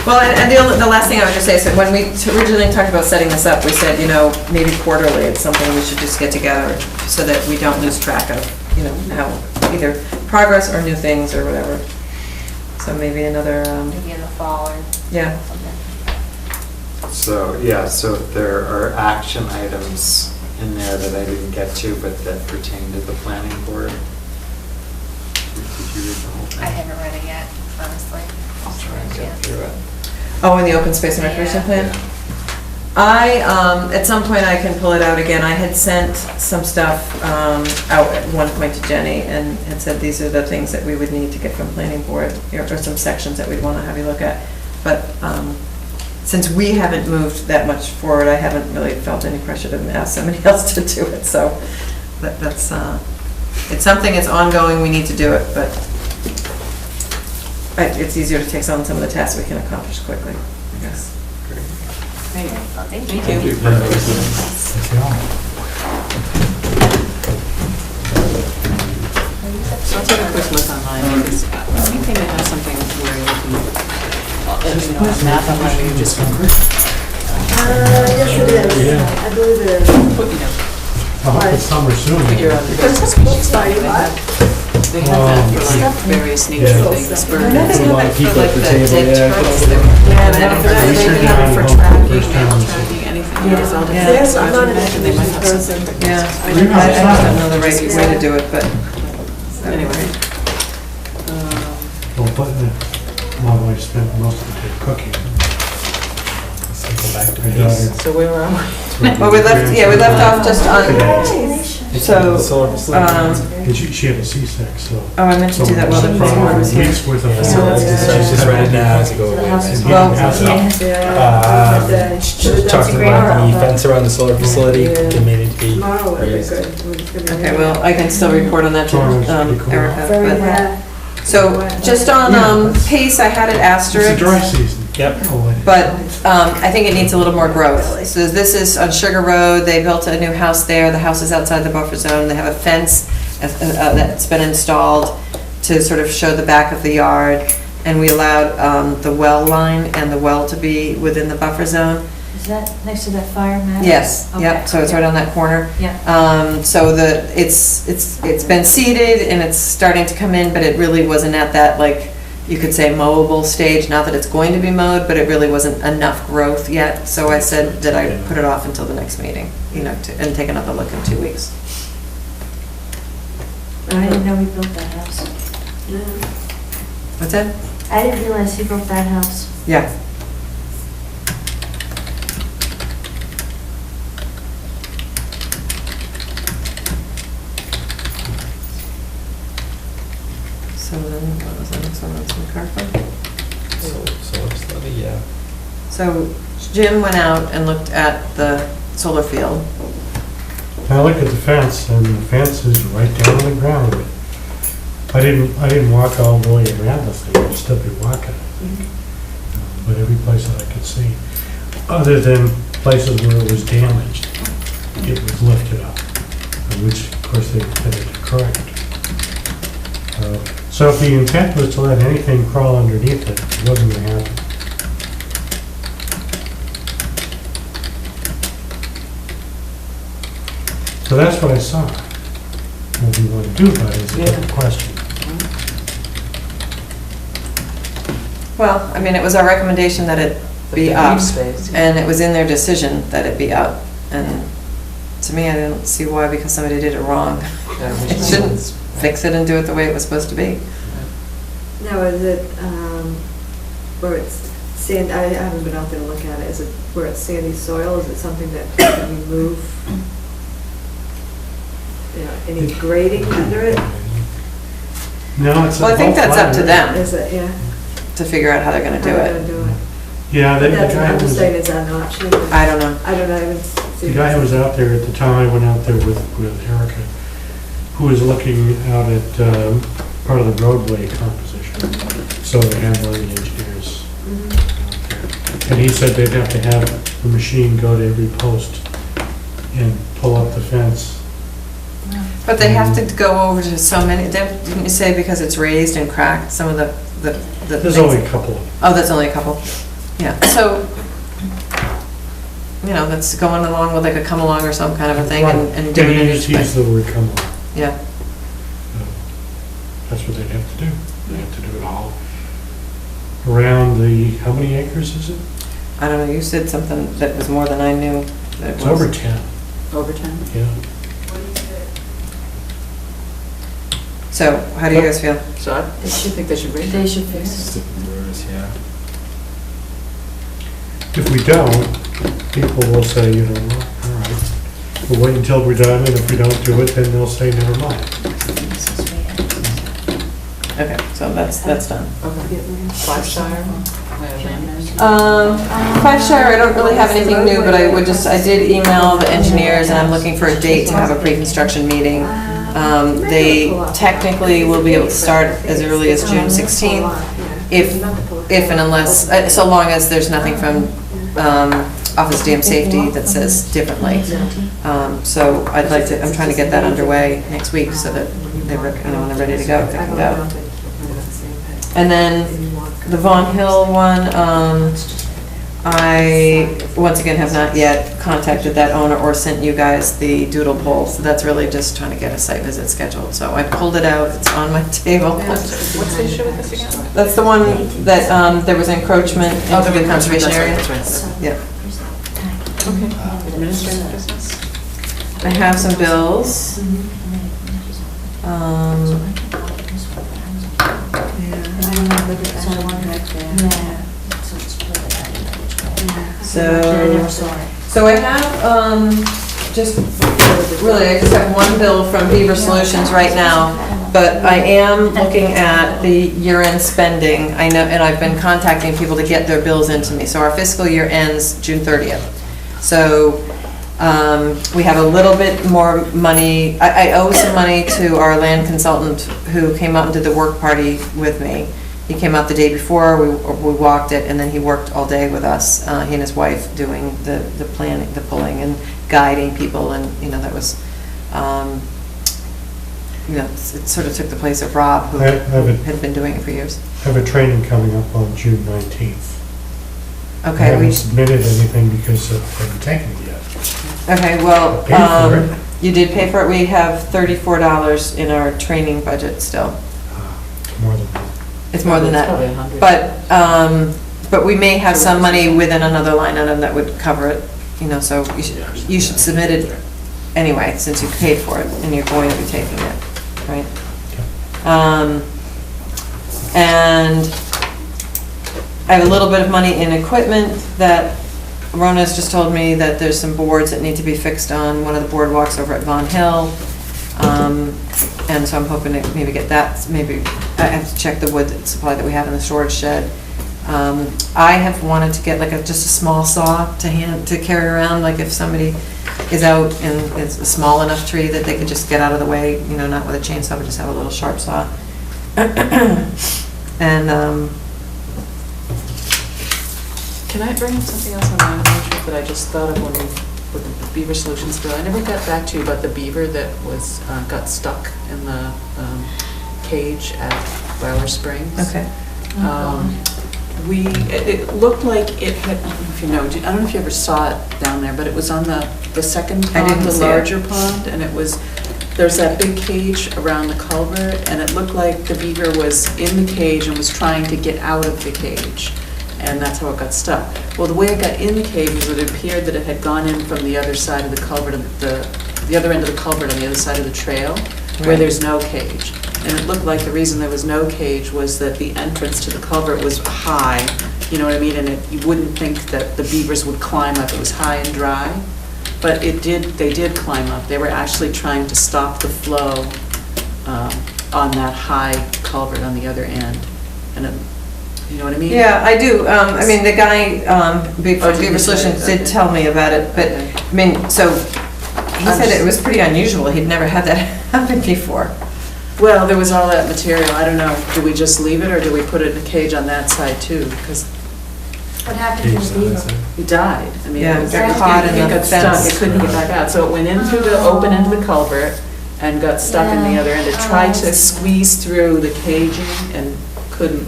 S2: Well, and the last thing I would just say is that when we originally talked about setting this up, we said, you know, maybe quarterly, it's something we should just get together so that we don't lose track of, you know, how either progress or new things or whatever. So maybe another,
S16: Maybe in the fall or
S2: yeah.
S16: something.
S15: So, yeah, so there are action items in there that I didn't get to, but that pertain to the planning board. Did you read the whole thing?
S16: I haven't read it yet, honestly.
S15: I'll try and get through it.
S2: Oh, in the open space and recreation plan? I, at some point I can pull it out again. I had sent some stuff out at one point to Jenny and had said these are the things that we would need to get from planning board, or some sections that we'd want to have you look at. But since we haven't moved that much forward, I haven't really felt any pressure to ask somebody else to do it. So that's, it's something that's ongoing, we need to do it, but it's easier to take on some of the tasks we can accomplish quickly, I guess.
S1: Great.
S16: Well, thank
S1: Thank
S16: you.
S1: you. So I'll take a quick look online, because I think they may have something where you're looking at, you know, a map on how you just,
S3: Yes, it is.
S7: Yeah.
S3: I believe it is.
S1: put, you know,
S7: I hope it's summer soon.
S1: figure out the invasive species. They have that for like various nature things, birds.
S2: I know they have it for like the dead turtles.
S1: Yeah, they have it for tracking,
S7: First time
S1: animal
S7: we see it.
S1: tracking, anything. There's all different
S2: Yeah.
S1: things. So I would imagine they might have something.
S2: Yeah, I
S7: We've
S2: just
S7: not-
S2: don't know the right way to do it, but
S1: Anyway.
S7: Well, but my wife spent most of the day cooking.
S8: Go back to
S7: My
S8: base.
S7: daughter-
S1: So where were we?
S2: well, we left off just on, so,
S7: And she had a C-section, so.
S2: oh, I meant to do that while the planning board was here.
S7: Weeks worth of.
S8: So she's just read it now as you go away.
S7: And he
S2: Well,
S7: didn't have to-
S8: Talking about the fence around the solar facility, they made it be
S3: Tomorrow would be
S8: raised.
S3: good.
S2: Okay, well, I can still report on that to
S7: Tomorrow's pretty cool.
S2: Erica,
S3: Very
S2: but,
S3: wet.
S2: so, just on pace, I had it
S7: It's a dry
S2: asterisk,
S7: season.
S8: Yep.
S7: Oh, it is.
S2: but I think it needs a little more growth. So this is on Sugar Road, they built a new house there, the house is outside the buffer zone, they have a fence that's been installed to sort of show the back of the yard, and we allowed the well line and the well to be within the buffer zone.
S10: Is that next to that fire mat?
S2: Yes, yep,
S10: Okay.
S2: so it's right on that corner.
S10: Yeah.
S2: So it's been seeded and it's starting to come in, but it really wasn't at that, like, you could say mowable stage, not that it's going to be mowed, but it really wasn't enough growth yet. So I said that I'd put it off until the next meeting, you know, and take another look in 2 weeks.
S10: I didn't know he built that house.
S2: What's that?
S10: I didn't realize he built that house.
S2: Yeah. So then, what was the next one, that's MacArthur?
S8: Solar facility, yeah.
S2: So Jim went out and looked at the solar field.
S7: I looked at the fence, and the fence is right down on the ground. I didn't walk all the way around the thing, I'd still be walking. But every place that I could see, other than places where it was damaged, it was lifted up, which, of course, they intended to correct. So if the intent was to let anything crawl underneath it, it wasn't going to happen. So that's what I saw. What we want to do about it is a different question.
S2: Well, I mean, it was our recommendation that it be
S1: The
S2: up,
S1: green space, yeah.
S2: and it was in their decision that it be up. And to me, I didn't see why, because somebody did it wrong. It shouldn't fix it and do it the way it was supposed to be.
S3: Now, is it, where it's sand, I haven't been out there to look at it, is it where it's sandy soil, is it something that can we move? You know, any grading under it?
S7: No, it's.
S2: Well, I think that's up to them
S3: Is it, yeah?
S2: to figure out how they're gonna do
S3: How they're
S2: it.
S3: gonna do it.
S7: Yeah,
S3: But
S7: the
S3: that's what
S7: guy
S3: I'm just
S7: was,
S3: saying, is that an option?
S2: I don't know.
S3: I don't know, I haven't seen.
S7: the guy who was out there at the time, I went out there with Erica, who was looking out at part of the roadway composition. So they had one of the engineers out there. And he said they'd have to have the machine go to every post and pull up the fence.
S2: But they have to go over to so many, didn't you say because it's raised and cracked, some of the
S7: There's
S2: things?
S7: only a couple of them.
S2: Oh, that's only a couple? Yeah, so, you know, that's going along with like a come along or some kind of a thing and doing
S7: And
S2: it.
S7: he used the word come on.
S2: Yeah.
S7: That's what they'd have to do. They have to do it all around the, how many acres is it?
S2: I don't know, you said something that was more than I knew that it
S7: It's
S2: was.
S7: over 10,
S1: Over 10?
S7: yeah.
S2: So, how do you guys feel?
S1: So I think they should rate
S3: They
S1: it.
S3: should fix it.
S8: Yeah.
S7: If we don't, people will say, you know, well, all right, we'll wait until we're done, and if we don't do it, then they'll say, never mind.
S2: Okay, so that's done.
S1: Okay. 5 Shire?
S2: Five Shire, I don't really have anything new, but I did email the engineers, and I'm looking for a date to have a pre-construction meeting. They technically will be able to start as early as June 16th, if and unless, so long as there's nothing from Office of Dam Safety that says differently. So I'd like to, I'm trying to get that underway next week so that they're, when they're ready to go, they can go. And then the Vaughn Hill one, I, once again, have not yet contacted that owner or sent you guys the doodle poll. So that's really just trying to get a site visit scheduled. So I pulled it out, it's on my table.
S1: What's the issue with this again?
S2: That's the one that there was encroachment into the conservation area.
S1: That's right.
S2: Yeah.
S1: Okay. Administrative business?
S2: I have some bills. So I have, just have one bill from Beaver Solutions right now, but I am looking at the year-end spending. I know, and I've been contacting people to get their bills into me. So our fiscal year ends June 30th. So we have a little bit more money. I owe some money to our land consultant who came out and did the work party with me. He came out the day before, we walked it, and then he worked all day with us, he and his wife, doing the planning, the pulling and guiding people, and, you know, that was, you know, it sort of took the place of Rob, who had been doing it for years.
S7: I have a training coming up on June 19th. I
S2: Okay,
S7: haven't submitted anything because I haven't taken it yet.
S2: okay, well,
S7: I paid for it.
S2: you did pay for it, we have $34 in our training budget still.
S7: More than that.
S2: It's more than
S1: It's probably
S2: that.
S1: 100.
S2: But we may have some money within another line item that would cover it, you know, so you should submit it anyway, since you paid for it and you're going to be taking it, right? And I have a little bit of money in equipment that Rona's just told me that there's some boards that need to be fixed on one of the boardwalks over at Vaughn Hill. And so I'm hoping to maybe get that, maybe, I have to check the wood supply that we have in the storage shed. I have wanted to get like just a small saw to carry around, like if somebody is out and it's a small enough tree that they could just get out of the way, you know, not with a chainsaw, but just have a little sharp saw. And,
S1: Can I bring up something else on my own trip that I just thought of when we, with the Beaver Solutions bill? I never got back to you about the beaver that was, got stuck in the cage at Bower Springs.
S2: okay.
S1: It looked like it had, I don't know if you know, I don't know if you ever saw it down there, but it was on the second
S2: I
S1: pond,
S2: didn't
S1: the
S2: see it.
S1: larger pond, and it was, there's that big cage around the culvert, and it looked like the beaver was in the cage and was trying to get out of the cage, and that's how it got stuck. Well, the way it got in the cage was it appeared that it had gone in from the other side of the culvert, the other end of the culvert on the other side of the trail, where
S2: Right.
S1: there's no cage. And it looked like the reason there was no cage was that the entrance to the culvert was high, you know what I mean? And you wouldn't think that the beavers would climb up, it was high and dry. But they did climb up. They were actually trying to stop the flow on that high culvert on the other end. And you know what I mean?
S2: Yeah, I do. I mean, the guy,
S1: Oh, did
S2: Beaver
S1: you say
S2: Solutions
S1: it?
S2: did
S1: Okay.
S2: tell me about it, but,
S1: Okay.
S2: I mean, so, he said it was pretty unusual. He'd never had that happen before.
S1: Well, there was all that material. I don't know, do we just leave it or do we put it in a cage on that side too? Because
S3: What happened to the beaver?
S1: he died. I mean,
S2: Yeah,
S1: it
S2: got caught in the
S1: got stuck.
S2: fence.
S1: It couldn't get back out. So it went in through the open end of the culvert and got stuck in the other end. It tried to squeeze through the caging and couldn't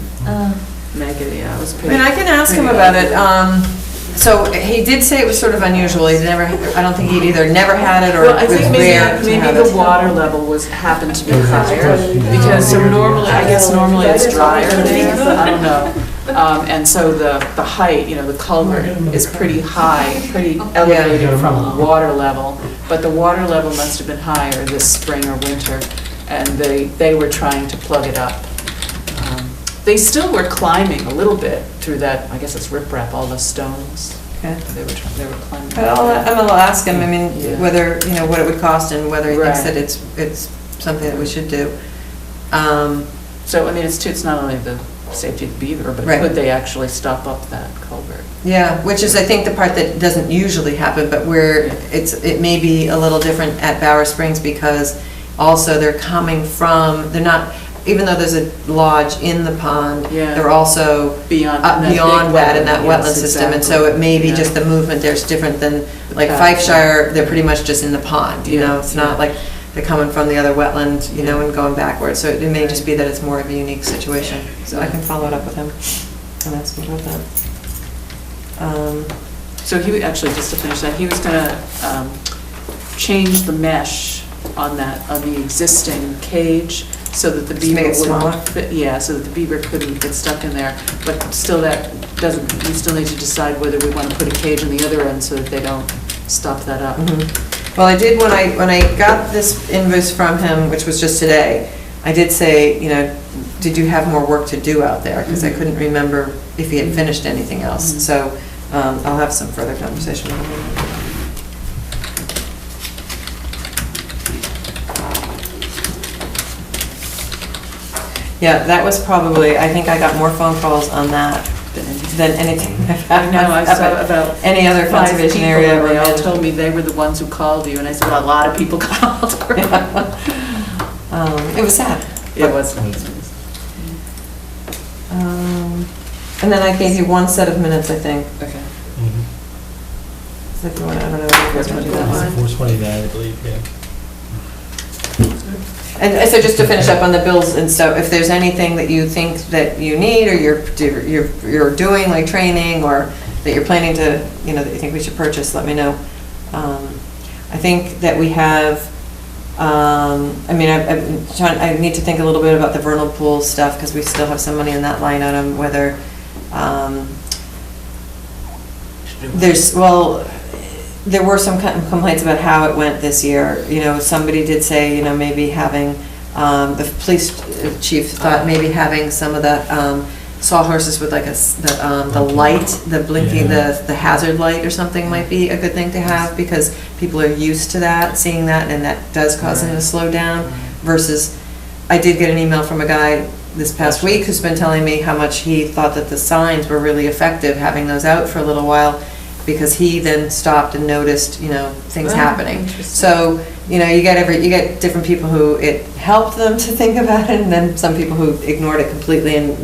S1: make it. Yeah, it was
S2: I
S1: pretty.
S2: mean, I can ask him
S1: pretty
S2: about
S1: ugly.
S2: it. So he did say it was sort of unusual. He's never, I don't think he'd either never had it or
S1: Well, I
S2: it was
S1: think
S2: rare to
S1: maybe
S2: have
S1: the
S2: it.
S1: water level happened to be higher, because so normally, I guess normally it's drier there, I don't know. And so the height, the culvert is pretty high, pretty elevated from water level, but the water level must have been higher this spring or winter, and they were trying to plug it up. They still were climbing a little bit through that, I guess it's riprap, all the stones.
S2: Okay.
S1: They were climbing.
S2: But I'll ask him, I mean,
S1: Yeah.
S2: whether, what it would cost and whether he thinks
S1: Right.
S2: that it's something that we should do.
S1: So, I mean, it's not only the safety of the beaver, but
S2: Right.
S1: could they actually stop up that culvert?
S2: Yeah, which is, I think, the part that doesn't usually happen, but where it may be a little different at Bower Springs because also they're coming from, they're not, even though there's a lodge in the pond,
S1: Yeah.
S2: they're also
S1: Beyond
S2: up
S1: that big
S2: beyond that in that
S1: wetland,
S2: wetland
S1: yes,
S2: system. And
S1: exactly.
S2: so it may be
S1: Yeah.
S2: just the movement there's different than, like
S1: path,
S2: Fifeshire, they're pretty much just in the pond,
S1: Yeah,
S2: It's not
S1: yeah.
S2: like they're coming from the other wetland, and going backwards. So it may just be that it's more of a unique situation. So I can follow it up with him and ask him about that.
S1: So actually, just to finish that, he was gonna change the mesh on the existing cage so that the
S2: Just make
S1: beaver
S2: it smaller?
S1: wouldn't fit, yeah, so that the beaver couldn't get stuck in there. But still, that doesn't, we still need to decide whether we want to put a cage on the other end so that they don't stop that up.
S2: Well, I did, when I got this invoice from him, which was just today, I did say, did you have more work to do out there? Because I couldn't remember if he had finished anything else. So I'll have some further conversation with him. Yeah, that was probably, I think I got more phone calls on that than anything I've had.
S1: I know, I saw about
S2: any other
S1: 5
S2: conservation
S1: people,
S2: area.
S1: and they all
S2: ever
S1: told me they were the ones who called you, and I said, well, a lot of people called.
S2: It was sad.
S1: It was.
S2: And then I gave you one set of minutes, I think.
S1: Okay.
S2: So if you want, I don't know if you guys want to do that one.
S8: 429, I believe, yeah.
S2: And so just to finish up on the bills and stuff, if there's anything that you think that you need, or you're doing, like training, or that you're planning to, that you think we should purchase, let me know. I think that we have, I need to think a little bit about the vernal pool stuff, because we still have some money in that line item, whether, there were some complaints about how it went this year. Somebody did say, maybe having, the police chief thought maybe having some of the sawhorses with like the light, the blinking, the hazard light or something might be a good thing to have, because people are used to that, seeing that, and that does cause them to slow down, versus, I did get an email from a guy this past week who's been telling me how much he thought that the signs were really effective, having those out for a little while, because he then stopped and noticed, things happening. So, you get different people who it helped them to think about it, and then some people who ignored it completely and,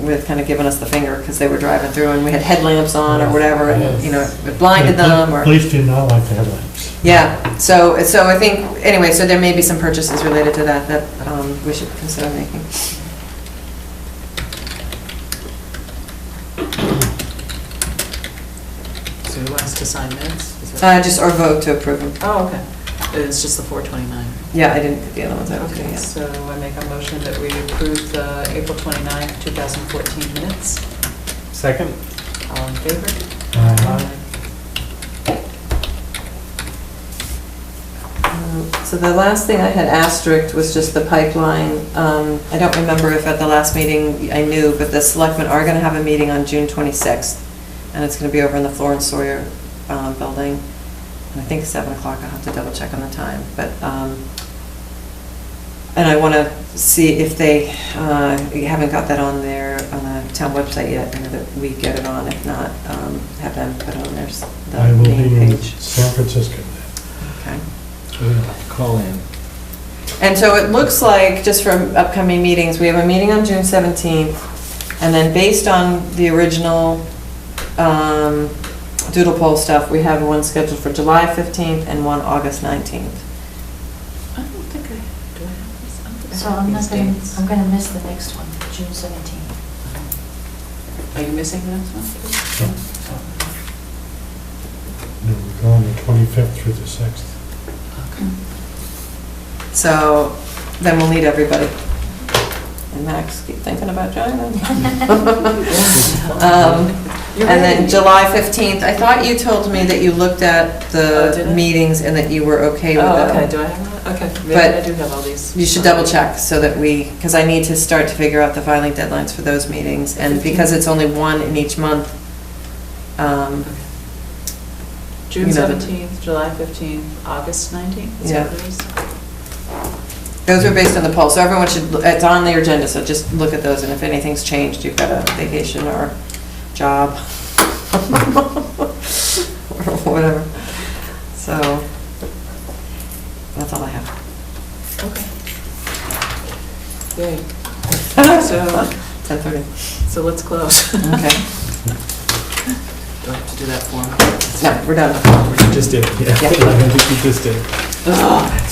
S2: with kind of giving us the finger because they were driving through and we had headlamps on or whatever, and, it blinded them or.
S7: Police do not like the headlights.
S2: Yeah, so I think, anyway, so there may be some purchases related to that we should consider making.
S1: So who wants to sign minutes?
S2: Or vote to approve them.
S1: Oh, okay. It's just the 429.
S2: Yeah, I didn't put the other ones out today
S1: Okay,
S2: yet.
S1: so I make a motion that we approve the April 29th, 2014 minutes.
S8: Second?
S1: All in favor?
S2: So the last thing I had asterisked was just the pipeline. I don't remember if at the last meeting I knew, but the selectmen are going to have a meeting on June 26th, and it's going to be over in the Florence Sawyer building. And I think 7 o'clock, I'll have to double check on the time. But, and I want to see if they haven't got that on the town website yet, and that we get it on. If not, have them put on their
S7: I will
S2: main
S7: be in
S2: page.
S7: San Francisco.
S2: Okay.
S8: Call in.
S2: And so it looks like, just from upcoming meetings, we have a meeting on June 17th, and then based on the original doodle poll stuff, we have one scheduled for July 15th and one August 19th.
S1: I don't think do I have this? I don't think I
S10: So
S1: have
S10: I'm
S1: these dates.
S10: gonna miss the next one, June 17th.
S1: Are you missing the next one?
S7: No, we're going the 25th through the 6th.
S2: So then we'll need everybody. And Max, keep thinking about joining. And then July 15th, I thought you told me that you looked at
S1: Oh, did
S2: the
S1: I?
S2: meetings and that you were okay with
S1: Oh,
S2: them.
S1: okay, do I have that? Okay, maybe
S2: But
S1: I do have all these.
S2: You should double check so that because I need to start to figure out the filing deadlines for those meetings. And because it's only one in each month,
S1: June
S2: you know,
S1: 17th, July 15th, August 19th, is that what it is?
S2: those are based on the poll. So everyone should, it's on their agenda, so just look at those. And if anything's changed, you've got a vacation or job or whatever. So that's all I have.
S1: Okay. Yay. So,
S2: 10:30.
S1: so let's close.
S2: Okay.
S1: Do I have to do that form?
S2: No, we're done.
S8: You just did it, yeah.
S2: Yeah.
S8: I think you just did.
S1: Ugh.